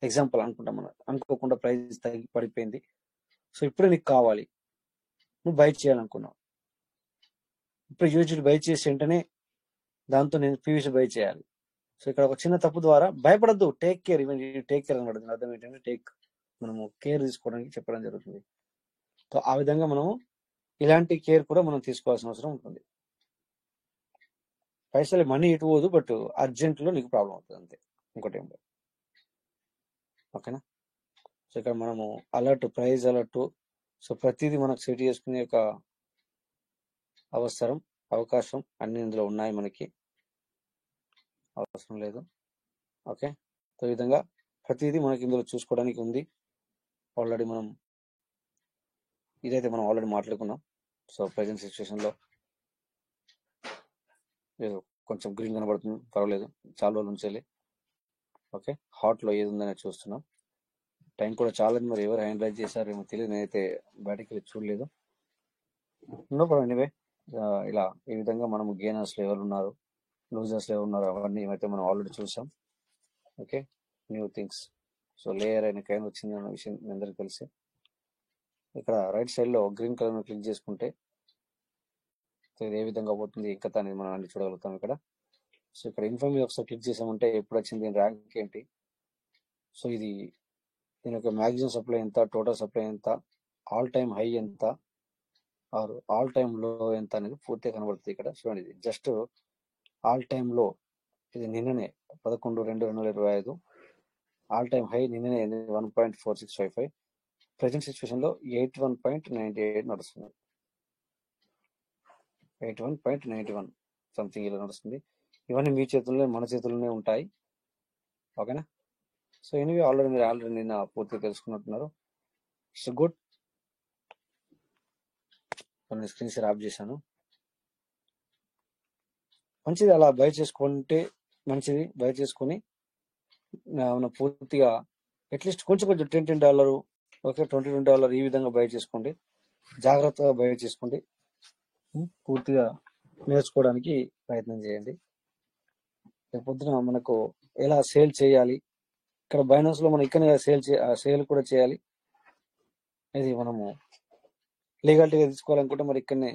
Speaker 7: ఎగ్జాంపుల్ అనుకుంటాం, మనం అనుకోకుండా ప్రైస్ తగ్గి పడిపోయింది. సో ఇప్పుడే నీకు కావాలి, నువ్వు బై చేయాలనుకున్నావు, ఇప్పుడు యూజిటీ బై చేసి వెంటనే దాంతో నేను పీవీసీ బై చేయాలి. సో ఇక్కడ ఒక చిన్న తప్పు ద్వారా భయపడద్దు, take care. Even take care అనమాట, అర్థం ఏంటంటే మనము కేర్ తీసుకోవడానికి చెప్పడం జరుగుతుంది. సో ఆ విధంగా మనము ఇలాంటి కేర్ కూడా మనం తీసుకోవాల్సిన అవసరం ఉంటుంది. పైసలు మనీ ఇటు పోదు, బట్ అర్జెంట్ లో నీకు ప్రాబ్లం అవుతుంది అంతే, ఇంకోటి ఏం లేదు. ఓకేనా? సో ఇక్కడ మనము అలర్ట్, ప్రైజ్ అలర్ట్, సో ప్రతిదీ మనకు సెట్ చేసుకునే ఒక అవకాశం అన్ని ఇందులో ఉన్నాయి, మనకి అవసరం లేదు. ఓకే, సో ఈ విధంగా ప్రతిదీ మనకి ఇందులో చూసుకోవడానికి ఉంది. ఆల్రెడీ ఇదైతే మనం ఆల్రెడీ మాట్లాడుకున్నాం. సో ప్రెజెంట్ సిచ్యువేషన్ లో కొంచెం గ్రీన్ కనబడుతుంది, పర్వాలేదు, చాలా రోజుల నుంచి. ఓకే, హాట్ లో ఏది ఉందని చూస్తున్నాం. టైం కూడా చాలా, మరి ఎవరు హ్యాండిల్ చేశారు ఏమో తెలియదు, నేనైతే బయటకి వెళ్ళి చూడలేదు. No problem. ఎనీవే, ఇలా ఈ విధంగా మనము గెయినర్స్ లో ఎవరు ఉన్నారు, లూజర్స్ లో ఎవరు ఉన్నారు, అవన్నీ ఏమైతే మనం ఆల్రెడీ చూసాం. Okay, new things. So layer అయిన కైన్ వచ్చింది అన్న విషయం మీ అందరికి తెలిసి. ఇక్కడ రైట్ సైడ్ లో గ్రీన్ కలర్ క్లిక్ చేసుకుంటే ఇది ఏ విధంగా పోతుంది ఇంకా అనేది మనం అన్ని చూడగలుగుతాం ఇక్కడ. సో ఇక్కడ ఇన్ఫర్మ్ ఒకసారి క్లిక్ చేసామంటే ఎప్పుడు వచ్చింది, దీని ర్యాంక్ ఏంటి, సో ఇది దీని యొక్క మ్యాక్సిమం సప్లై ఎంత, టోటల్ సప్లై ఎంత, ఆల్ టైమ్ హై ఎంత, ఆర్ ఆల్ టైమ్ లో ఎంత అనేది పూర్తిగా కనబడుతుంది ఇక్కడ. చూడండి, ఇది జస్ట్ ఆల్ టైమ్ లో, ఇది నిన్ననే 11/2/2025, ఆల్ టైమ్ హై నిన్ననే 1.4655. ప్రెజెంట్ సిచ్యువేషన్ లో 81.98 నడుస్తుంది, 81.91 సంథింగ్ ఇలా నడుస్తుంది. ఇవన్నీ మీ చేతుల్లోనే, మన చేతుల్లోనే ఉంటాయి. ఓకేనా? సో ఎనివే, ఆల్రెడీ నిన్న పూర్తిగా తెలుసుకున్నట్టున్నారు. It's good. కొన్ని స్క్రీన్ షేర్ ఆఫ్ చేశాను. మంచిది, అలా బై చేసుకుంటే మంచిది బై చేసుకొని మనం పూర్తిగా అట్లీస్ట్ కొంచెం కొంచెం $10 ఓకే $20 ఈ విధంగా బై చేసుకోండి. జాగ్రత్తగా బై చేసుకోండి. పూర్తిగా నేర్చుకోవడానికి ప్రయత్నం చేయండి. రేపొద్దున మనకు ఎలా సేల్ చేయాలి, ఇక్కడ బైనాన్స్ లో మనం ఇక్కడ సేల్ కూడా చేయాలి. ఇది మనము లీగాలిటీగా తీసుకోవాలనుకుంటే మరి ఇక్కడనే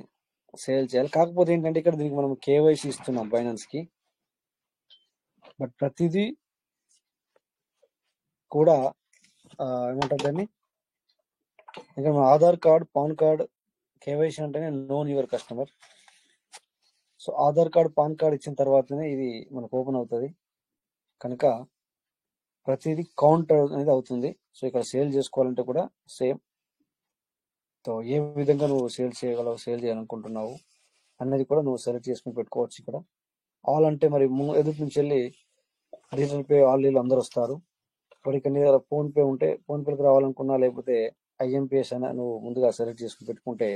Speaker 7: సేల్ చేయాలి. కాకపోతే ఏంటంటే ఇక్కడ దీనికి మనం కేవైసీ ఇస్తున్నాం బైనాన్స్ కి. బట్ ప్రతిదీ కూడా ఏమంటారు దాన్ని, ఇక్కడ మన Aadhaar card, PAN card, KYC అంటేనే known your customer. So Aadhaar card, PAN card ఇచ్చిన తర్వాతనే ఇది మనకు ఓపెన్ అవుతుంది. కనుక ప్రతిదీ కౌంట్ అనేది అవుతుంది. సో ఇక్కడ సేల్ చేసుకోవాలంటే కూడా సేమ్. సో ఏ విధంగా నువ్వు సేల్ చేయగలవు, సేల్ చేయాలనుకుంటున్నావు అనేది కూడా నువ్వు సెలెక్ట్ చేసుకుని పెట్టుకోవచ్చు. ఇక్కడ ఆల్ అంటే మరి ఎదుటి నుంచి వెళ్ళి డిజిటల్ పే ఆల్ వీళ్ళు అందరు వస్తారు. మరి ఇక్కడ ఫోన్ పే ఉంటే ఫోన్ పేకి రావాలనుకున్నా, లేకపోతే ఐఎంపిఎస్ అయినా నువ్వు ముందుగా సెలెక్ట్ చేసుకుని పెట్టుకుంటే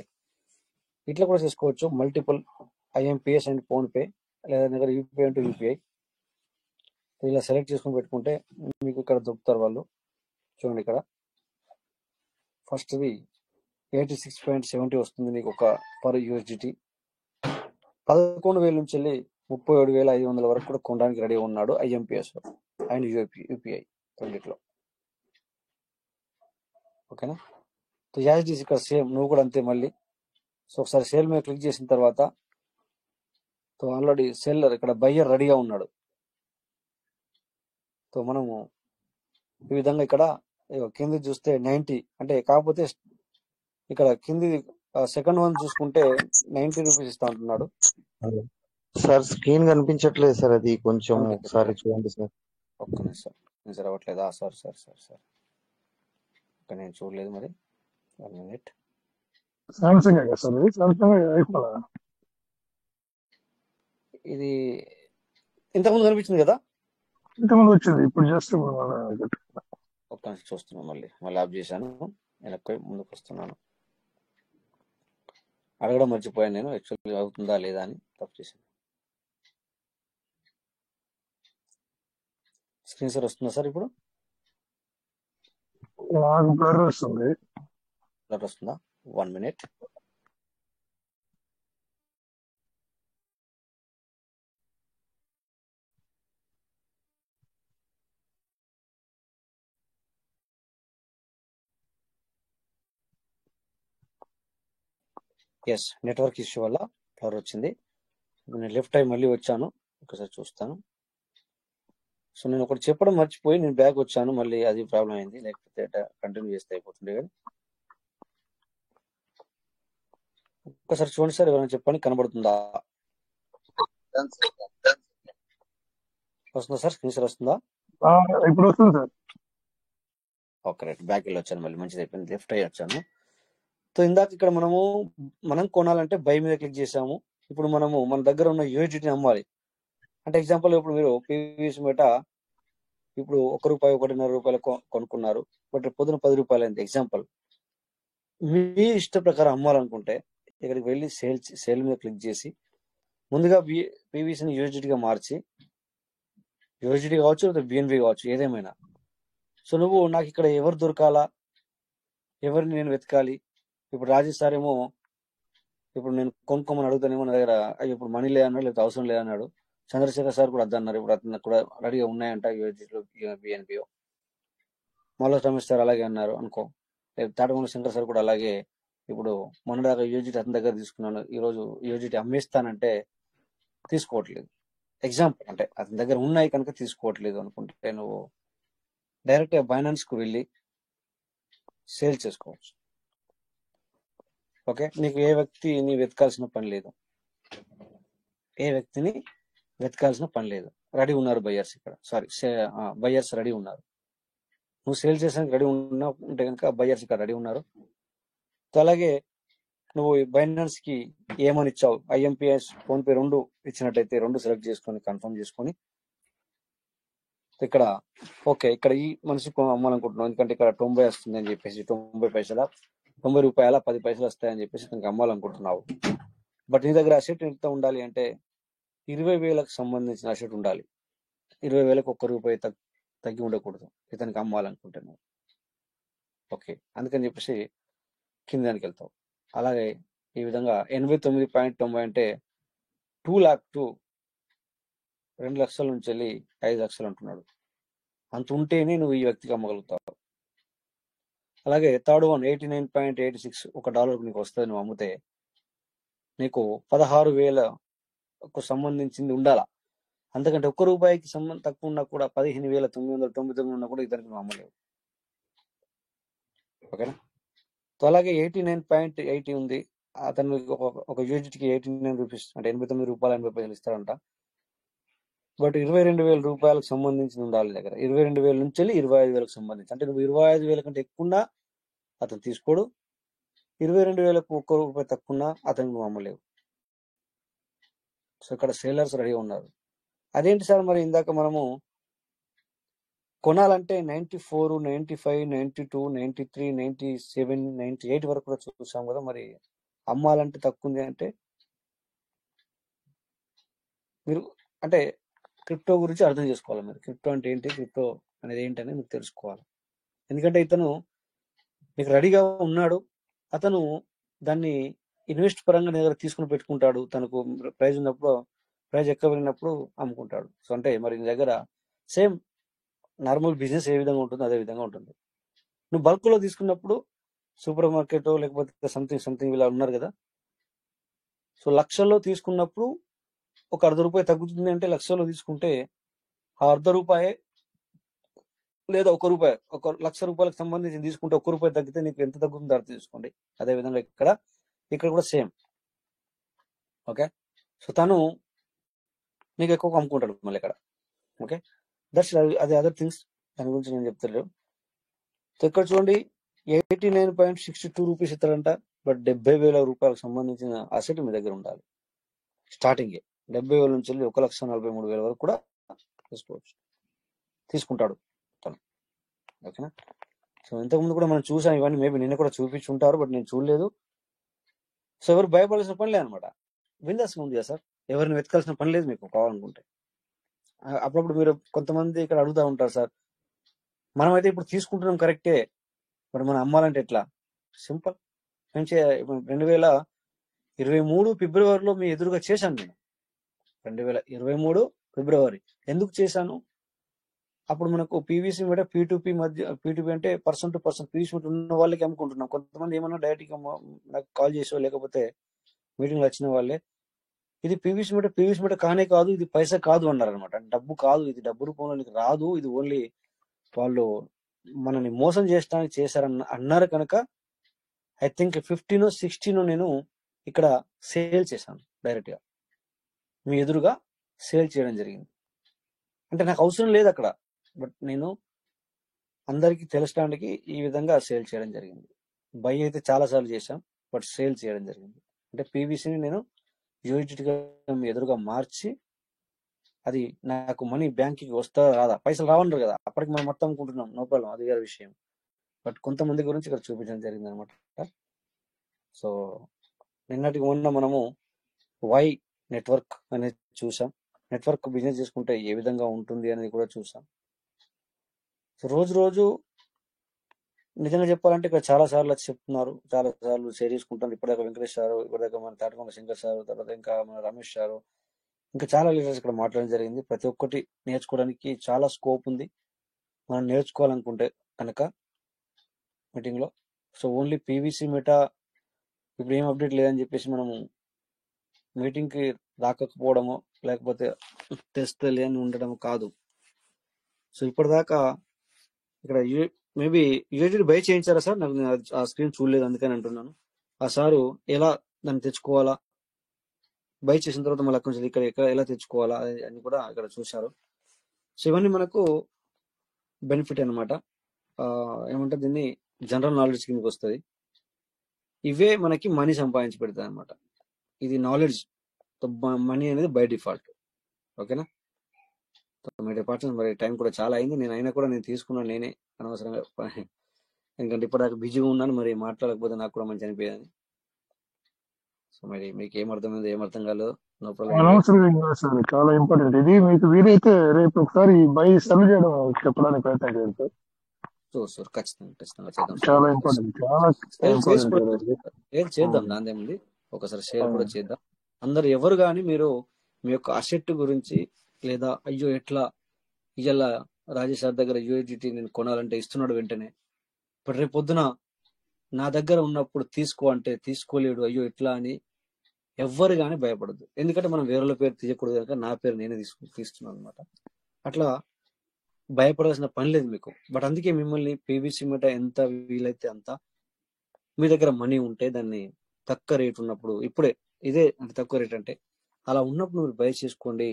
Speaker 7: ఇట్లా కూడా చేసుకోవచ్చు. Multiple IMPS and phone pay, లేదా యూపీఐ అంటే యూపీఐ, ఇలా సెలెక్ట్ చేసుకుని పెట్టుకుంటే మీకు ఇక్కడ దొరుకుతారు వాళ్ళు. చూడండి ఇక్కడ ఫస్ట్ది 86.70 వస్తుంది మీకు ఒక పర్ యూఎస్డిటీ. 11,000 నుంచి వెళ్ళి 37,500 వరకు కూడా కొనడానికి రెడీ ఉన్నాడు ఐఎంపిఎస్ అండ్ యూపీఐ రెండిట్లో. ఓకేనా? సో యాజ్డీస్ ఇక్కడ సేమ్ నువ్వు కూడా అంతే మళ్ళీ. సో ఒకసారి సేల్ మీద క్లిక్ చేసిన తర్వాత సో ఆల్రెడీ సెల్లర్ ఇక్కడ బయ్యర్ రెడీగా ఉన్నాడు. సో మనము ఈ విధంగా ఇక్కడ కింది చూస్తే 90 అంటే, కాకపోతే ఇక్కడ కింది సెకండ్ వన్ చూసుకుంటే $90 ఇస్తా అంటున్నాడు.
Speaker 6: సార్ స్క్రీన్ కనిపించట్లేదు సార్, అది కొంచెం ఒకసారి చూడండి సార్.
Speaker 7: ఒక్క నిమిషం సార్, అవ్వట్లేదా? సార్ ఇంకా నేను చూడలేదు మరి. 1 minute.
Speaker 5: సామ్సంగ్ కదా సార్, ఇది సామ్సంగ్ అయిపోదా?
Speaker 7: ఇది ఇంతకుముందు కనిపించింది కదా,
Speaker 5: ఇంతకుముందు వచ్చింది, ఇప్పుడు జస్ట్
Speaker 7: ఒక్క నిమిషం చూస్తున్నాను. మళ్ళీ ఆఫ్ చేశాను, వెనక్కి ముందుకు వస్తున్నాను. అడగడం మర్చిపోయాను నేను, యాక్చువల్లీ అవుతుందా లేదా అని తప్పు చేశాను. స్క్రీన్ సార్ వస్తుందా సార్? ఇప్పుడు
Speaker 5: నాకు బ్లర్ వస్తుంది.
Speaker 7: బ్లర్ వస్తుందా? 1 minute. ఎస్, నెట్వర్క్ ఇష్యూ వల్ల బ్లర్ వచ్చింది. నేను లెఫ్ట్ టైం మళ్ళీ వచ్చాను, ఒకసారి చూస్తాను. సో నేను ఒకటి చెప్పడం మర్చిపోయి నేను బ్యాక్ వచ్చాను, మళ్ళీ అది ప్రాబ్లం అయింది. లేకపోతే కంటిన్యూ చేస్తే అయిపోతుండే కానీ. ఒక్కసారి చూడండి సార్, ఎవరైనా చెప్పండి, కనబడుతుందా? వస్తుందా సార్? స్క్రీన్ సార్ వస్తుందా?
Speaker 5: ఇప్పుడు వస్తుంది సార్.
Speaker 7: ఓకే రైట్, బ్యాక్ వెళ్ళి వచ్చాను, మళ్ళీ మంచిది అయిపోయింది, లెఫ్ట్ అయ్యి వచ్చాను. సో ఇందాక ఇక్కడ మనం కొనాలంటే బై మీద క్లిక్ చేసాము. ఇప్పుడు మన దగ్గర ఉన్న యూఎస్డిటీని అమ్మాలి అంటే, ఎగ్జాంపుల్ ఇప్పుడు మీరు పీవీసీ మెట ఇప్పుడు ₹1, ₹1.50 కొనుక్కున్నారు, బట్ పొద్దున ₹10 అయింది ఎగ్జాంపుల్. మీ ఇష్ట ప్రకారం అమ్మాలనుకుంటే ఇక్కడికి వెళ్ళి సేల్ మీద క్లిక్ చేసి ముందుగా పీవీసీని యూఎస్డిటీగా మార్చి, యూఎస్డిటీ కావచ్చు లేదా బిఎన్బి కావచ్చు ఏదేమైనా. సో నువ్వు నాకు ఇక్కడ ఎవరు దొరకాలా, ఎవరిని నేను వెతకాలి. ఇప్పుడు రాజేష్ సార్ ఏమో ఇప్పుడు నేను కొనుక్కోమని అడుగుతానేమో, నా దగ్గర ఇప్పుడు మనీ లేదన్నాడు, లేకపోతే అవసరం లేదన్నాడు. చంద్రశేఖర్ సార్ కూడా అద్దన్నారు, ఇప్పుడు అతను కూడా రెడీగా ఉన్నాయంట యూఎస్డిటీలో బిఎన్పిఓ. మల్లా రమేష్ సార్ అలాగే అన్నారు అనుకో. తాటమూల శంకర్ సార్ కూడా అలాగే, ఇప్పుడు మొన్నదాకా యూఎస్డిటీ అతని దగ్గర తీసుకున్నాను, ఈరోజు యూఎస్డిటీ అమ్మేస్తానంటే తీసుకోవట్లేదు. ఎగ్జాంపుల్ అంటే అతని దగ్గర ఉన్నాయి కనుక తీసుకోవట్లేదు అనుకుంటే నువ్వు డైరెక్ట్గా బైనాన్స్కు వెళ్ళి సేల్ చేసుకోవచ్చు. ఓకే, నీకు ఏ వ్యక్తిని వెతకాల్సిన పని లేదు, రెడీ ఉన్నారు బయ్యర్స్ ఇక్కడ. బయ్యర్స్ రెడీ ఉన్నారు. నువ్వు సేల్ చేసానికి రెడీ ఉంటే కనుక బయ్యర్స్ ఇక్కడ రెడీ ఉన్నారు. అలాగే నువ్వు బైనాన్స్ కి ఏమని ఇచ్చావు, ఐఎంపిఎస్, ఫోన్ పే రెండు ఇచ్చినట్టయితే రెండు సెలెక్ట్ చేసుకొని కన్ఫర్మ్ చేసుకొని ఇక్కడ ఓకే, ఇక్కడ ఈ మనిషి అమ్మాలనుకుంటున్నావు, ఎందుకంటే ఇక్కడ 90 వస్తుంది అని చెప్పేసి, 90 పైసల 90 రూపాయల 10 పైసలు వస్తాయని చెప్పేసి దానికి అమ్మాలనుకుంటున్నావు. బట్ నీ దగ్గర అసెట్ ఎంత ఉండాలి అంటే 20,000కు సంబంధించిన అసెట్ ఉండాలి. 20,000కి ఒక్క రూపాయి తగ్గి ఉండకూడదు ఇతనికి అమ్మాలనుకుంటున్నావు. ఓకే, అందుకని చెప్పేసి కింద దానికి వెళ్తావు. అలాగే ఈ విధంగా 89.90 అంటే 2 lakh టు 2 లక్షల నుంచి వెళ్ళి 5 లక్షలు అంటున్నాడు. అంత ఉంటేనే నువ్వు ఈ వ్యక్తికి అమ్మగలుగుతావు. అలాగే థర్డ్ వన్ 89.86 $1 నీకు వస్తుంది. నువ్వు అమ్మితే నీకు 16,000కు సంబంధించింది ఉండాలా. అంతకంటే ఒక్క రూపాయికి తక్కువ ఉన్నా కూడా 15,999 ఉన్నా కూడా ఇతనికి నువ్వు అమ్మలేవు. ఓకేనా? సో అలాగే 89.80 ఉంది. అతను ఒక యూజిట్కి 89 రూపీస్ అంటే 89 రూపాయలు 80 పైసలు ఇస్తాడంట. బట్ 22,000 రూపాయలకు సంబంధించి ఉండాలి దగ్గర. 22,000 నుంచి వెళ్ళి 25,000కు సంబంధించి, అంటే నువ్వు 25,000 కంటే ఎక్కువ అతను తీసుకోడు. 22,000కు ఒక్క రూపాయి తక్కువ అతనికి నువ్వు అమ్మలేవు. సో ఇక్కడ సేలర్స్ రెడీగా ఉన్నారు. అదేంటి సార్ మరి ఇందాక మనము కొనాలంటే 94, 95, 92, 93, 97, 98 వరకు కూడా చూసాం కదా, మరి అమ్మాలంటే తక్కువ ఉంది అంటే మీరు అంటే క్రిప్టో గురించి అర్థం చేసుకోవాలి. మీరు క్రిప్టో అంటే ఏంటి, క్రిప్టో అనేది ఏంటని మీకు తెలుసుకోవాలి. ఎందుకంటే ఇతను మీకు రెడీగా ఉన్నాడు. అతను దాన్ని ఇన్వెస్ట్ పరంగా నీ దగ్గర తీసుకుని పెట్టుకుంటాడు. తనకు ప్రైజ్ ఉన్నప్పుడు, ప్రైజ్ ఎక్కువ వెళ్ళినప్పుడు అమ్ముకుంటాడు. సో అంటే మరి నీ దగ్గర సేమ్ నార్మల్ బిజినెస్ ఏ విధంగా ఉంటుందో అదే విధంగా ఉంటుంది. నువ్వు బల్క్లో తీసుకున్నప్పుడు సూపర్ మార్కెట్ లేకపోతే సంథింగ్ ఇలా ఉన్నారు కదా, సో లక్షల్లో తీసుకున్నప్పుడు ఒక ₹1 తగ్గుతుంది అంటే లక్షల్లో తీసుకుంటే ఆ ₹1 లేదా ₹1 ఒక ₹1,00,000 సంబంధించి తీసుకుంటే ₹1 తగ్గితే నీకు ఎంత తగ్గుతుందో అర్థం తీసుకోండి. అదేవిధంగా ఇక్కడ కూడా సేమ్. ఓకే, సో తను నీకు ఎక్కువ అమ్ముకుంటాడు మళ్ళీ ఇక్కడ. ఓకే, దట్స్ అది అదర్ థింగ్స్, దాని గురించి నేను చెప్తాను. సో ఇక్కడ చూడండి 89.62 రూపీస్ ఇస్తాడంట. బట్ 70,000 రూపాయలకు సంబంధించిన అసెట్ మీ దగ్గర ఉండాలి. స్టార్టింగే 70,000 నుంచి వెళ్ళి 1,43,000 వరకు కూడా తీసుకోవచ్చు, తీసుకుంటాడు తను. ఓకేనా? సో ఇంతకుముందు కూడా మనం చూసాం ఇవన్నీ, మేబీ నిన్న కూడా చూపించి ఉంటారు, బట్ నేను చూడలేదు. సో ఎవరు భయపడాల్సిన పని లేదనమాట. విందాల్సిన ఉంది కదా సార్, ఎవరిని వెతకాల్సిన పని లేదు మీకు కావాలనుకుంటే. అప్పుడప్పుడు మీరు కొంతమంది ఇక్కడ అడుగుతూ ఉంటారు, సార్ మనమైతే ఇప్పుడు తీసుకుంటున్నాం కరెక్టే, మరి మనం అమ్మాలంటే ఎట్లా? సింపుల్. నేను 2023 ఫిబ్రవరిలో మీ ఎదురుగా చేశాను. నేను 2023 ఫిబ్రవరి ఎందుకు చేశాను? అప్పుడు మనకు పీవీసీ మీద P2P మధ్య, P2P అంటే పర్సన్ టు పర్సన్, పీవీసీ మీద ఉన్న వాళ్ళకి అమ్ముకుంటున్నాం. కొంతమంది ఏమన్నా డైరెక్ట్గా నాకు కాల్ చేసో లేకపోతే మీటింగ్లో వచ్చిన వాళ్ళే ఇది పీవీసీ మీద కానే కాదు, ఇది పైసా కాదు అన్నారు అనమాట. డబ్బు కాదు, ఇది డబ్బు రూపంలో నీకు రాదు, ఇది ఓన్లీ వాళ్ళు మనని మోసం చేయడానికి చేశారన్న అన్నారు. కనుక ఐ థింక్ 15, 16 నేను ఇక్కడ సేల్ చేశాను డైరెక్ట్ గా మీ ఎదురుగా సేల్ చేయడం జరిగింది. అంటే నాకు అవసరం లేదు అక్కడ, బట్ నేను అందరికీ తెలుసడానికి ఈ విధంగా సేల్ చేయడం జరిగింది. బై అయితే చాలా సార్లు చేశాం, బట్ సేల్ చేయడం జరిగింది. అంటే పీవీసీని నేను యూజిట్గా మీ ఎదురుగా మార్చి, అది నాకు మనీ బ్యాంక్కి వస్తా రాదా, పైసలు రావన్నారు కదా, అప్పటికి మనం మొత్తం అనుకుంటున్నాం, నో ప్రాబ్లం, అది వేరే విషయం. బట్ కొంతమంది గురించి ఇక్కడ చూపించడం జరిగింది అనమాట. సో నిన్నటికి మొన్న మనము వై నెట్వర్క్ అనేది చూసాం. నెట్వర్క్ బిజినెస్ చేసుకుంటే ఏ విధంగా ఉంటుంది అనేది కూడా చూసాం. సో రోజు నిజంగా చెప్పాలంటే ఇక్కడ చాలా సార్లు వచ్చి చెప్తున్నారు, చాలా సార్లు షేర్ చేసుకుంటారు. ఇప్పటిదాకా వెంకటేష్ సారు, ఇప్పటిదాకా మన తాటకొండ శంకర్ సారు, తర్వాత ఇంకా మన రమేష్ సారు, ఇంకా చాలా లీడర్స్ ఇక్కడ మాట్లాడడం జరిగింది. ప్రతి ఒక్కటి నేర్చుకోవడానికి చాలా స్కోప్ ఉంది మనం నేర్చుకోవాలనుకుంటే కనుక మీటింగ్లో. సో ఓన్లీ పీవీసీ మెటా ఇప్పుడు ఏం అప్డేట్ లేదని చెప్పేసి మనము మీటింగ్కి రాకపోవడము లేకపోతే తెస్తలే అని ఉండడం కాదు. సో ఇప్పటిదాకా ఇక్కడ మేబీ యూజెడ్ బై చేయించారా సార్? నాకు ఆ స్క్రీన్ చూడలేదు, అందుకని అంటున్నాను. ఆ సారు ఎలా దాన్ని తెచ్చుకోవాలా, బై చేసిన తర్వాత మళ్ళీ అక్కడి నుంచి ఇక్కడ ఎలా తెచ్చుకోవాలా అని కూడా ఇక్కడ చూశారు. సో ఇవన్నీ మనకు బెనిఫిట్ అనమాట. ఏమంటే దీన్ని జనరల్ నాలెడ్జ్ కిందకి వస్తుంది. ఇవే మనకి మనీ సంపాదించి పెడతాయి అనమాట. ఇది నాలెడ్జ్, మనీ అనేది బై డిఫాల్ట్. ఓకేనా? మై డిపార్ట్మెంట్ మరి టైం కూడా చాలా అయింది. అయినా కూడా నేను తీసుకున్నాను నేనే అనవసరంగా, ఎందుకంటే ఇప్పటిదాకా బిజీగా ఉన్నాను, మరి మాట్లాడకపోతే నాకు కూడా మంచి అనిపించదని. సో మరి మీకు ఏం అర్థమైంది, ఏం అర్థం కాలేదు, నో ప్రాబ్లం.
Speaker 5: అనవసరం కాదు సార్, చాలా ఇంపార్టెంట్ ఇది. మీకు వీలైతే రేపు ఒకసారి బై సెల్ చేయడం చెప్పడానికి ప్రయత్నం చేయండి సార్.
Speaker 7: షూర్ ఖచ్చితంగా చేద్దాం సార్.
Speaker 5: చాలా ఇంపార్టెంట్, చాలా ఇంపార్టెంట్.
Speaker 7: చేద్దాం, దాని ఏముంది, ఒకసారి షేర్ కూడా చేద్దాం. అందరు ఎవరు కానీ మీరు మీ యొక్క అసెట్ గురించి లేదా అయ్యో ఎట్లా ఇవాళ రాజేష్ సార్ దగ్గర యూఐజిటి నేను కొనాలంటే ఇస్తున్నాడు వెంటనే, ఇప్పుడు రేపు పొద్దున నా దగ్గర ఉన్నప్పుడు తీసుకో అంటే తీసుకోలేడు, అయ్యో ఎట్లా అని ఎవ్వరు కానీ భయపడద్దు. ఎందుకంటే మనం వేరే పేరు తీయకూడదు కనుక నా పేరు నేనే తీస్తున్నాను అనమాట. అట్లా భయపడాల్సిన పని లేదు మీకు. బట్ అందుకే మిమ్మల్ని పీవీసీ మీట ఎంత వీలైతే అంత మీ దగ్గర మనీ ఉంటే దాన్ని తక్కువ రేట్ ఉన్నప్పుడు, ఇప్పుడే ఇదే అంటే తక్కువ రేట్ అంటే అలా ఉన్నప్పుడు మీరు బై చేసుకోండి.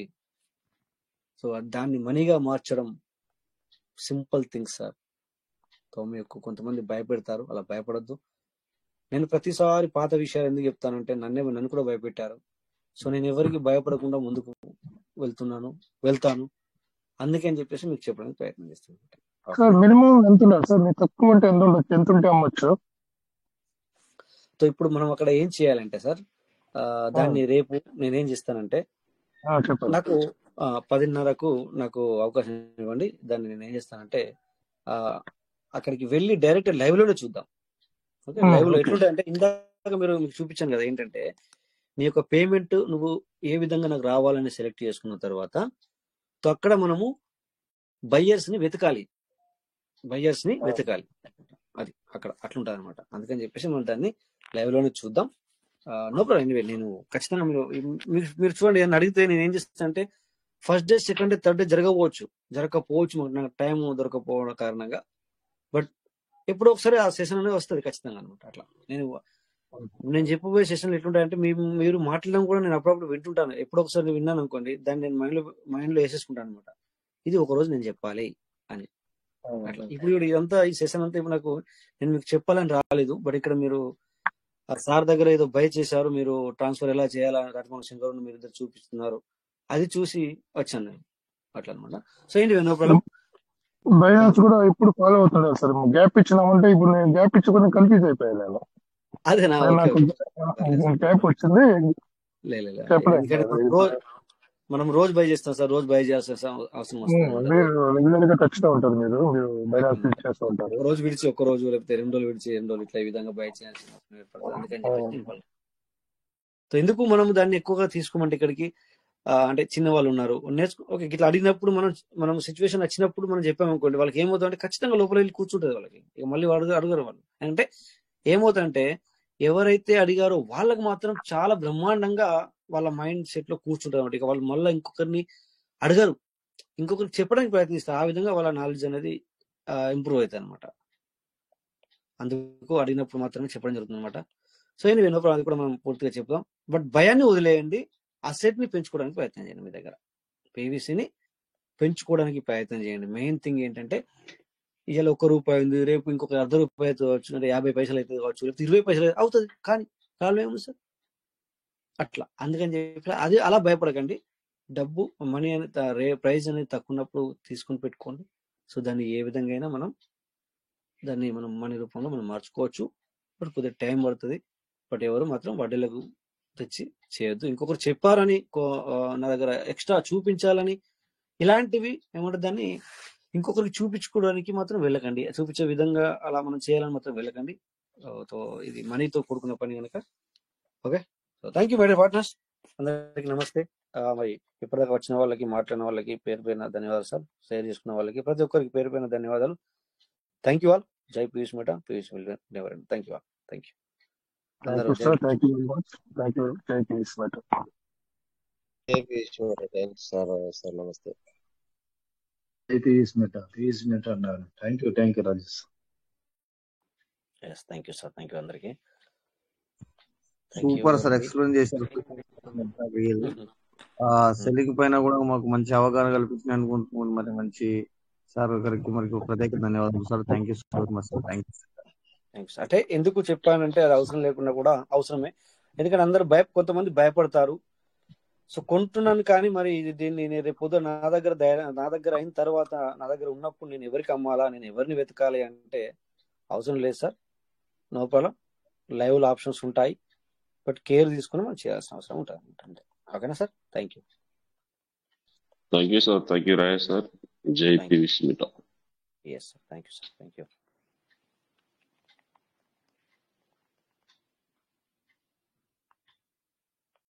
Speaker 7: సో దాన్ని మనీగా మార్చడం సింపుల్ థింగ్స్ సార్. సో మీకు కొంతమంది భయపెడతారు, అలా భయపడద్దు. నేను ప్రతిసారి పాత విషయాలు ఎందుకు చెప్తానంటే నన్ను కూడా భయపెట్టారు. సో నేను ఎవరికి భయపడకుండా ముందుకు వెళ్తాను. అందుకే అని చెప్పేసి మీకు చెప్పడానికి ప్రయత్నం చేస్తున్నాను.
Speaker 5: సార్ మినిమం ఎంత ఉండాలి సార్? మీకు తక్కువ అంటే ఎంత ఉండొచ్చు, ఎంత ఉంటే అమ్మొచ్చు?
Speaker 7: సో ఇప్పుడు మనం అక్కడ ఏం చేయాలంటే సార్, దాన్ని రేపు నేనేం చేస్తానంటే నాకు 10:30కు నాకు అవకాశం ఇవ్వండి. దాన్ని నేను ఏం చేస్తానంటే అక్కడికి వెళ్ళి డైరెక్ట్ లైవ్ లోనే చూద్దాం. ఓకే, లైవ్ లో ఎట్లుంటే అంటే ఇందాక మీకు చూపించాను కదా, ఏంటంటే నీ యొక్క పేమెంట్ నువ్వు ఏ విధంగా నాకు రావాలని సెలెక్ట్ చేసుకున్న తర్వాత అక్కడ మనము బయ్యర్స్ ని వెతకాలి. అది అక్కడ అట్లుంటది అనమాట. అందుకని చెప్పేసి మనం దాన్ని లైవ్ లోనే చూద్దాం. No problem. ఎనీవే నేను ఖచ్చితంగా మీరు చూడండి, ఏదైనా అడిగితే నేను ఏం చేస్తాను అంటే first day, second day, third day జరగకపోవచ్చు నాకు టైం దొరకపోవడం కారణంగా. బట్ ఎప్పుడో ఒకసారి ఆ సెషన్ అనేది వస్తుంది ఖచ్చితంగా అనమాట. అట్లా నేను చెప్పబోయే సెషన్లు ఎట్లుంటాయంటే మీరు మాట్లాడడం కూడా నేను అప్పుడప్పుడు వింటుంటాను. ఎప్పుడో ఒకసారి విన్నాను అనుకోండి, దాన్ని నేను మైండ్ లో వేసేసుకుంటాను అనమాట. ఇది ఒక రోజు నేను చెప్పాలి అని. అట్లా ఇప్పుడు ఇదంతా ఈ సెషన్ అంతా ఇప్పుడు నేను మీకు చెప్పాలని రాలేదు. బట్ ఇక్కడ మీరు సార్ దగ్గర ఏదో బై చేశారు, మీరు ట్రాన్స్ఫర్ ఎలా చేయాలని రాజమోహన్ సింగ్ గారు మీరు ఇద్దరు చూపిస్తున్నారు, అది చూసి వచ్చాను నేను. అట్లా అనమాట. సో ఏంటి నో ప్రాబ్లం.
Speaker 5: బైనాన్స్ కూడా ఇప్పుడు ఫాలో అవుతున్నాడు సార్. గ్యాప్ ఇచ్చినామంటే ఇప్పుడు నేను గ్యాప్ ఇచ్చుకుని కన్ఫ్యూజ్ అయిపోయాను నేను.
Speaker 7: అదేనా?
Speaker 5: గ్యాప్ వచ్చింది
Speaker 7: మనం రోజు బై చేస్తాం సార్, రోజు బై చేయాల్సిన అవసరం వస్తుంది.
Speaker 5: రెగ్యులర్ గా టచ్ లో ఉంటారు మీరు బైనాన్స్ యూజ్ చేస్తూ ఉంటారు.
Speaker 7: ఒక రోజు విడిచి ఒక్క రోజు, లేకపోతే 2 రోజులు విడిచి 2 రోజులు, ఇట్లా ఈ విధంగా బై చేయాల్సిన అవసరం ఏర్పడుతుంది. అందుకని సో ఎందుకు మనం దాన్ని ఎక్కువగా తీసుకోమంటే ఇక్కడికి అంటే చిన్న వాళ్ళు ఉన్నారు ఓకే, ఇట్లా అడిగినప్పుడు మనం సిచ్యువేషన్ వచ్చినప్పుడు మనం చెప్పామనుకోండి, వాళ్ళకి ఏమవుతుందంటే ఖచ్చితంగా లోపల వెళ్ళి కూర్చుంటది వాళ్ళకి. ఇక మళ్ళీ అడగరు వాళ్ళు. అంటే ఏమవుతుందంటే ఎవరైతే అడిగారో వాళ్ళకి మాత్రం చాలా బ్రహ్మాండంగా వాళ్ళ మైండ్ సెట్ లో కూర్చుంటారు అనమాట. ఇక వాళ్ళు మళ్ళీ ఇంకొకరిని అడగరు, ఇంకొకరికి చెప్పడానికి ప్రయత్నిస్తారు. ఆ విధంగా వాళ్ళ నాలెడ్జ్ అనేది ఇంప్రూవ్ అవుతుంది అనమాట. అందుకు అడిగినప్పుడు మాత్రమే చెప్పడం జరుగుతుంది అనమాట. సో ఎనివే నో ప్రాబ్లం, అది కూడా మనం పూర్తిగా చెప్తాం. బట్ భయాన్ని వదిలేయండి, అసెట్ ని పెంచుకోవడానికి ప్రయత్నం చేయండి. మీ దగ్గర పీవీసీని పెంచుకోవడానికి ప్రయత్నం చేయండి. మెయిన్ థింగ్ ఏంటంటే ఇవాళ ₹1 ఉంది, రేపు ఇంకొక ₹0.50 కావచ్చు, అంటే 50 పైసలు అయితే కావచ్చు, లేకపోతే 20 పైసలు అవుతుంది. కానీ ప్రాబ్లం ఏముంది సార్? అట్లా అందుకని చెప్పి అది అలా భయపడకండి. డబ్బు మనీ అనేది ప్రైస్ అనేది తక్కువ ఉన్నప్పుడు తీసుకొని పెట్టుకోండి. సో దాన్ని ఏ విధంగా అయినా మనం మనీ రూపంలో మనం మార్చుకోవచ్చు. బట్ కొద్దిగా టైం పడుతుంది. బట్ ఎవరు మాత్రం వడ్డీలకు తెచ్చి చేయొద్దు. ఇంకొకరు చెప్పారని నా దగ్గర ఎక్స్ట్రా చూపించాలని ఇలాంటివి ఏమంటారు దాన్ని ఇంకొకరికి చూపించుకోవడానికి మాత్రం వెళ్ళకండి. చూపించే విధంగా అలా మనం చేయాలని మాత్రం వెళ్ళకండి. సో ఇది మనీతో కూడుకున్న పని కనుక. Okay, so thank you my dear partners. అందరికి నమస్తే. మరి ఇప్పటిదాకా వచ్చిన వాళ్ళకి, మాట్లాడిన వాళ్ళకి పేరు పేరున ధన్యవాదాలు సార్. షేర్ చేసుకున్న వాళ్ళకి ప్రతి ఒక్కరికి పేరు పేరున ధన్యవాదాలు. Thank you all. జై Piyush Meeta, Piyush will never end. Thank you all. Thank you.
Speaker 10: నమస్తే.
Speaker 5: Thank you Rajesh.
Speaker 7: Thank you sir. Thank you అందరికి.
Speaker 6: సూపర్ సార్, ఎక్స్ప్లెయిన్ చేశారు. సెల్లింగ్ పైన కూడా మాకు మంచి అవగాహన కల్పించిన అనుకుంటున్నాను. మరి మంచి సార్ గారికి మరి ప్రత్యేక ధన్యవాదాలు sir. Thank you so much sir. Thank you.
Speaker 7: అంటే ఎందుకు చెప్పానంటే అది అవసరం లేకుండా కూడా అవసరమే. ఎందుకంటే అందరూ కొంతమంది భయపడతారు. సో కొంటున్నాను కానీ మరి దీన్ని నేను రేపు పొద్దున నా దగ్గర అయిన తర్వాత నా దగ్గర ఉన్నప్పుడు నేను ఎవరికి అమ్మాలా, నేను ఎవరిని వెతకాలి అంటే అవసరం లేదు సార్. No problem. లైవ్ లో ఆప్షన్స్ ఉంటాయి. బట్ కేర్ తీసుకుని మనం చేయాల్సిన అవసరం ఉంటుంది. ఓకేనా sir? Thank you.
Speaker 10: Thank you sir. Thank you Rajesh sir. జై
Speaker 7: థ్యాంక్ యూ.
Speaker 10: పీవీసీ Meeta.
Speaker 7: Yes sir. Thank you sir. Thank you.